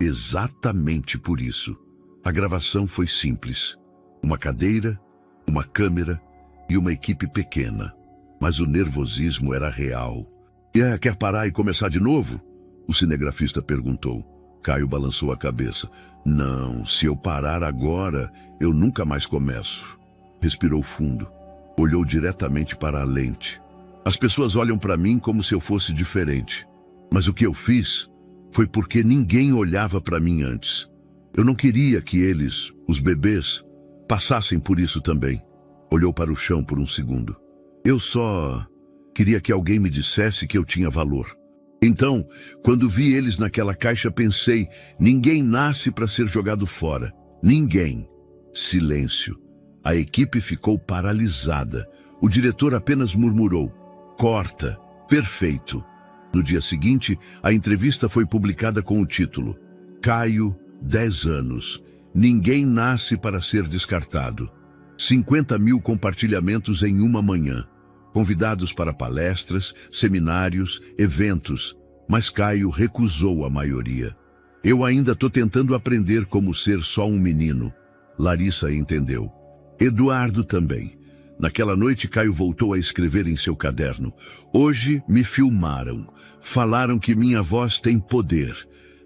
Exatamente por isso. A gravação foi simples. Uma cadeira, uma câmera e uma equipe pequena. Mas o nervosismo era real. Quer parar e começar de novo?" o cinegrafista perguntou. Caio balançou a cabeça. "Não, se eu parar agora, eu nunca mais começo." Respirou fundo. Olhou diretamente para a lente. "As pessoas olham para mim como se eu fosse diferente. Mas o que eu fiz foi porque ninguém olhava para mim antes. Eu não queria que eles, os bebês, passassem por isso também." Olhou para o chão por um segundo. "Eu só queria que alguém me dissesse que eu tinha valor. Então, quando vi eles naquela caixa, pensei, ninguém nasce para ser jogado fora. Ninguém." Silêncio. A equipe ficou paralisada. O diretor apenas murmurou: "Corta. Perfeito." No dia seguinte, a entrevista foi publicada com o título: "Caio, 10 anos. Ninguém nasce para ser descartado." 50.000 compartilhamentos em uma manhã. Convidados para palestras, seminários, eventos. Mas Caio recusou a maioria. "Eu ainda estou tentando aprender como ser só um menino." Larissa entendeu. Eduardo também. Naquela noite, Caio voltou a escrever em seu caderno: "Hoje me filmaram. Falaram que minha voz tem poder.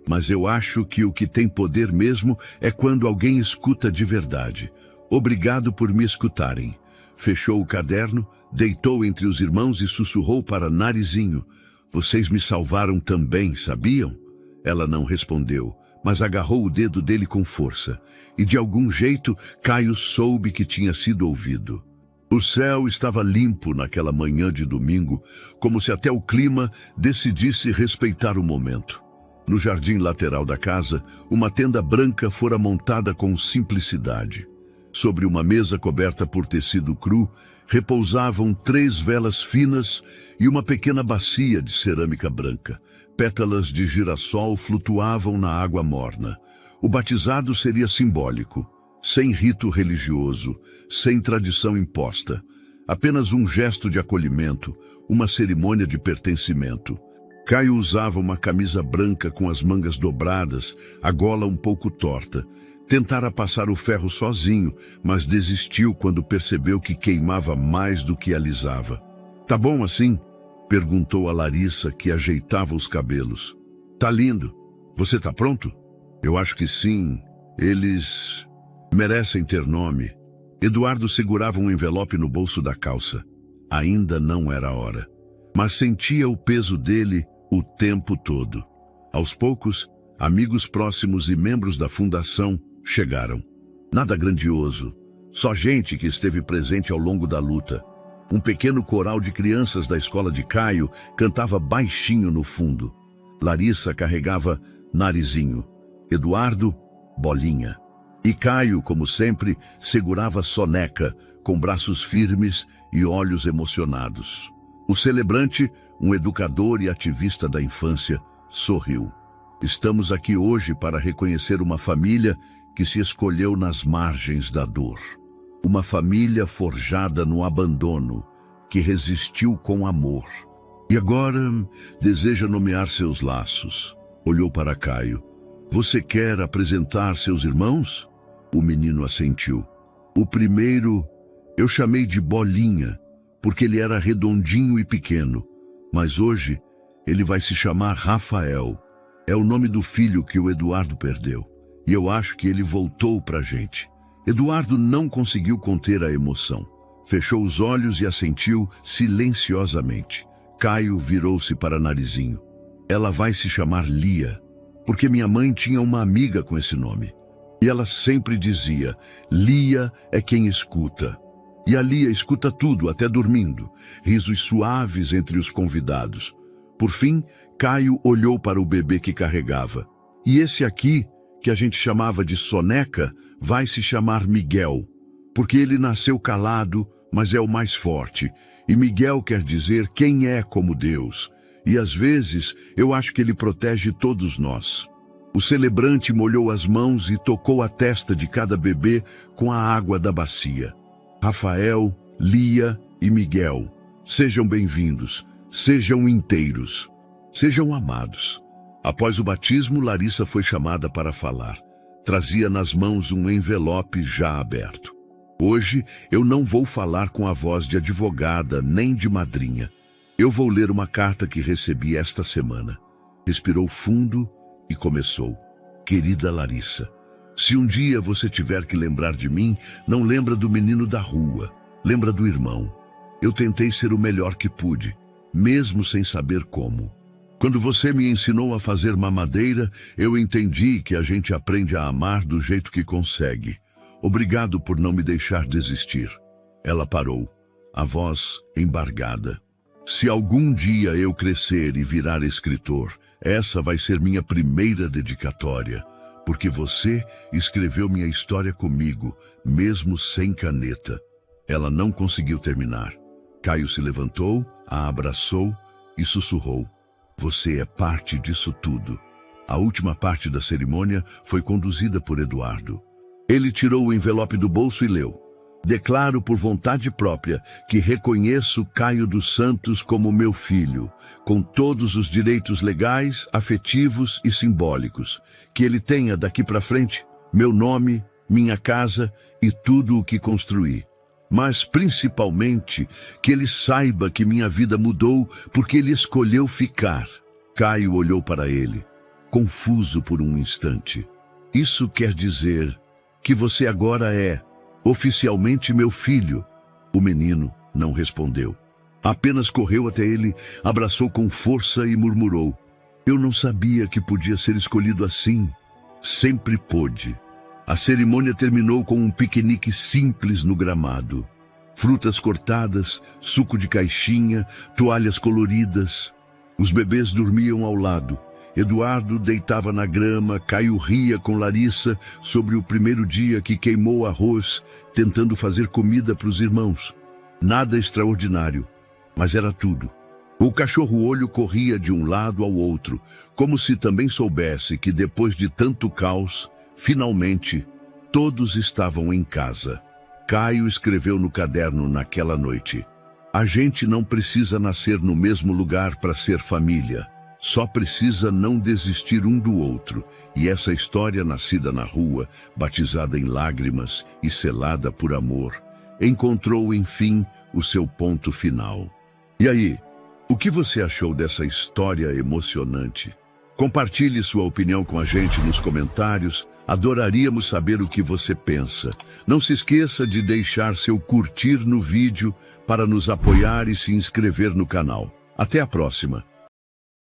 Mas eu acho que o que tem poder mesmo é quando alguém escuta de verdade. Obrigado por me escutarem." Fechou o caderno, deitou entre os irmãos e sussurrou para Narizinho: "Vocês me salvaram também, sabiam?" Ela não respondeu, mas agarrou o dedo dele com força. E de algum jeito, Caio soube que tinha sido ouvido. O céu estava limpo naquela manhã de domingo, como se até o clima decidisse respeitar o momento. No jardim lateral da casa, uma tenda branca fora montada com simplicidade. Sobre uma mesa coberta por tecido cru, repousavam 3 velas finas e uma pequena bacia de cerâmica branca. Pétalas de girassol flutuavam na água morna. O batizado seria simbólico, sem rito religioso, sem tradição imposta. Apenas um gesto de acolhimento, uma cerimônia de pertencimento. Caio usava uma camisa branca com as mangas dobradas, a gola um pouco torta. Tentara passar o ferro sozinho, mas desistiu quando percebeu que queimava mais do que alisava. "Tá bom assim?" perguntou a Larissa, que ajeitava os cabelos. "Tá lindo. Você tá pronto?" "Eu acho que sim. Eles merecem ter nome." Eduardo segurava um envelope no bolso da calça. Ainda não era a hora, mas sentia o peso dele o tempo todo. Aos poucos, Amigos próximos e membros da fundação chegaram. Nada grandioso, só gente que esteve presente ao longo da luta. Um pequeno coral de crianças da escola de Caio cantava baixinho no fundo. Larissa carregava Narizinho, Eduardo, Bolinha. E Caio, como sempre, segurava Soneca, com braços firmes e olhos emocionados. O celebrante, um educador e ativista da infância, sorriu. Estamos aqui hoje para reconhecer uma família que se escolheu nas margens da dor. Uma família forjada no abandono, que resistiu com amor. E agora deseja nomear seus laços. Olhou para Caio. Você quer apresentar seus irmãos? O menino assentiu. O primeiro eu chamei de Bolinha, porque ele era redondinho e pequeno. Mas hoje ele vai se chamar Rafael. É o nome do filho que o Eduardo perdeu. E eu acho que ele voltou pra gente. Eduardo não conseguiu conter a emoção. Fechou os olhos e assentiu silenciosamente. Caio virou-se para Narizinho. Ela vai se chamar Lia, porque minha mãe tinha uma amiga com esse nome. E ela sempre dizia, Lia é quem escuta. E a Lia escuta tudo, até dormindo. Risos suaves entre os convidados. Por fim, Caio olhou para o bebê que carregava. E esse aqui, que a gente chamava de Soneca, vai se chamar Miguel, porque ele nasceu calado, mas é o mais forte. E Miguel quer dizer quem é como Deus. E às vezes eu acho que ele protege todos nós. O celebrante molhou as mãos e tocou a testa de cada bebê com a água da bacia. Rafael, Lia e Miguel, sejam bem-vindos, sejam inteiros, sejam amados. Após o batismo, Larissa foi chamada para falar. Trazia nas mãos um envelope já aberto. Hoje eu não vou falar com a voz de advogada nem de madrinha. Eu vou ler uma carta que recebi esta semana. Respirou fundo e começou. Querida Larissa, se um dia você tiver que lembrar de mim, não lembra do menino da rua, lembra do irmão. Eu tentei ser o melhor que pude, mesmo sem saber como. Quando você me ensinou a fazer mamadeira, eu entendi que a gente aprende a amar do jeito que consegue. Obrigado por não me deixar desistir. Ela parou, a voz embargada. Se algum dia eu crescer e virar escritor, essa vai ser minha primeira dedicatória, porque você escreveu minha história comigo, mesmo sem caneta. Ela não conseguiu terminar. Caio se levantou, a abraçou e sussurrou. Você é parte disso tudo. A última parte da cerimônia foi conduzida por Eduardo. Ele tirou o envelope do bolso e leu. Declaro por vontade própria que reconheço Caio dos Santos como meu filho, com todos os direitos legais, afetivos e simbólicos, que ele tenha daqui para frente meu nome, minha casa e tudo o que construí. Mas, principalmente, que ele saiba que minha vida mudou porque ele escolheu ficar. Caio olhou para ele, confuso por um instante. Isso quer dizer que você agora é, oficialmente, meu filho. O menino não respondeu. Apenas correu até ele, abraçou com força e murmurou. Eu não sabia que podia ser escolhido assim. Sempre pôde. A cerimônia terminou com um piquenique simples no gramado. Frutas cortadas, suco de caixinha, toalhas coloridas. Os bebês dormiam ao lado. Eduardo deitava na grama, Caio ria com Larissa sobre o primeiro dia que queimou arroz, tentando fazer comida para os irmãos. Nada extraordinário, mas era tudo. O cachorro-olho corria de um lado ao outro, como se também soubesse que depois de tanto caos, finalmente, todos estavam em casa. Caio escreveu no caderno naquela noite. A gente não precisa nascer no mesmo lugar para ser família. Só precisa não desistir um do outro. E essa história nascida na rua, batizada em lágrimas e selada por amor, encontrou, enfim, o seu ponto final. E aí, o que você achou dessa história emocionante? Compartilhe sua opinião com a gente nos comentários. Adoraríamos saber o que você pensa. Não se esqueça de deixar seu curtir no vídeo para nos apoiar e se inscrever no canal. Até a próxima!